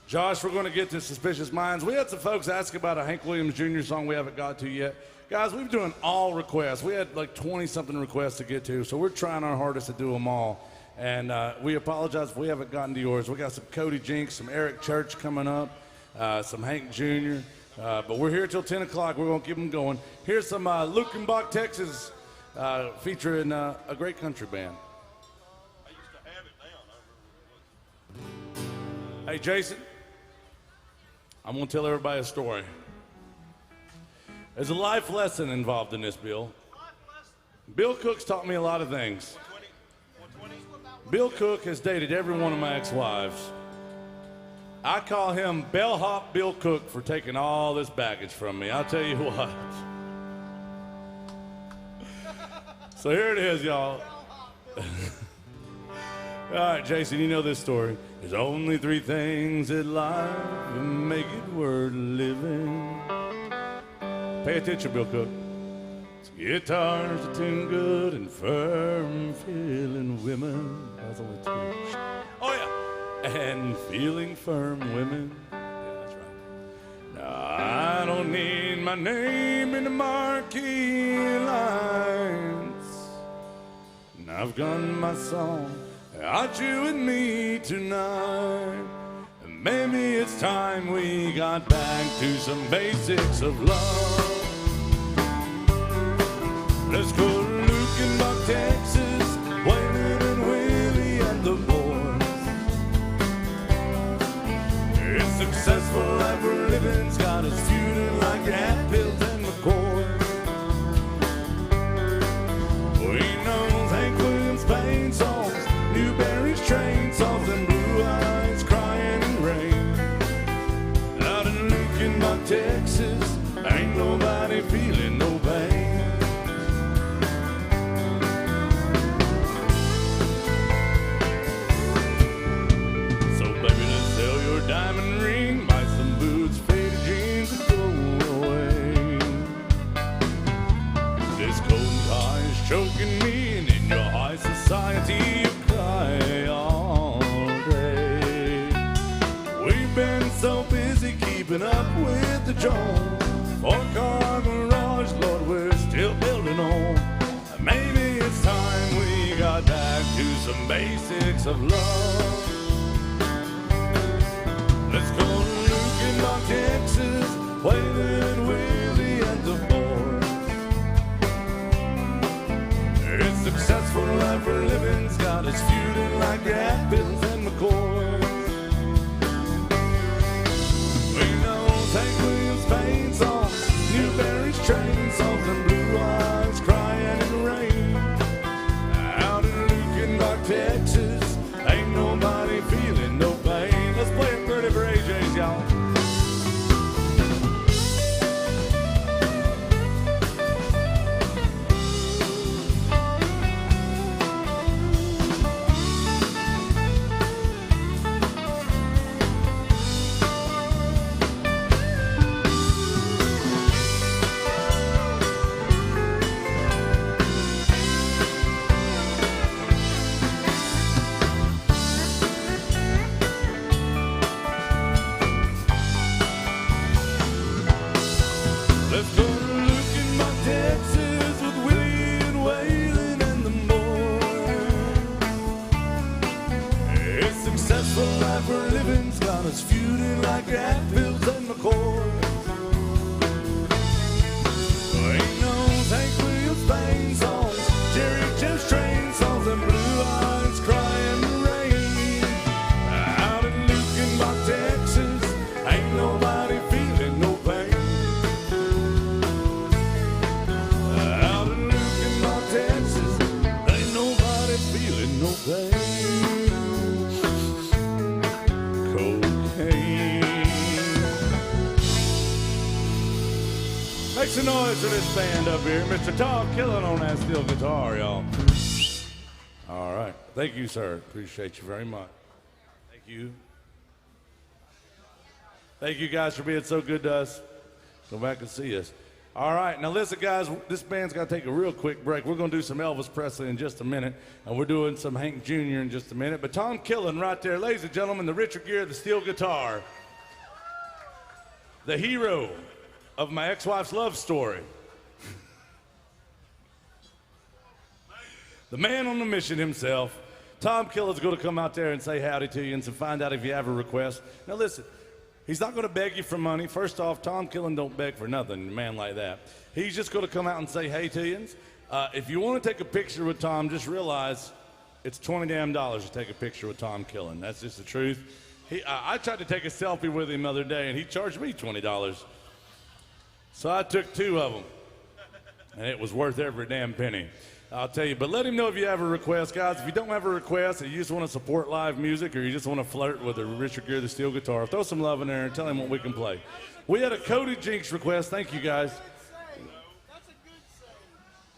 Josh, we're going to get to Suspicious Minds. We had some folks ask about a Hank Williams Jr. song we haven't got to yet. Guys, we've doing all requests. We had like 20-something requests to get to, so we're trying our hardest to do them all. And we apologize if we haven't gotten to yours. We got some Cody Jinks, some Eric Church coming up, some Hank Jr., but we're here till 10 o'clock. We're going to keep them going. Here's some Lukenbach, Texas, featuring a great country band. I used to have it down. Hey, Jason, I'm going to tell everybody a story. There's a life lesson involved in this, Bill. Bill Cook's taught me a lot of things. 120? Bill Cook has dated every one of my ex-wives. I call him Bellhop Bill Cook for taking all this baggage from me. I'll tell you what. So here it is, y'all. All right, Jason, you know this story. There's only 3 things in life that make it worth living. Pay attention, Bill Cook. It's guitars that tune good and firm feeling women. That's only 2. Oh, yeah. And feeling firm women. Yeah, that's right. Now, I don't need my name in the marquee lines. And I've got my song. Aren't you and me tonight? And maybe it's time we got back to some basics of love. Let's go to Lukenbach, Texas, Waylon and Willie and the boys. It's successful life we're living's got us feuding like Hatfields and McCoys. We know Hank Williams pain songs, Newberry's train songs, and Blue Eyes crying in rain. Out in Lukenbach, Texas, ain't nobody feeling no pain. So baby, let's sell your diamond ring, buy some boots, faded jeans, and go away. This cold tie is choking me, and in your high society you cry all day. We've been so busy keeping up with the Jones. Four-car garage, Lord, we're still building on. Maybe it's time we got back to some basics of love. Let's go to Lukenbach, Texas, Waylon, Willie, and the boys. It's successful life we're living's got us feuding like Hatfields and McCoys. We know Hank Williams pain songs, Newberry's train songs, and Blue Eyes crying in the rain. Out in Lukenbach, Texas, ain't nobody feeling no pain. Let's play it pretty for AJ's, y'all. Let's go to Lukenbach, Texas, with Willie and Waylon and the boys. It's successful life we're living's got us feuding like Hatfields and McCoys. Ain't no Hank Williams pain songs, Jerry Jeff's train songs, and Blue Eyes crying in the rain. Out in Lukenbach, Texas, ain't nobody feeling no pain. Out in Lukenbach, Texas, ain't nobody feeling no pain. Cocaine. Make some noise for this band up here. Mr. Tom killing on that steel guitar, y'all. All right. Thank you, sir. Appreciate you very much. Thank you. Thank you guys for being so good to us. Go back and see us. All right, now listen, guys, this band's got to take a real quick break. We're going to do some Elvis Presley in just a minute, and we're doing some Hank Jr. in just a minute. But Tom Killen right there, ladies and gentlemen, the Richard Gere, the steel guitar, the hero of my ex-wife's love story, the man on the mission himself. Tom Killen's going to come out there and say howdy to you and find out if you have a request. Now listen, he's not going to beg you for money. First off, Tom Killen don't beg for nothing, a man like that. He's just going to come out and say hey to you. If you want to take a picture with Tom, just realize it's $20 damn to take a picture with Tom Killen. That's just the truth. I tried to take a selfie with him the other day, and he charged me $20. So I took 2 of them, and it was worth every damn penny. I'll tell you, but let him know if you have a request, guys. If you don't have a request and you just want to support live music or you just want to flirt with a Richard Gere, the steel guitar, throw some love in there and tell him what we can play. We had a Cody Jinks request. Thank you, guys. That's a good save.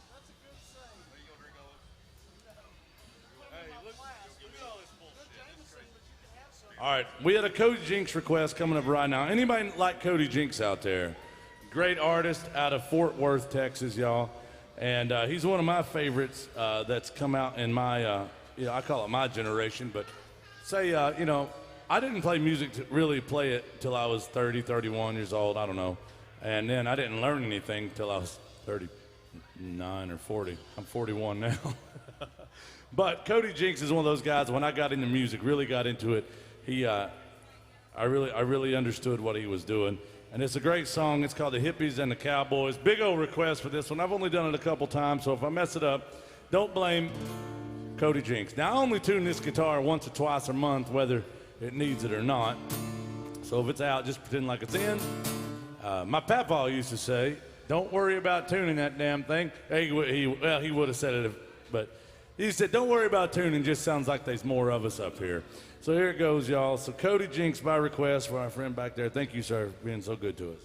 That's a good save. All right, we had a Cody Jinks request coming up right now. Anybody like Cody Jinks out there? Great artist out of Fort Worth, Texas, y'all. And he's one of my favorites that's come out in my, I call it my generation, but say, I didn't play music to really play it till I was 30, 31 years old, I don't know. And then I didn't learn anything till I was 39 or 40. I'm 41 now. But Cody Jinks is one of those guys, when I got into music, really got into it, I really understood what he was doing. And it's a great song. It's called The Hippies and the Cowboys. Big old request for this one. I've only done it a couple times, so if I mess it up, don't blame Cody Jinks. Now, I only tune this guitar once or twice a month, whether it needs it or not. So if it's out, just pretend like it's in. My papa used to say, don't worry about tuning that damn thing. He would have said it, but he said, don't worry about tuning. Just sounds like there's more of us up here. So here it goes, y'all. So Cody Jinks by request for our friend back there. Thank you, sir, for being so good to us.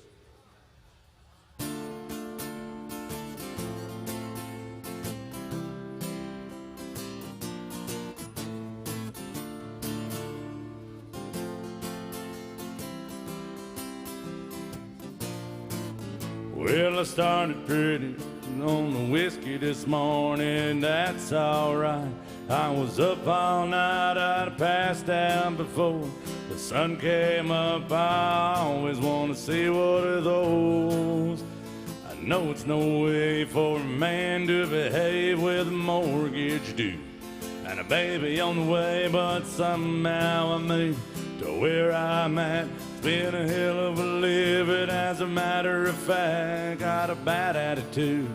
Well, I started pretty on the whiskey this morning, that's all right. I was up all night, I'd passed out before the sun came up. I always want to see what are those. I know it's no way for a man to behave with a mortgage due and a baby on the way, but somehow I made to where I'm at. It's been a hell of a living, as a matter of fact. Got a bad attitude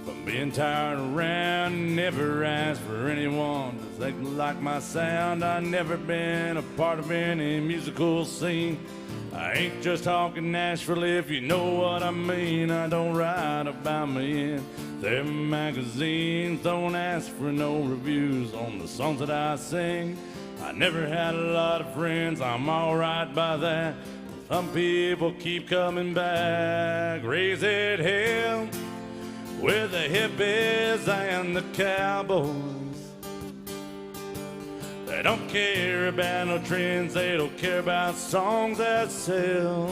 from being tired around, never asked for anyone to think like my sound. I never been a part of any musical scene. I ain't just talking Nashville, if you know what I mean. I don't write about me in them magazines, don't ask for no reviews on the songs that I sing. I never had a lot of friends, I'm alright by that. Some people keep coming back. Raise it hell with the hippies and the cowboys. They don't care about no trends, they don't care about songs that sell.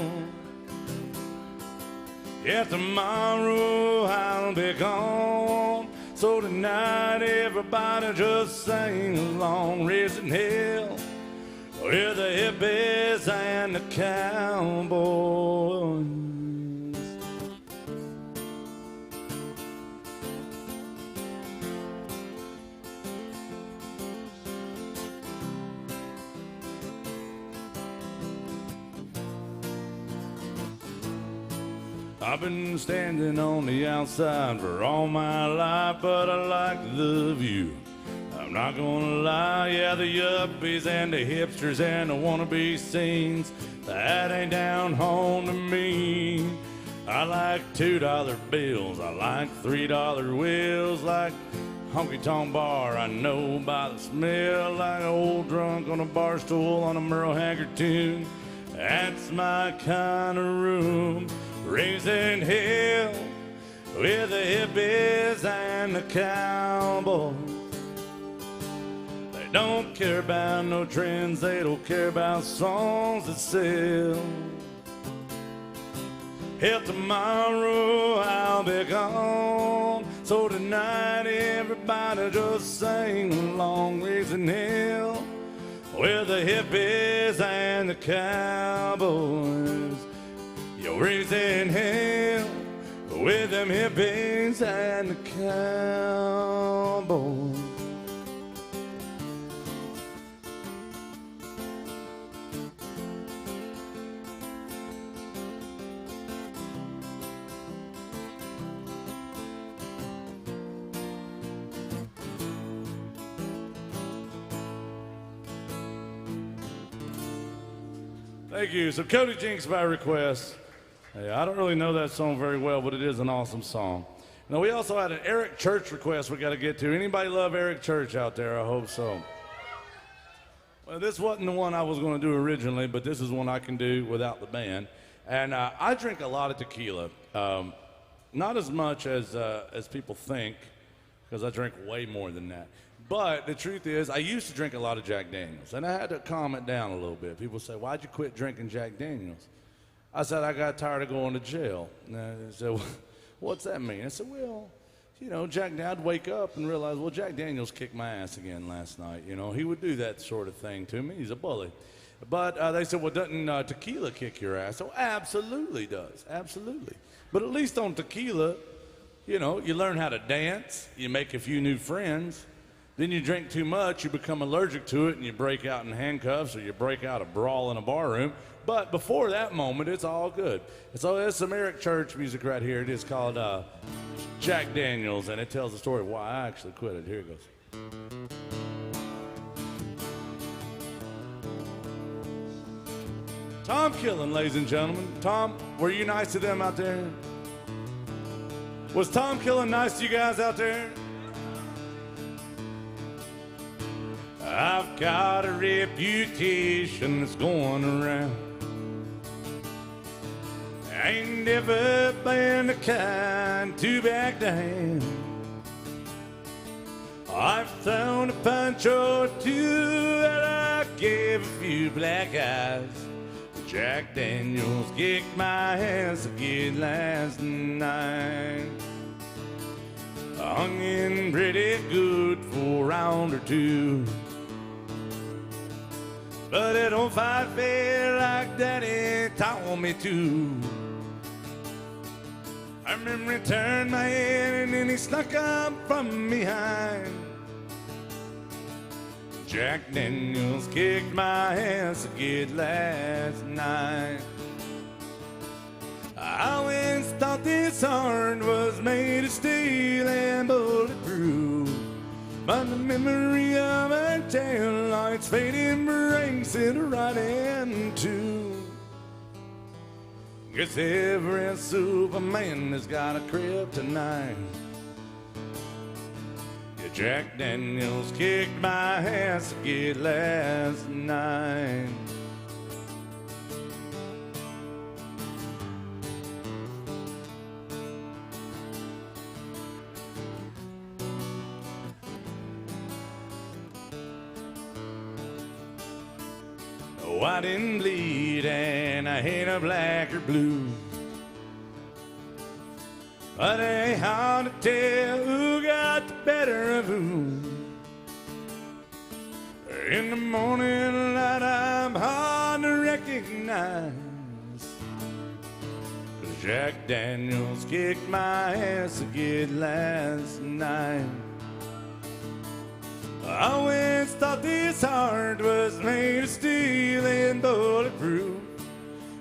Yeah, tomorrow I'll be gone, so tonight everybody just sing along. Raising hell with the hippies and the cowboys. I've been standing on the outside for all my life, but I like the view. I'm not gonna lie, yeah, the yuppies and the hipsters and the wannabe scenes, that ain't down home to me. I like $2 bills, I like $3 wheels, like honky-tonk bar I know by the smell, like an old drunk on a bar stool on a Merle Haggard tune. That's my kind of room. Raising hell with the hippies and the cowboys. They don't care about no trends, they don't care about songs that sell. Hell, tomorrow I'll be gone. So tonight everybody just sing along, raising hell with the hippies and the cowboys. You're raising hell with them hippies and the cowboys. Thank you. So Cody Jinks by request. Hey, I don't really know that song very well, but it is an awesome song. Now, we also had an Eric Church request we got to get to. Anybody love Eric Church out there? I hope so. Well, this wasn't the one I was going to do originally, but this is one I can do without the band. And I drink a lot of tequila. Not as much as people think, because I drink way more than that. But the truth is, I used to drink a lot of Jack Daniels, and I had to calm it down a little bit. People say, why'd you quit drinking Jack Daniels? I said, I got tired of going to jail. And they said, well, what's that mean? I said, well, you know, I'd wake up and realize, well, Jack Daniels kicked my ass again last night. You know, he would do that sort of thing to me. He's a bully. But they said, well, doesn't tequila kick your ass? Oh, absolutely does, absolutely. But at least on tequila, you know, you learn how to dance, you make a few new friends. Then you drink too much, you become allergic to it, and you break out in handcuffs or you break out a brawl in a bar room. But before that moment, it's all good. So there's some Eric Church music right here. It is called Jack Daniels, and it tells the story of why I actually quit it. Here it goes. Tom Killen, ladies and gentlemen. Tom, were you nice to them out there? Was Tom Killen nice to you guys out there? I've got a reputation that's going around. I ain't never been the kind to back down. I've thrown a punch or two and I gave a few black eyes. Jack Daniels kicked my ass again last night. I hung in pretty good for a round or two, but it don't fight fair like Daddy taught me to. I remember he turned my head and then he snuck up from behind. Jack Daniels kicked my ass again last night. I always thought this heart was made of steel and bulletproof, but the memory of her tail lights fading breaks it right in two. Guess every Superman has got a kryptonite. Yeah, Jack Daniels kicked my ass again last night. Oh, I didn't bleed and I ain't a black or blue, but it ain't hard to tell who got the better of who. In the morning light I'm hard to recognize, 'cause Jack Daniels kicked my ass again last night. I always thought this heart was made of steel and bulletproof.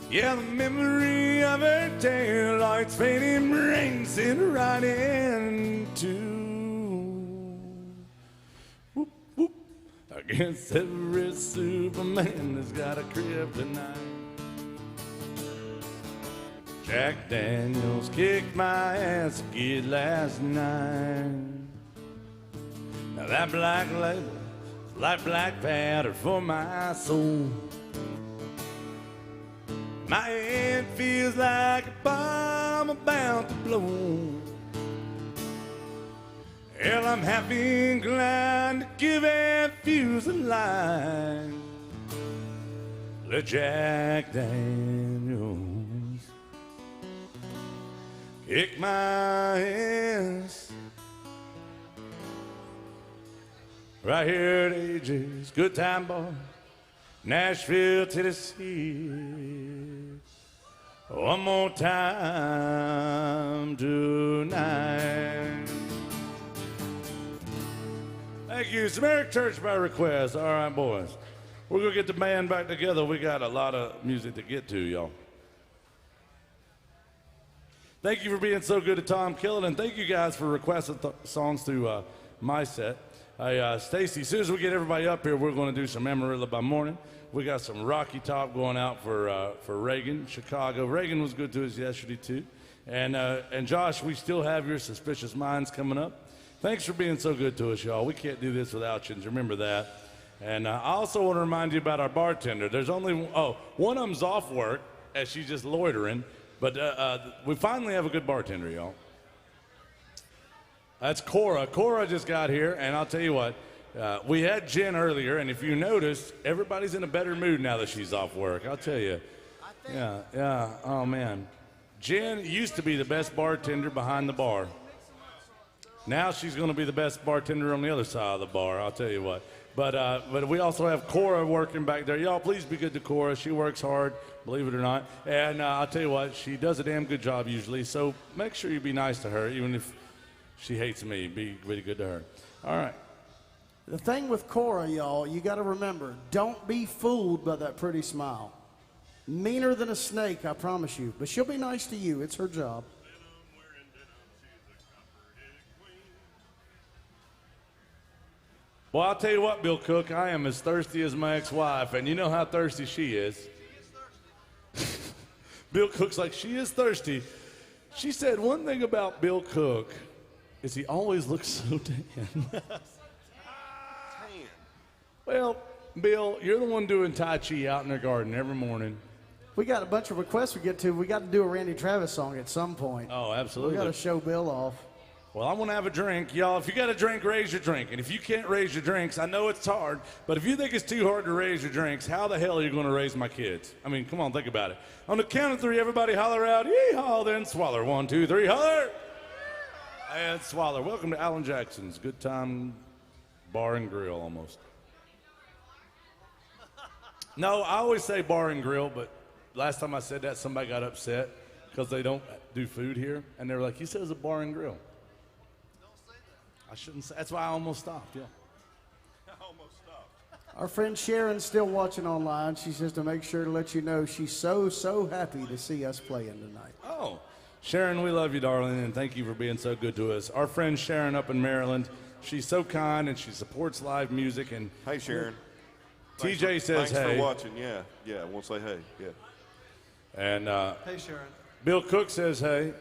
Yeah, the memory of her tail lights fading brings it right into. Whoop, whoop. I guess every Superman has got a kryptonite. Jack Daniels kicked my ass again last night. Now that black label is like black powder for my soul. My head feels like a bomb about to blow. Hell, I'm half inclined to give a fuse a line. Let Jack Daniels kick my ass. Right here at AJ's Good Time Bar, Nashville, Tennessee. One more time tonight. Thank you. Samaritan Church by request. All right, boys. We're going to get the band back together. We got a lot of music to get to, y'all. Thank you for being so good to Tom Killen, and thank you guys for requesting songs through my set. Hey, Stacy, as soon as we get everybody up here, we're going to do some Amarillo by Morning. We got some Rocky Top going out for Reagan, Chicago. Reagan was good to us yesterday, too. And Josh, we still have your Suspicious Minds coming up. Thanks for being so good to us, y'all. We can't do this without you, and remember that. And I also want to remind you about our bartender. There's only, one of them's off work, as she's just loitering. But we finally have a good bartender, y'all. That's Cora. Cora just got here, and I'll tell you what, we had Jen earlier, and if you noticed, everybody's in a better mood now that she's off work. I'll tell you. Yeah, oh man. Jen used to be the best bartender behind the bar. Now she's going to be the best bartender on the other side of the bar, I'll tell you what. But we also have Cora working back there. Y'all, please be good to Cora. She works hard, believe it or not. And I'll tell you what, she does a damn good job usually. So make sure you be nice to her, even if she hates me. Be really good to her. All right. The thing with Cora, y'all, you got to remember, don't be fooled by that pretty smile. Meaner than a snake, I promise you. But she'll be nice to you. It's her job. Well, I'll tell you what, Bill Cook, I am as thirsty as my ex-wife, and you know how thirsty she is. Bill Cook's like, she is thirsty. She said one thing about Bill Cook is he always looks so tan. Well, Bill, you're the one doing Tai Chi out in their garden every morning. We got a bunch of requests we get to. We got to do a Randy Travis song at some point. Oh, absolutely. We got to show Bill off. Well, I want to have a drink. Y'all, if you got a drink, raise your drink. And if you can't raise your drinks, I know it's hard, but if you think it's too hard to raise your drinks, how the hell are you going to raise my kids? I mean, come on, think about it. On the count of three, everybody holler out, yee-haw, then swaller. 1, 2, 3, holler! And swaller. Welcome to Alan Jackson's Good Time Bar and Grill, almost. No, I always say bar and grill, but last time I said that, somebody got upset because they don't do food here. And they were like, he says a bar and grill. I shouldn't say. That's why I almost stopped, yeah. I almost stopped. Our friend Sharon's still watching online. She says to make sure to let you know she's so happy to see us playing tonight. Oh, Sharon, we love you, darling, and thank you for being so good to us. Our friend Sharon up in Maryland, she's so kind, and she supports live music. And Hey, Sharon. TJ says Thanks hey. for watching. Yeah, I want to say hey. Yeah. And Hey, Sharon. Bill Cook says hey.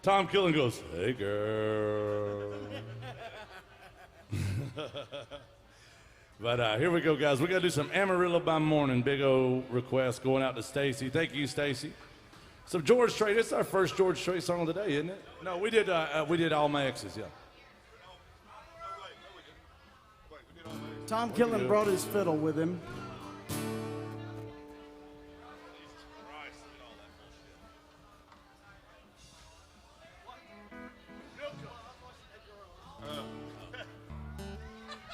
Tom Killen goes, hey, girl. But here we go, guys. We got to do some Amarillo by Morning. Big O request going out to Stacy. Thank you, Stacy. So George Strait, it's our first George Strait song of the day, isn't it? No, we did All My Exes, yeah. Tom Killen brought his fiddle with him.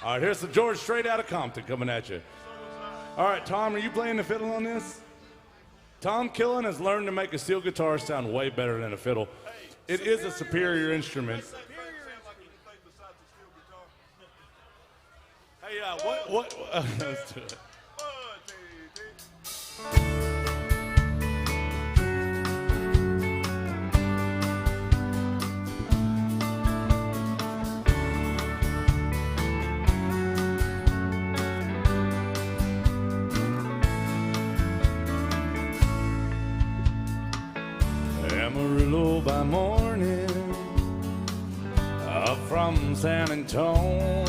All right, here's the George Strait out of Compton coming at you. All right, Tom, are you playing the fiddle on this? Tom Killen has learned to make a steel guitar sound way better than a fiddle. It is a superior instrument. Hey, what? Let's do it. Amarillo by morning, up from San Antonio.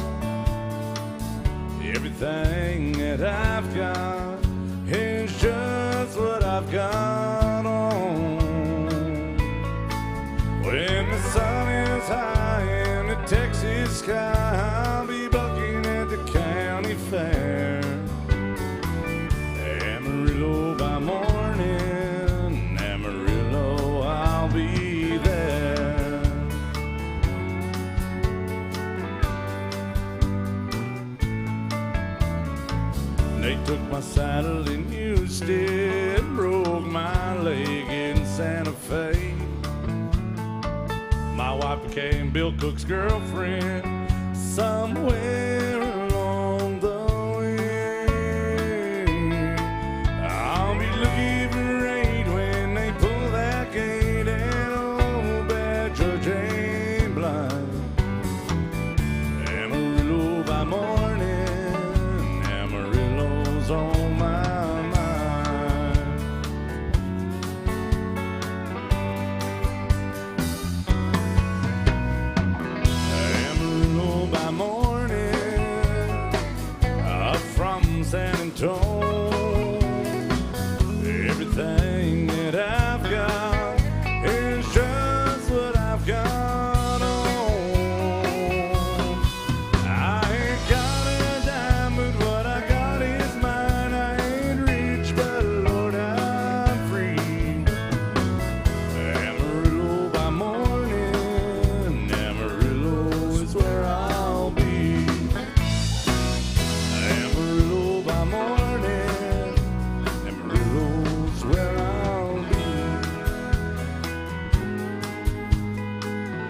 Everything that I've got is just what I've got on. When the sun is high in the Texas sky, I'll be bucking at the county fair. Amarillo by morning, Amarillo I'll be my saddle in Houston, broke my leg in Santa Fe. My wife became Bill Cook's girlfriend somewhere along the way. I'll be looking for aid when they pull that gate, and oh, bad George ain't blind. Amarillo by morning, Amarillo's on my mind. Amarillo by morning, up from San Antonio. Everything that I've got is just what I've got on. I ain't got a dime, but what I got is mine. I ain't rich, but Lord, I'm free. Amarillo by morning, Amarillo is where I'll be. Amarillo by morning, Amarillo's where I'll be.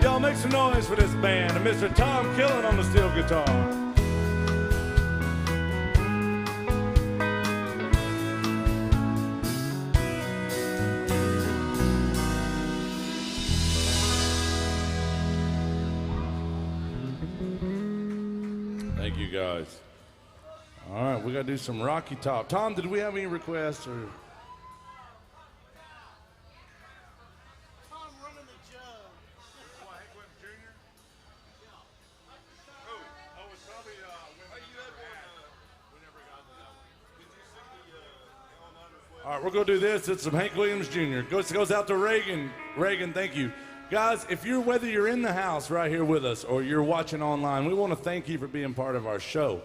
Y'all make some noise for this band and Mr. Tom Killen on the steel guitar. Thank you guys. All right, we got to do some Rocky Top. Tom, did we have any requests or? Tom running the jug. What, Hank Williams Jr.? Oh, it's probably when you had one. We never got to that one. Did you see the L9 request? All right, we're going to do this. It's some Hank Williams Jr. Goes out to Reagan. Reagan, thank you. Guys, whether you're in the house right here with us or you're watching online, we want to thank you for being part of our show.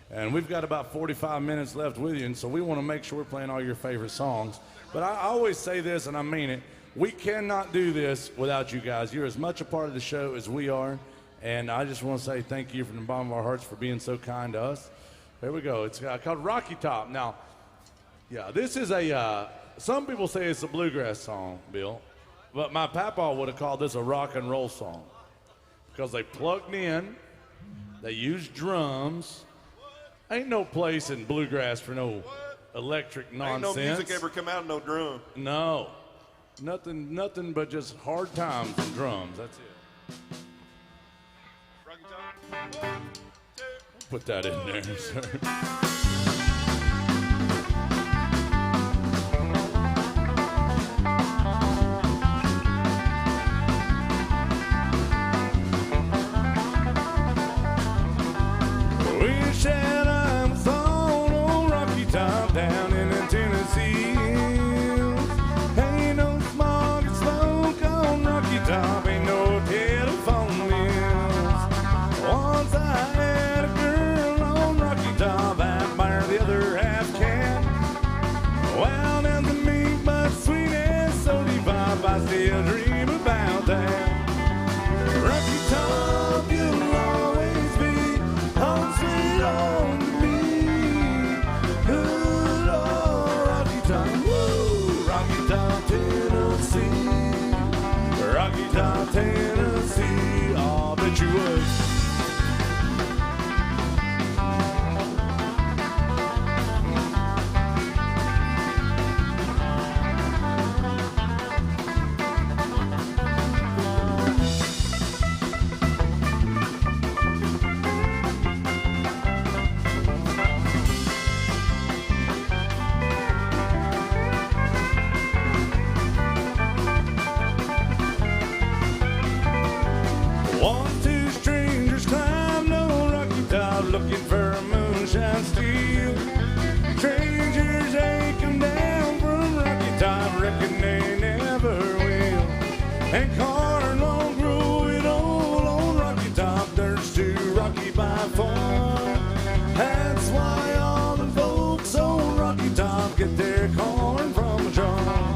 And we've got about 45 minutes left with you, and so we want to make sure we're playing all your favorite songs. But I always say this, and I mean it. We cannot do this without you guys. You're as much a part of the show as we are. And I just want to say thank you from the bottom of our hearts for being so kind to us. There we go. It's called Rocky Top. Now, yeah, this is some people say it's a bluegrass song, Bill. But my papa would have called this a rock and roll song. Because they plugged in, they used drums. Ain't no place in bluegrass for no electric nonsense. Ain't no music ever come out of no drum. No. Nothing but just hard times and drums. That's it. Rocky Top. 1, 2. Put that in there, sir. Wish that I was on Rocky Top down in the Tennessee hills. Ain't no smog and smoke on Rocky Top, ain't no telephone bills. Once I had a girl on Rocky Top, I admired the other half cat. Well, down to me, but sweet as soda pop, I still dream about that. Rocky Top, you'll always be home sweet on me. Good old Rocky Top, woo! Rocky Top, Tennessee. Rocky Top, Tennessee. Oh, I bet you would. One, two strangers climbed on Rocky Top looking for a moonshine steel. Strangers ain't come down from Rocky Top, reckon they never will. And corn won't grow at all on Rocky Top, dirt's too rocky by far. That's why all the folks on Rocky Top get their corn from a jar.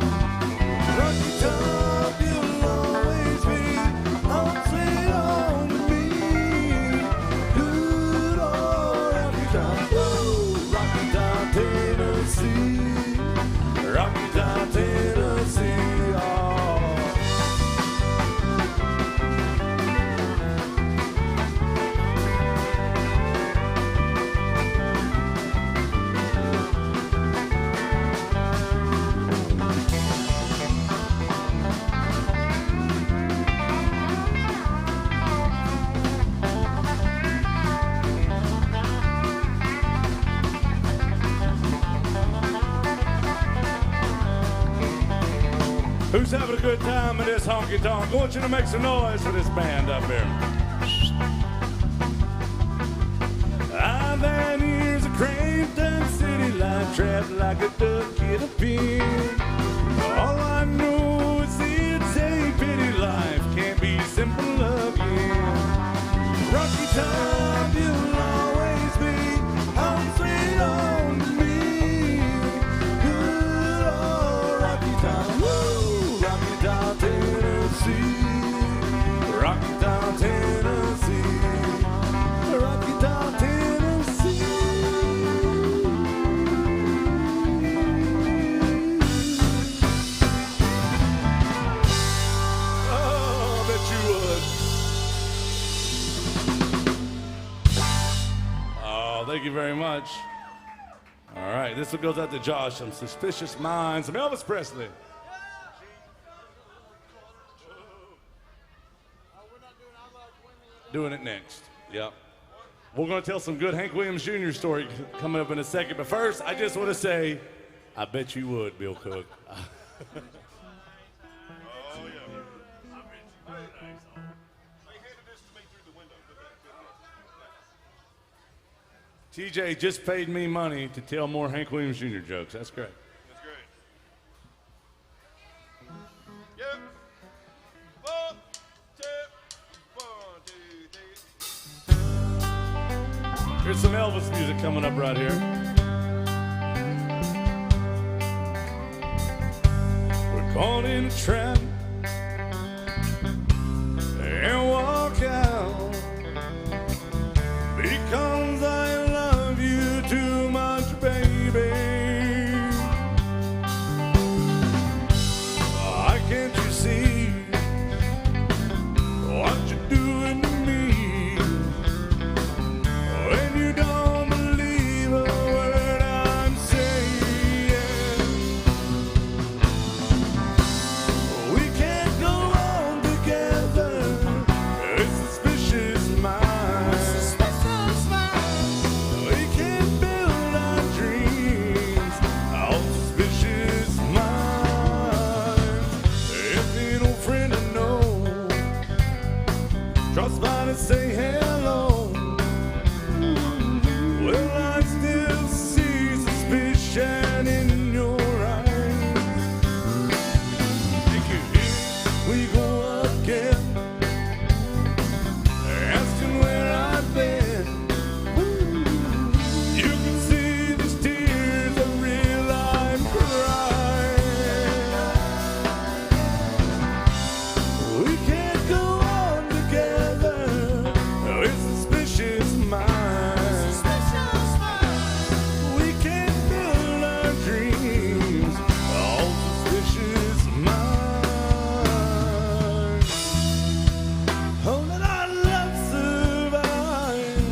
Rocky Top, you'll always be home sweet on me. Good old Rocky Top, woo! Rocky Top, Who's having a good time in this honky tonk? I want you to make some noise for this band up here. I've had years of craved and city life, trapped like a duck in a pen. All I know is it's a pity life, can't be simple again. Rocky Top, you'll always be home sweet home to me. Good old Rocky Top, woo, Rocky Top, Tennessee. Rocky Top, Tennessee. Rocky Top, Tennessee. Oh, I bet you would. Oh, thank you very much. All right, this one goes out to Josh. Some Suspicious Minds. Some Elvis Presley. Doing it next. Yep. We're going to tell some good Hank Williams Jr. story coming up in a second. But first, I just want to say, I bet you would, Bill Cook. Oh, yeah. I bet you would. They handed this to me through the window. TJ just paid me money to tell more Hank Williams Jr. jokes. That's great. That's great. Yep. 1, 2, 1, 2, 3. Here's some Elvis music coming up right here. We're caught in a trap and walk out because I love you too much, baby. Why can't you see what you're doing to me? When you don't believe a word I'm saying, we can't go on together. It's suspicious minds. We can't build our dreams on suspicious minds. If you don't friend I know, trust fine and say hello. Well, I still see suspicion in your eyes. Thank you. Here we go again, asking where I've been. You can see these tears are real, I'm crying. We can't go on together with suspicious minds. We can't build our dreams on suspicious minds. Oh, let our love survive,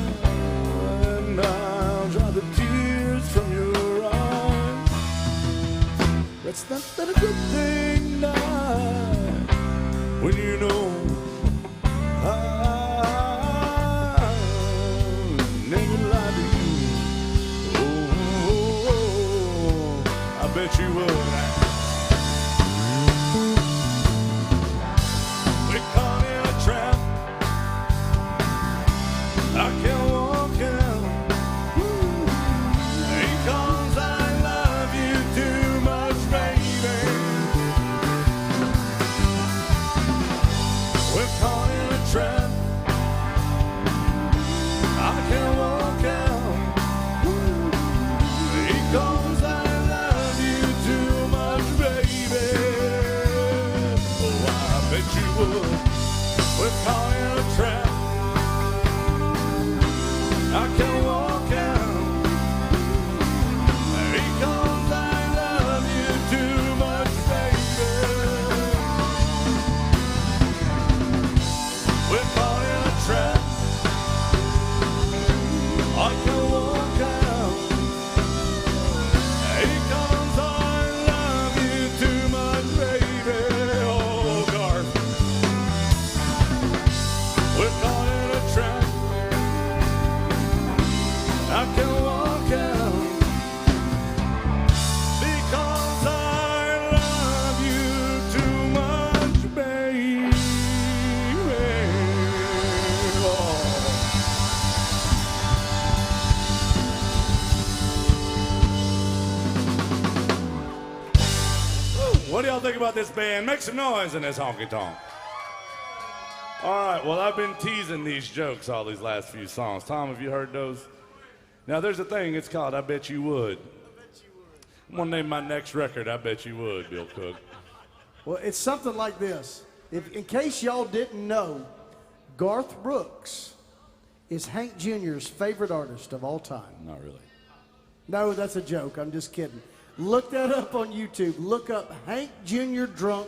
and I'll dry the tears from your eyes. That's not that a good thing now, when you know I never lied to you. Oh, I bet you would. We're caught in a trap. I can't walk out because I love you too much, baby. We're caught in a trap. I can't walk out because I love you too much, baby. Oh, I bet you would. We're caught in a trap. I can't walk out because I love you too much, baby. We're caught in a trap. I can't walk out because I love you too much, baby. Oh, Garth. We're caught in a trap. I can't walk out because I love you too think about this band? Make some noise in this honky tonk. All right, well, I've been teasing these jokes all these last few songs. Tom, have you heard those? Now, there's a thing, it's called I Bet You Would. I'm gonna name my next record, I Bet You Would, Bill Cook. Well, it's something like this. In case y'all didn't know, Garth Brooks is Hank Jr.'s favorite artist of all time. Not really. No, that's a joke. I'm just kidding. Look that up on YouTube. Look up Hank Jr. drunk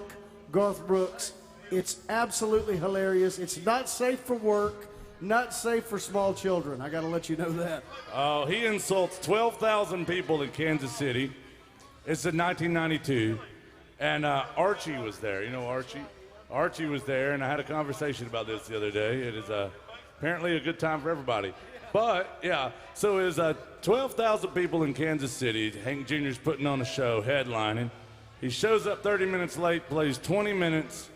Garth Brooks. It's absolutely hilarious. It's not safe for work, not safe for small children. I got to let you know that. Oh, he insults 12,000 people in Kansas City. It's in 1992. And Archie was there. You know Archie? Archie was there, and I had a conversation about this the other day. It is apparently a good time for everybody. But, yeah, so it was 12,000 people in Kansas City. Hank Jr.'s putting on a show, headlining. He shows up 30 minutes late, plays 20 minutes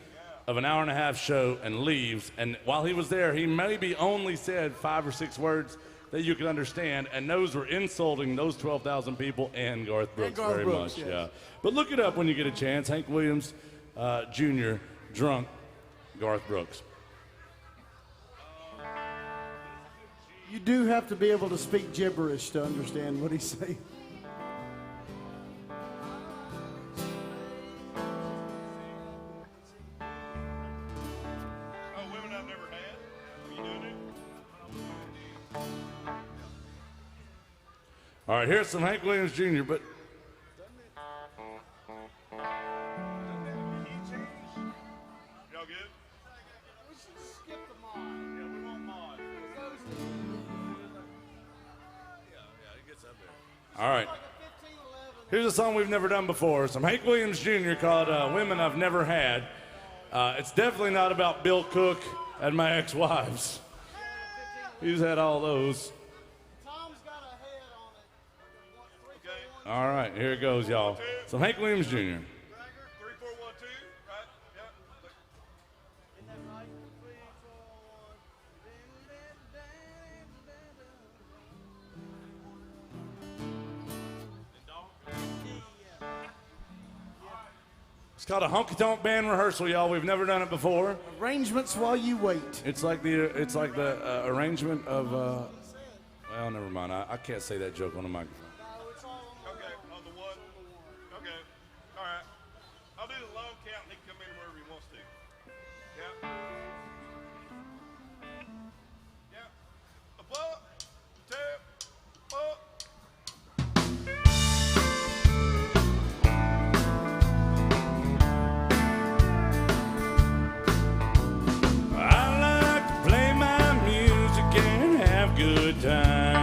of an hour-and-a-half show, and leaves. And while he was there, he maybe only said 5 or 6 words that you could understand, and those were insulting those 12,000 people and Garth Brooks Garth very Brooks, much. yes. Yeah. But look it up when you get a chance. Hank Williams Jr., drunk Garth Brooks. You do have to be able to speak gibberish to understand what he's saying. Oh, women I've never had. Are you doing it? All right, here's some Hank Williams Jr., but Y'all good? We should skip the mod. Yeah, we want mod. all right. Like a 1511. Here's a song we've never done before. Some Hank Williams Jr. called Women I've Never Had. It's definitely not about Bill Cook and my ex-wives. He's had all those. Tom's got a head on it. Okay. All right, here it goes, y'all. Some Hank Williams Jr. Dragger, 3412, right? Yeah. Isn't that right? 3, 4, 1. It's called a honky tonk band rehearsal, y'all. We've never done it before. Arrangements while you wait. It's like the arrangement of. Well, never mind. I can't say that joke on the microphone. No, it's all on Okay, on the one. Okay, all right. I'll do the low count and he can come in wherever he wants to. Yeah. Yeah. A 1, 2, 4. I like to play my music and have good times.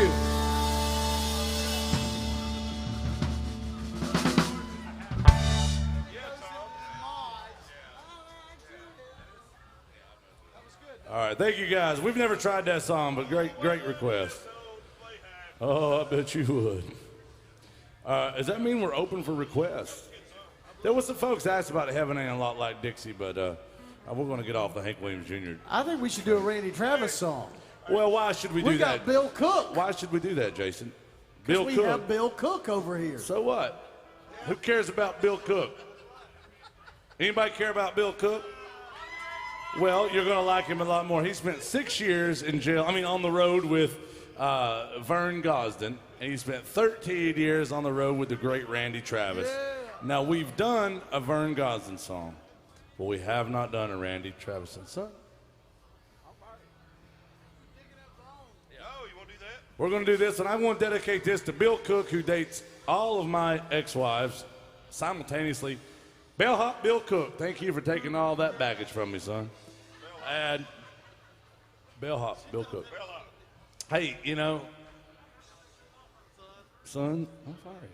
you. All right, thank you guys. We've never tried that song, but great request. Oh, I bet you would. Does that mean we're open for requests? There was some folks asked about Heaven Ain't a Lot Like Dixie, but we're going to get off the Hank Williams Jr. I think we should do a Randy Travis song. Well, why should we do We got that? Bill Cook. Why should we do that, Jason? 'Cause Bill we Cook. have Bill Cook over here. So what? Who cares about Bill Cook? Anybody care about Bill Cook? Well, you're going to like him a lot more. He spent 6 years in jail, on the road with Vern Gosdin, and he spent 13 years on the road with the great Randy Travis. Now, we've done a Vern Gosdin song, but we have not done a Randy Travis song. Oh, you want to do that? We're going to do this, and I want to dedicate this to Bill Cook, who dates all of my ex-wives simultaneously. Bellhop Bill Cook, thank you for taking all that baggage from me, son. And Bellhop Bill Cook. Hey, son, I'm sorry.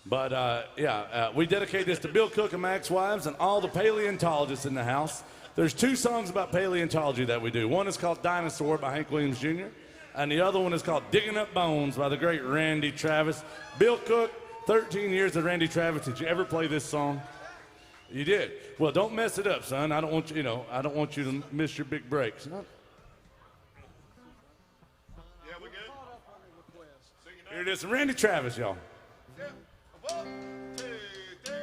But we dedicate this to Bill Cook and my ex-wives and all the paleontologists in the house. There's 2 songs about paleontology that we do. One is called Dinosaur by Hank Williams Jr., and the other one is called Digging Up Bones by the great Randy Travis. Bill Cook, 13 years of Randy Travis. Did you ever play this song? You did. Well, don't mess it up, son. I don't want you, I don't want you to miss your big breaks. Yeah, we good? Here it is from Randy Travis, y'all. Yeah. 1, 2, 3.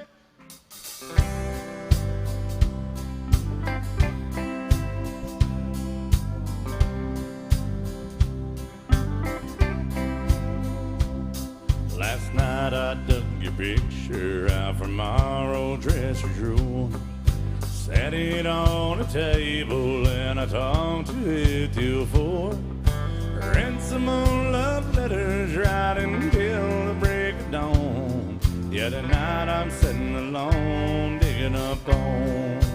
Last night I dug your picture out from our old dresser drawer. Set it on a table and I talked to it till 4. Read some old love letters right until the break of dawn. Yeah, tonight I'm sitting alone digging up bones.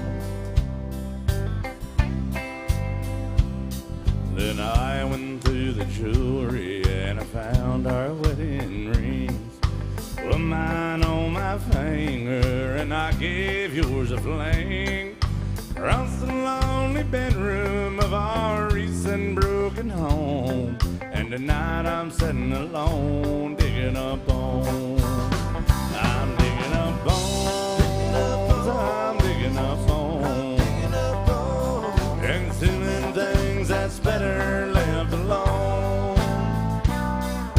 Then I went through the jewelry and I found our wedding rings. Put mine on my finger and I gave yours a fling. Across the lonely bedroom of our recent broken home. And tonight I'm sitting alone digging up bones. I'm digging up bones. I'm digging up bones. Consuming things that's better left alone.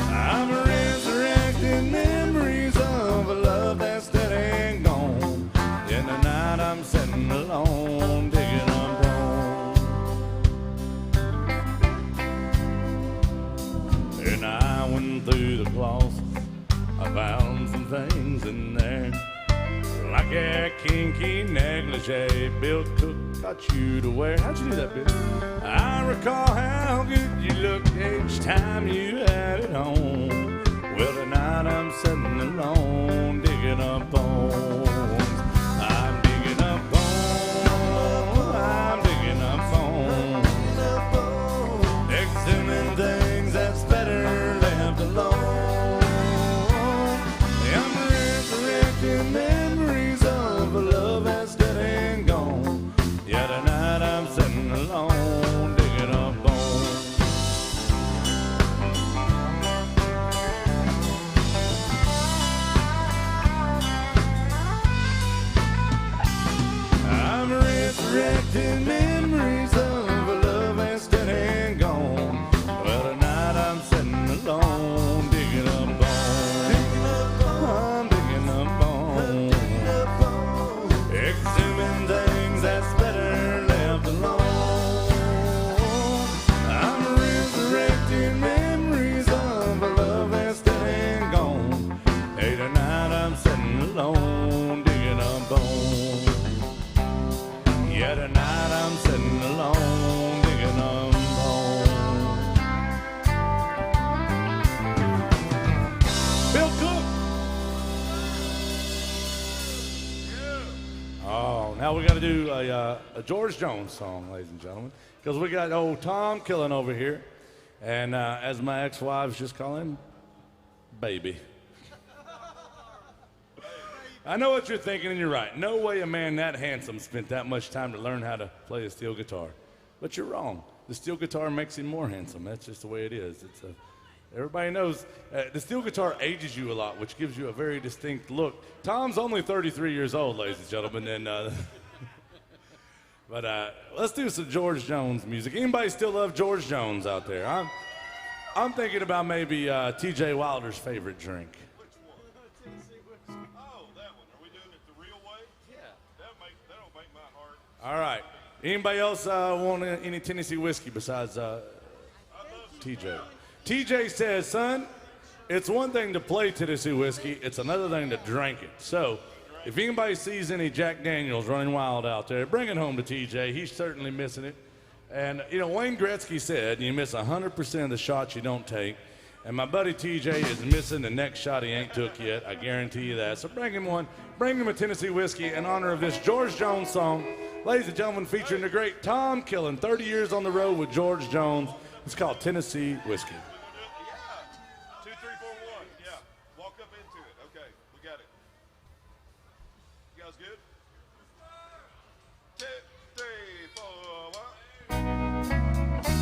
I'm resurrecting memories of a love that's dead and gone. In the night I'm sitting alone digging up bones. And I went through the closet, I found some things in there. Like a kinky negligee Bill Cook got you to wear. How'd you do that, Bill? I recall how good you looked each time you had it on. Well, tonight I'm sitting alone digging up bones. I'm digging up bones. I'm digging up bones. Exhuming things that's better left alone. I'm resurrecting memories of a love that's dead and gone. Yeah, tonight I'm sitting alone digging up bones. I'm resurrecting memories of a love that's dead and gone. Well, tonight I'm sitting alone digging up bones. I'm digging up bones. Exhuming things that's better left alone. I'm resurrecting memories of a love that's dead and gone. Hey, tonight I'm sitting alone digging up bones. Yeah, tonight I'm sitting alone digging up bones. Bill Cook. Oh, now we got to do a George Jones song, ladies and gentlemen, because we got old Tom Killen over here, And as my ex-wives just call him, baby. I know what you're thinking, and you're right. No way a man that handsome spent that much time to learn how to play a steel guitar. But you're wrong. The steel guitar makes him more handsome. That's just the way it is. Everybody knows the steel guitar ages you a lot, which gives you a very distinct look. Tom's only 33 years old, ladies and gentlemen, and but let's do some George Jones music. Anybody still love George Jones out there? I'm thinking about maybe T.J. Wilder's favorite drink. Which one? Oh, that one. Are we doing it the real way? Yeah. That'll make my heart. All right. Anybody else want any Tennessee whiskey besides TJ? TJ says, son, it's one thing to play Tennessee whiskey, it's another thing to drink it. So if anybody sees any Jack Daniels running wild out there, bring it home to TJ. He's certainly missing it. And, you know, Wayne Gretzky said you miss 100% of the shots you don't take. And my buddy TJ is missing the next shot he ain't took yet. I guarantee you that. So bring him one. Bring him a Tennessee whiskey in honor of this George Jones song. Ladies and gentlemen, featuring the great Tom Killen, 30 years on the road with George Jones. It's called Tennessee Whiskey. Yeah. 2, 3, 4, 1. Yeah. Walk up into it. Okay. We got it. You guys good? 2, 3, 4, 1.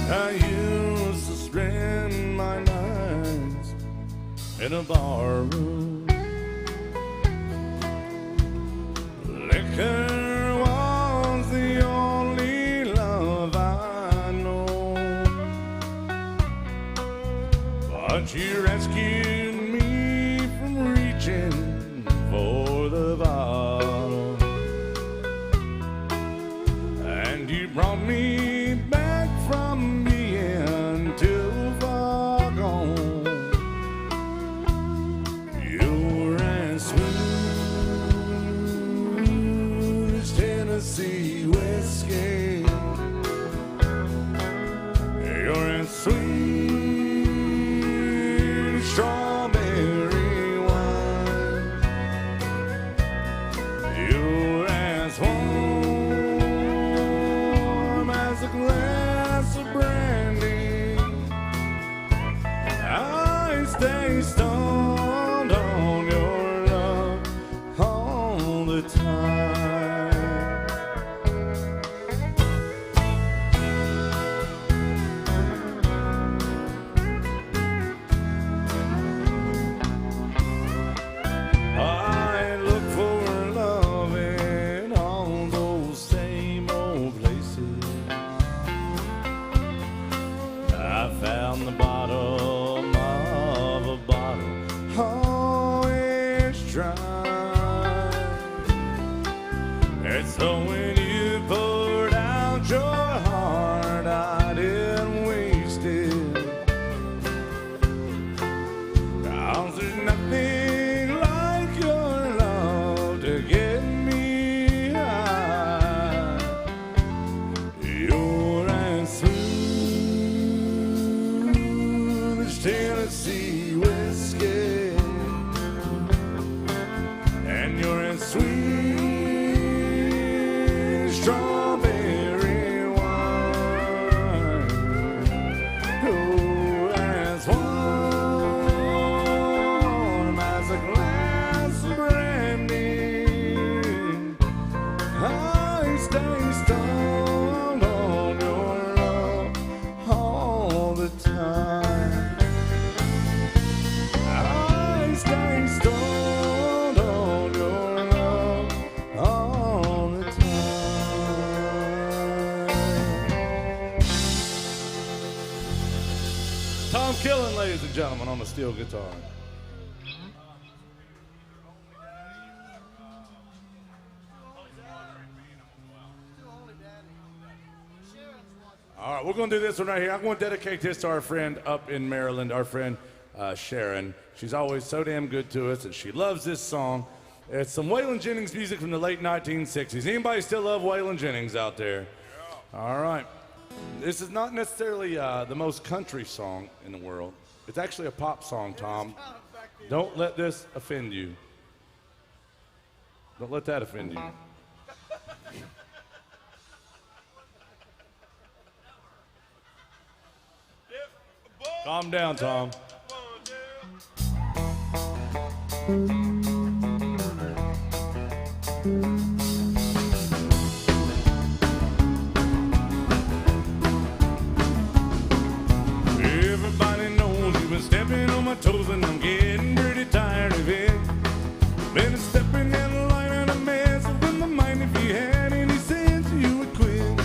I used to spend my nights in a bar room. Liquor was the only love I know, but you rescued me from reaching for the bottle, and you brought me back from being too far gone. You're as smooth as Tennessee whiskey. You're as sweet as strawberry wine. You're as warm as a glass of brandy. I stay stoned on your love all the time. I look for love in all those same old places. I found the bottom of a bottle, oh, it's dry. And so when you poured out your heart, I didn't waste it. 'Cause there's nothing like your love to get me high. You're as smooth as Tennessee whiskey, and you're as sweet as strawberry wine. You're as warm as a glass of brandy. I stay stoned on your love all the time. I stay stoned on your love all the time. Tom Killen, ladies and gentlemen, on the steel guitar. All right, we're going to do this one right here. I'm going to dedicate this to our friend up in Maryland, our friend Sharon. She's always so damn good to us, and she loves this song. It's some Waylon Jennings music from the late 1960s. Anybody still love Waylon Jennings out there? All right. This is not necessarily the most country song in the world. It's actually a pop song, Tom. Don't let this offend you. Don't let that offend you. If Calm down, Tom. Everybody knows you've been stepping on my toes, and I'm getting pretty tired of it. Been stepping in line and a mess with my mind. If you had any sense, you would quit.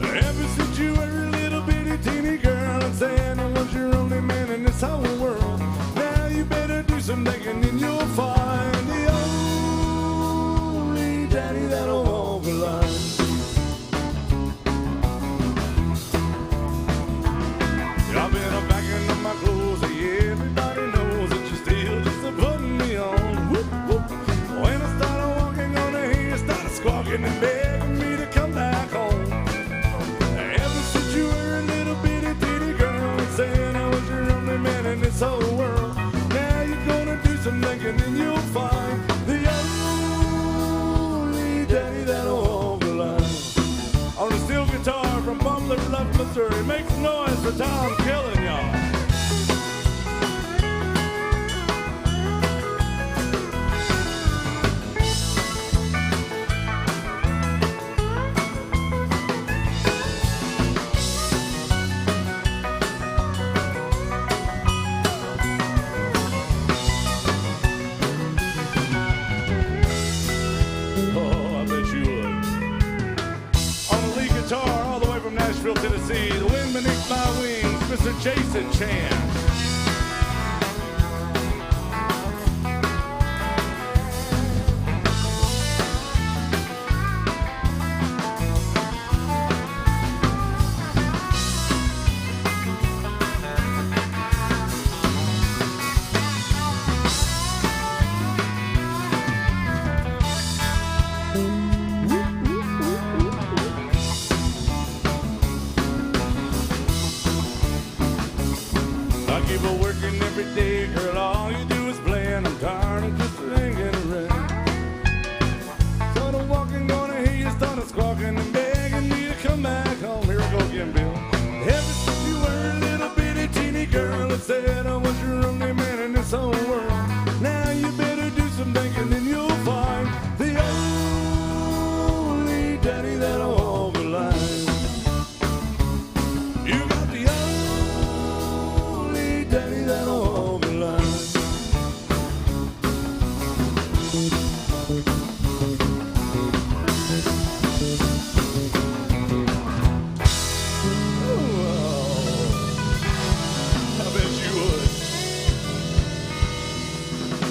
Ever since you were a little bitty teeny girl and saying I was your only man in this whole world, now you better do some thinking and you'll find the only daddy that'll walk the line. I've been backing up my clothes, yeah, everybody knows that you're still just putting me on. Whoop, whoop. When I started walking on the hill, you started squawking and begging me to come back home. Ever since you were a little bitty bitty girl and saying I was your only man in this whole world, now you're gonna do some thinking and you'll find the only daddy that'll hold the line. On a steel guitar from Bumbler Bluff, Missouri, makes noise for Tom killing y'all. Nashville, Tennessee, the wind beneath my wings, Mr. Jason Chan. Said I was your only man in this whole world. Now you better do some thinking and you'll find the only daddy that'll hold the line. You got the only daddy that'll hold the line.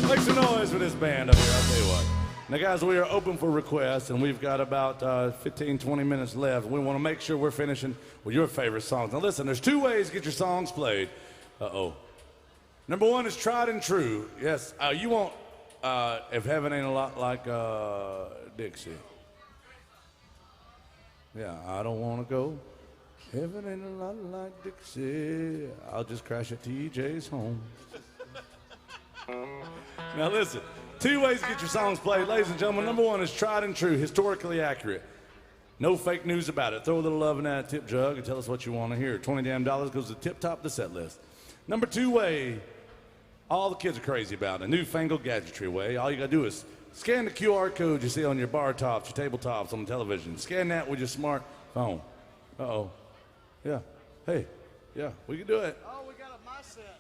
Make some noise for this band up here, I'll tell you what. Now, guys, we are open for requests, and we've got about 15, 20 minutes left. We want to make sure we're finishing with your favorite songs. Now, listen, there's two ways to get your songs played. Uh-oh. Number one is tried and true. Yes, you want If Heaven Ain't a Lot Like Dixie. Yeah, I don't want to go. Heaven ain't a lot like Dixie. I'll just crash at TJ's home. Now listen, two ways to get your songs played, ladies and gentlemen. Number one is tried and true, historically accurate. No fake news about it. Throw a little love in that tip jug and tell us what you want to hear. $20 damn goes to the tip top of the set list. Number two way, all the kids are crazy about, a newfangled gadgetry way. All you gotta do is scan the QR code you see on your bar tops, your tabletops, on the television. Scan that with your smartphone. Uh-oh. Yeah. Hey. Yeah, we can do it. Oh, we got a my set.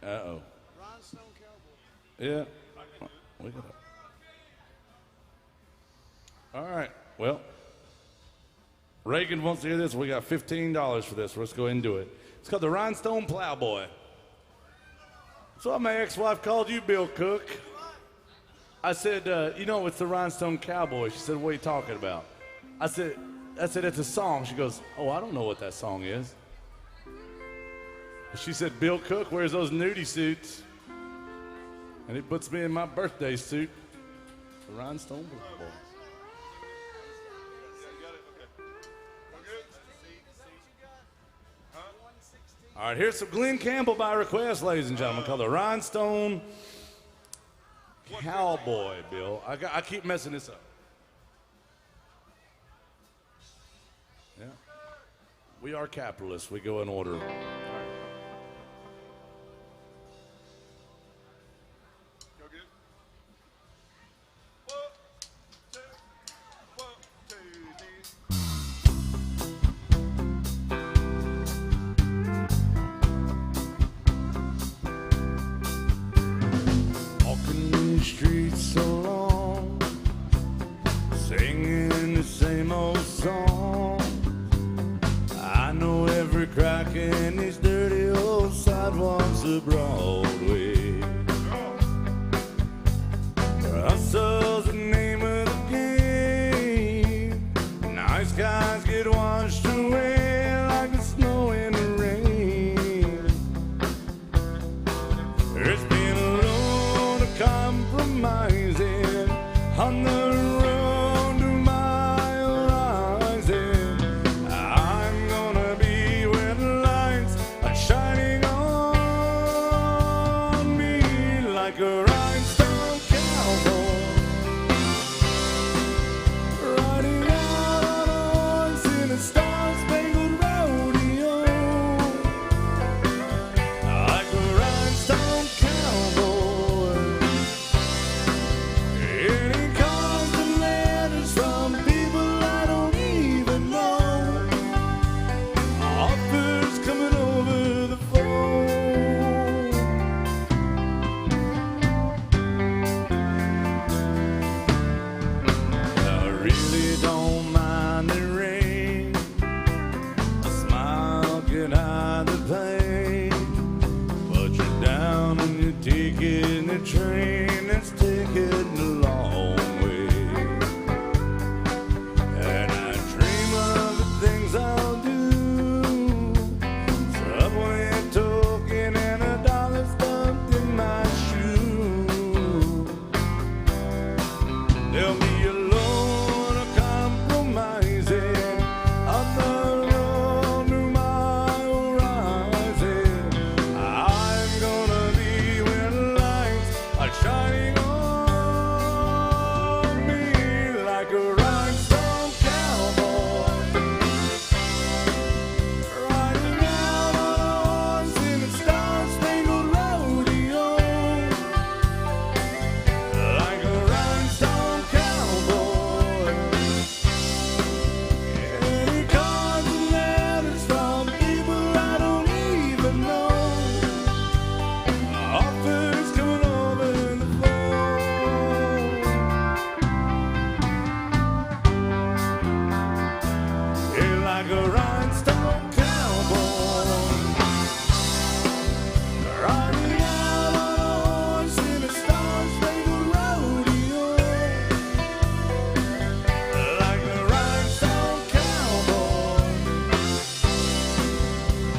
Uh-oh. Rhinestone Cowboy. Yeah. We got it. All right. Well, Reagan wants to hear this. We got $15 for this. Let's go ahead and do it. It's called the Rhinestone Plowboy. That's what my ex-wife called you, Bill Cook. I said, you know, it's the Rhinestone Cowboy. She said, what are you talking about? I said, it's a song. She goes, oh, I don't know what that song is. She said, Bill Cook wears those nudie suits, and he puts me in my birthday suit. The Rhinestone Plowboy. All right, here's some Glenn Campbell by request, ladies and gentlemen, called the Rhinestone Cowboy, Bill. I keep messing this up. Yeah. We are capitalists. We go in order. All right. old way. Hustle's the name of the game. Nice guys get washed away like the snow in the rain. There's been a load of compromising on the road to my horizon. I'm gonna be where the lights are shining on me like a rhinestone cowboy, riding out on a horse in a star-spangled rodeo. Like a rhinestone cowboy, getting cards and letters from people I don't even know. Offers coming over the phone. I really don't mind the rain. A smile can hide the pain. But you're down and you're taking the train that's taking the long way. And I dream of the things I'll do. Subway token and $1 stuffed in my shoe. There'll be a load of compromising on the road to my horizon. I'm gonna be where the lights are shining on me like a rhinestone cowboy, riding out on a horse in a star-spangled rodeo. Like a rhinestone cowboy, getting cards and letters from people I don't even know. Offers coming over the phone. Yeah, like a rhinestone cowboy, riding out on a horse in a star-spangled rodeo. Like a rhinestone cowboy,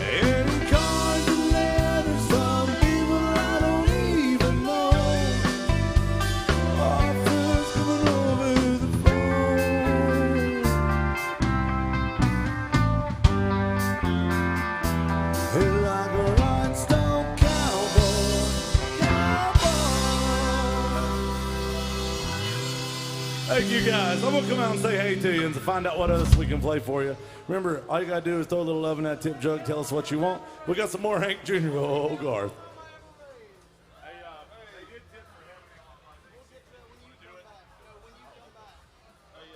getting cards and letters from people I don't even know. Offers coming over the phone. Hey, like a rhinestone cowboy, Thank you guys. I'm gonna come out and say hey to you and to find out what else we can play for you. Remember, all you gotta do is throw a little love in that tip jug. Tell us what you want. We got some more Hank Jr. Oh, Garth. Hey, they did tip for having it. We'll get to it when you come back. No, when you come back. Hey,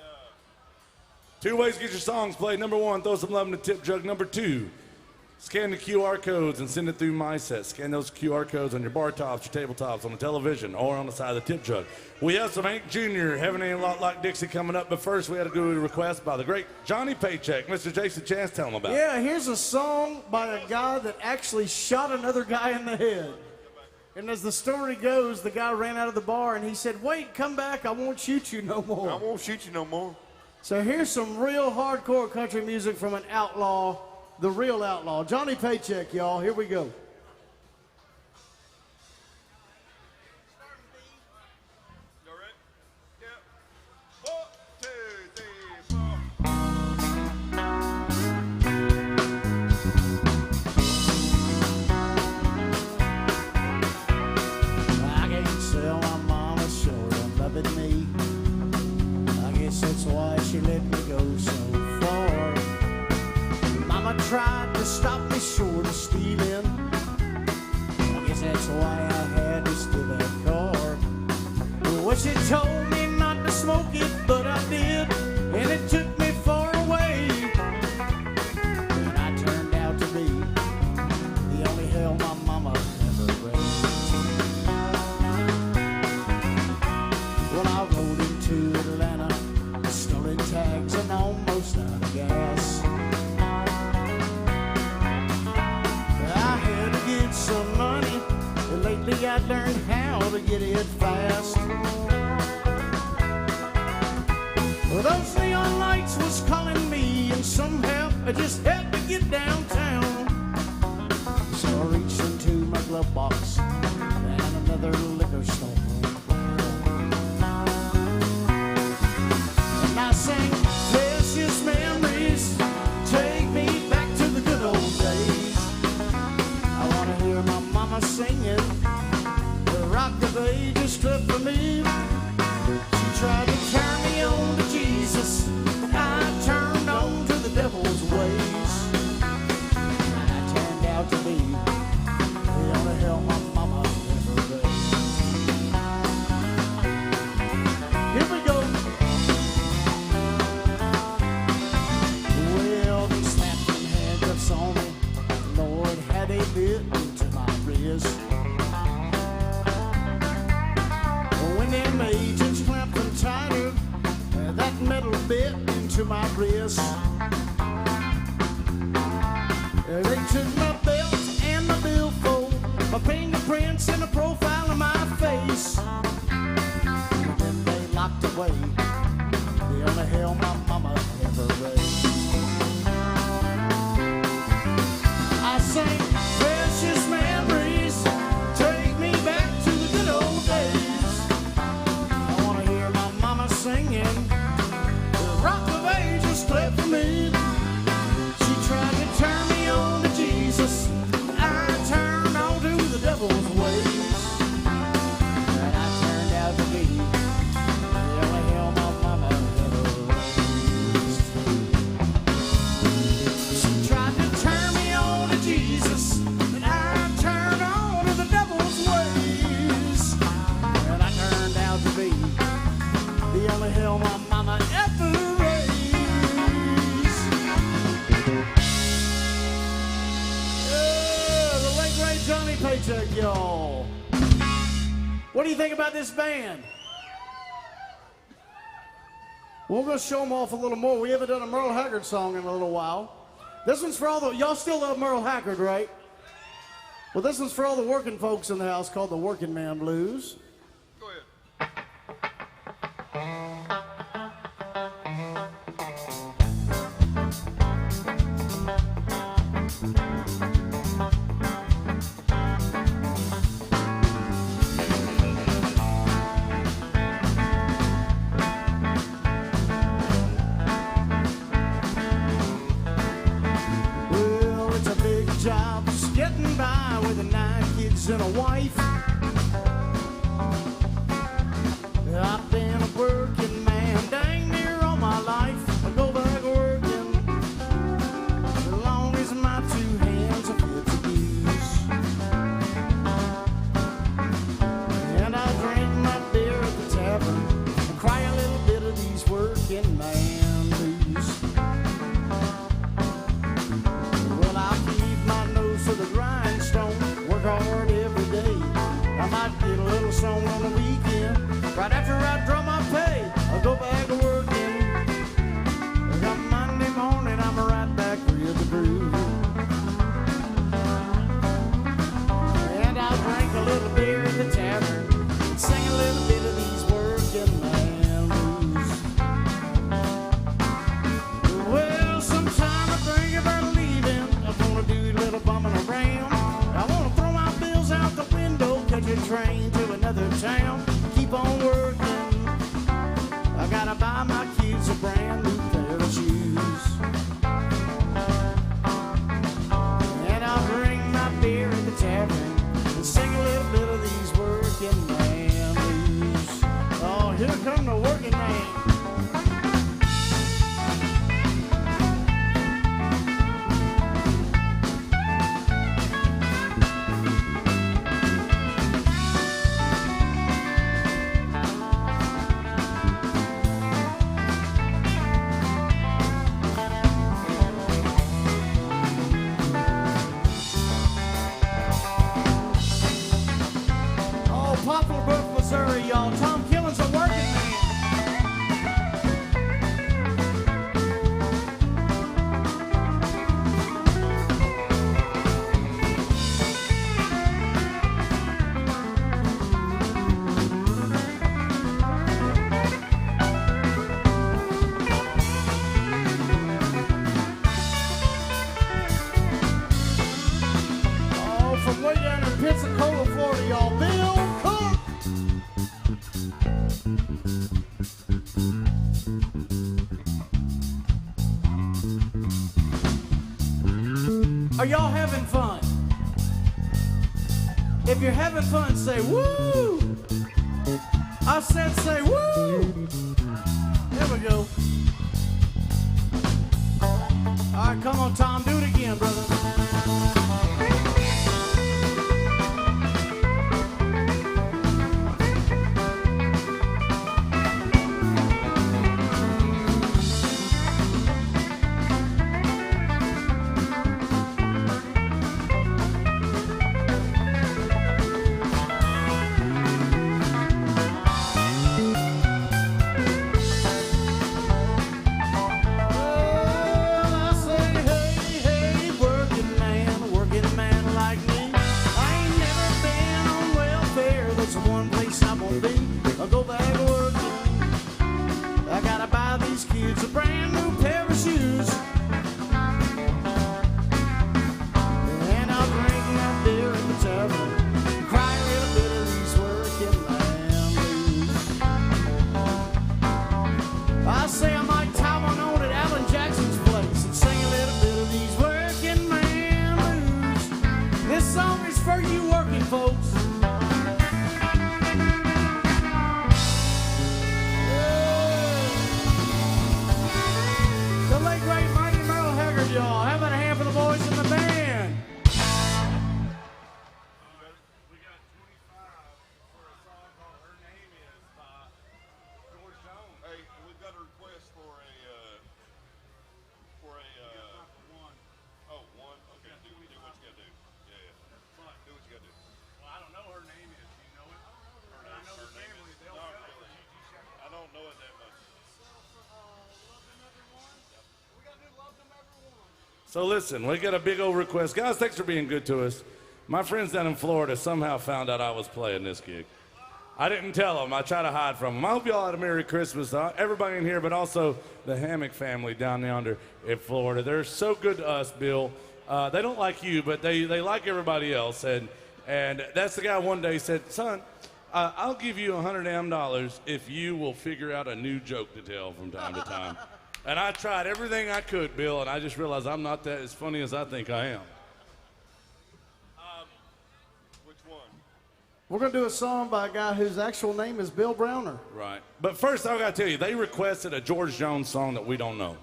Two ways to get your songs played. Number one, throw some love in the tip jug. Number two, scan the QR codes and send it through MySet. Scan those QR codes on your bar tops, your tabletops, on the television, or on the side of the tip jug. We have some Hank Jr. Heaven Ain't a Lot Like Dixie coming up, but first we had a good request by the great Johnny Paycheck. Mr. Jason Chance, tell him about it. Yeah, here's a song by a guy that actually shot another guy in the head. And as the story goes, the guy ran out of the bar and he said, "Wait, come back, I won't shoot you no more." I won't shoot you no more. So here's some real hardcore country music from an outlaw, the real outlaw. Johnny Paycheck, y'all. Here we go. you ready? Yeah. 1, 2, 3, 4. I can't sell my mama short on loving me. I guess that's why she let me go so far. Mama tried to stop me short of stealing. I guess that's why I had to steal that car. Well, she told me not to smoke it, but I did, and it took me far away. And I turned out to be the only hell my mama ever raised. Well, I rode into Atlanta, stolen tags and almost out of gas. I had to get some money, and day I learned how to get it fast. Well, those neon lights was calling me, and somehow I just had to get downtown. So I reached into my glove box and another liquor store. And I sang precious memories, take me back to the good old days. I want to hear my mama singing the Rock of Ages clip for me. She tried to turn me on to Jesus, I turned on to the devil's ways. I turned out to be the only hell my mama ever raised. Here we go. Well, they slapped them handcuffs on me. Lord, how they bit into my wrist. When them agents clamped them tighter, that metal bit into my wrist. They took my belt and my billfold, my fingerprints and the profile of my face. And then they locked away the only hell my mama ever raised. I sang precious memories, take me back to the good old days. I want to hear my mama singing the Rock of Ages clip for me. She tried to turn me on to Jesus, I turned on to the devil's ways. And I turned out to be the only hell my mama ever raised. She tried to turn me on to Jesus, and I turned on to the devil's ways. And I turned out to be the only hell my mama ever raised. Yeah, the late great Johnny Paycheck, y'all. What do you think about this band? We're gonna show them off a little more. We haven't done a Merle Haggard song in a little while. This one's for all the, y'all still love Merle Haggard, right? Well, this one's for all the working folks in the house, called the Working Man Blues. Go ahead. Well, it's a big job just getting by with 9 kids and a wife. I've been a working man dang near all my life. I go back working as long as my 2 hands are fit to use. And I drink my beer at the tavern and cry a little bit of these working man blues. Well, I keep my nose to the grindstone, work hard every day. I might get a little song on the weekend. Right after I draw my pay, I'll go back to working. Come Monday morning, I'm right back with the groove. And I'll drink a little beer at the tavern and sing a little bit of these working man blues. Well, sometime I think about leaving. I wanna do a little bumming around. I wanna throw my bills out the window, catch a train to another town. Keep on working. I gotta buy my kids a brand new pair of shoes. And I'll bring my beer at the tavern and sing a little bit of these working man blues. Oh, here come the working man. Oh, Poplar Missouri, y'all. Tom Killen's a working man. Are y'all having fun? If you're having fun, say woo! I said say woo! There we go. All right, come on, Tom, do it again, brother. So listen, we got a big old request. Guys, thanks for being good to us. My friends down in Florida somehow found out I was playing this gig. I didn't tell them. I try to hide from them. I hope y'all had a Merry Christmas. Everybody in here, but also the Hammock family down yonder in Florida. They're so good to us, Bill. They don't like you, but they like everybody else. And that's the guy one day said, son, I'll give you $100 if you will figure out a new joke to tell from time to time. And I tried everything I could, Bill, and I just realized I'm not that as funny as I think I am. Which one? We're going to do a song by a guy whose actual name is Bill Browner. Right. But first, I've got to tell you, they requested a George Jones song that we don't know.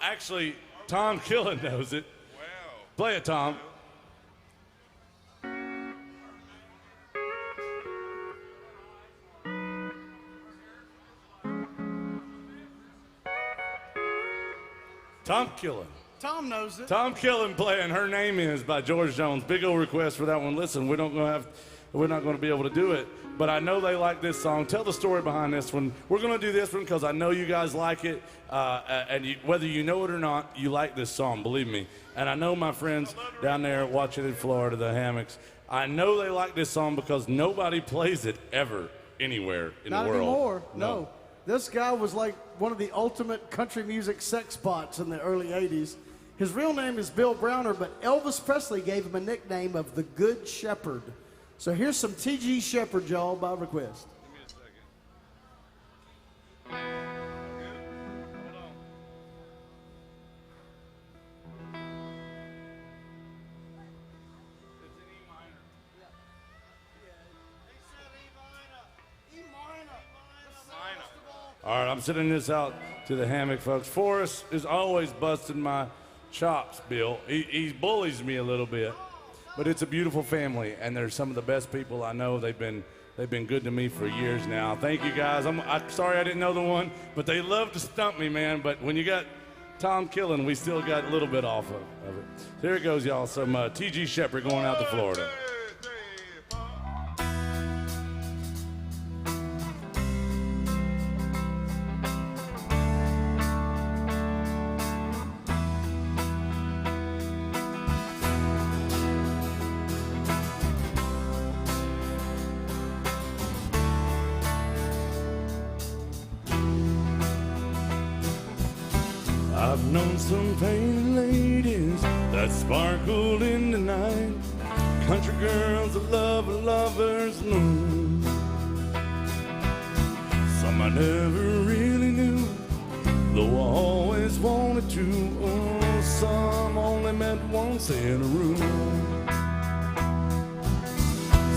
Actually, Tom Killen knows it. Wow. Play it, Tom. Tom Killen. Tom knows it. Tom Killen playing Her Name Is by George Jones. Big old request for that one. Listen, we're not going to be able to do it, but I know they like this song. Tell the story behind this one. We're going to do this one because I know you guys like it, and whether you know it or not, you like this song, believe me. And I know my friends down there watching in Florida, the Hammocks, I know they like this song because nobody plays it ever anywhere in Not the world. Not anymore, no. This guy was like one of the ultimate country music sex spots in the early 80s. His real name is Bill Browner, but Elvis Presley gave him a nickname of the Good Shepherd. So here's some T.G. Shepherd, y'all, by request. Give me a second. Good? Hold on. It's an E minor. He said E minor. E minor. All right, I'm sending this out to the Hammock folks. Forrest is always busting my chops, Bill. He bullies me a little bit, but it's a beautiful family, and they're some of the best people I know. They've been good to me for years now. Thank you, guys. I'm sorry I didn't know the one, but they love to stump me, man. But when you got Tom Killen, we still got a little bit off of it. Here it goes, y'all. Some T.G. Shepherd going out to Florida. 1, 2, 3, 4. I've known some painted ladies that sparkled in the night, country girls that love a lover's moon. Some I never really knew, though I always wanted to. Oh, some only met once in a room.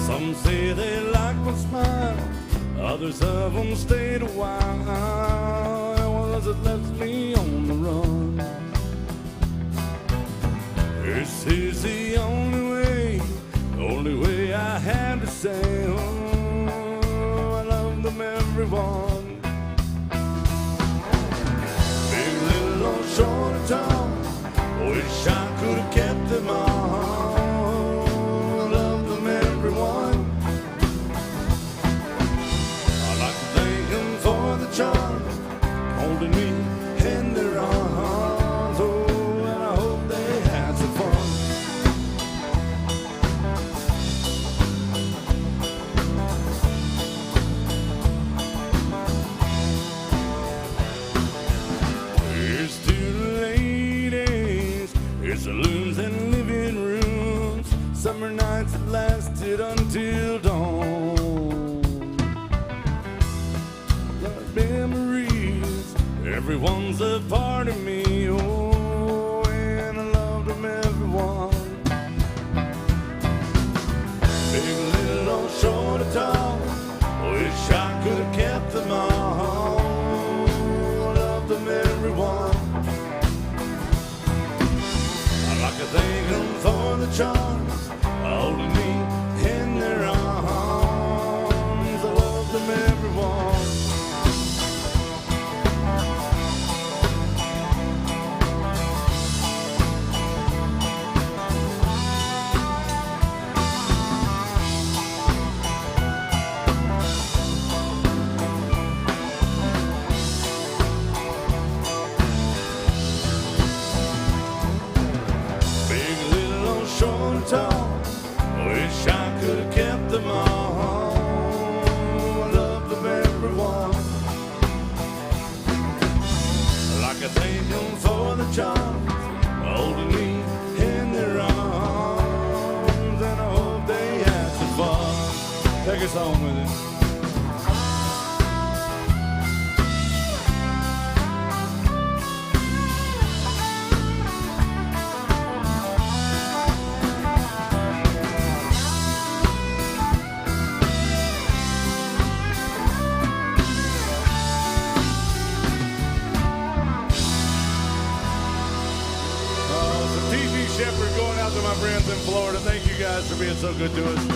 Some say they like my smile, others of them stayed a while. Well, it left me on the run. This is the only way I had to say, oh, I love them everyone. Big, little, or short or tall, wish I could have kept them all. I love them everyone. I like to thank them for the charms, holding me in their arms. Oh, and I hope they had some fun. Here's to the ladies, here's saloons and living rooms, summer nights that lasted until dawn. Love memories, everyone's a part of me, oh, and I love them everyone. Big, little, or short or tall, wish I could have kept them all. I love them everyone. I like to thank them for the charms, holding me in their arms. I love them everyone. Big, little, or short or tall, wish I could have kept them all. I love them everyone. Like I thank them for the charms, holding me in their arms, and I hope they had some fun. Take us home with it. So T.G. Shepherd going out to my friends in Florida. Thank you guys for being so good to us.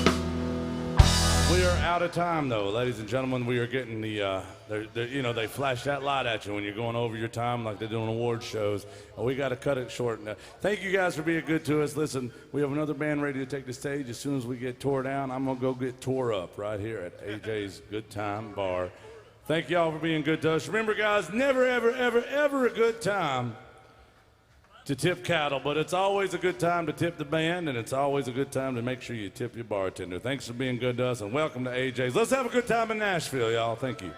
We are out of time, though, ladies and gentlemen. We are getting they flash that light at you when you're going over your time like they do on award shows. We got to cut it short now. Thank you guys for being good to us. Listen, we have another band ready to take the stage. As soon as we get tore down, I'm going to go get tore up right here at AJ's Good Time Bar. Thank y'all for being good to us. Remember, guys, never, ever, ever, ever a good time to tip cattle, but it's always a good time to tip the band, and it's always a good time to make sure you tip your bartender. Thanks for being good to us, and welcome to AJ's. Let's have a good time in Nashville, y'all. Thank you.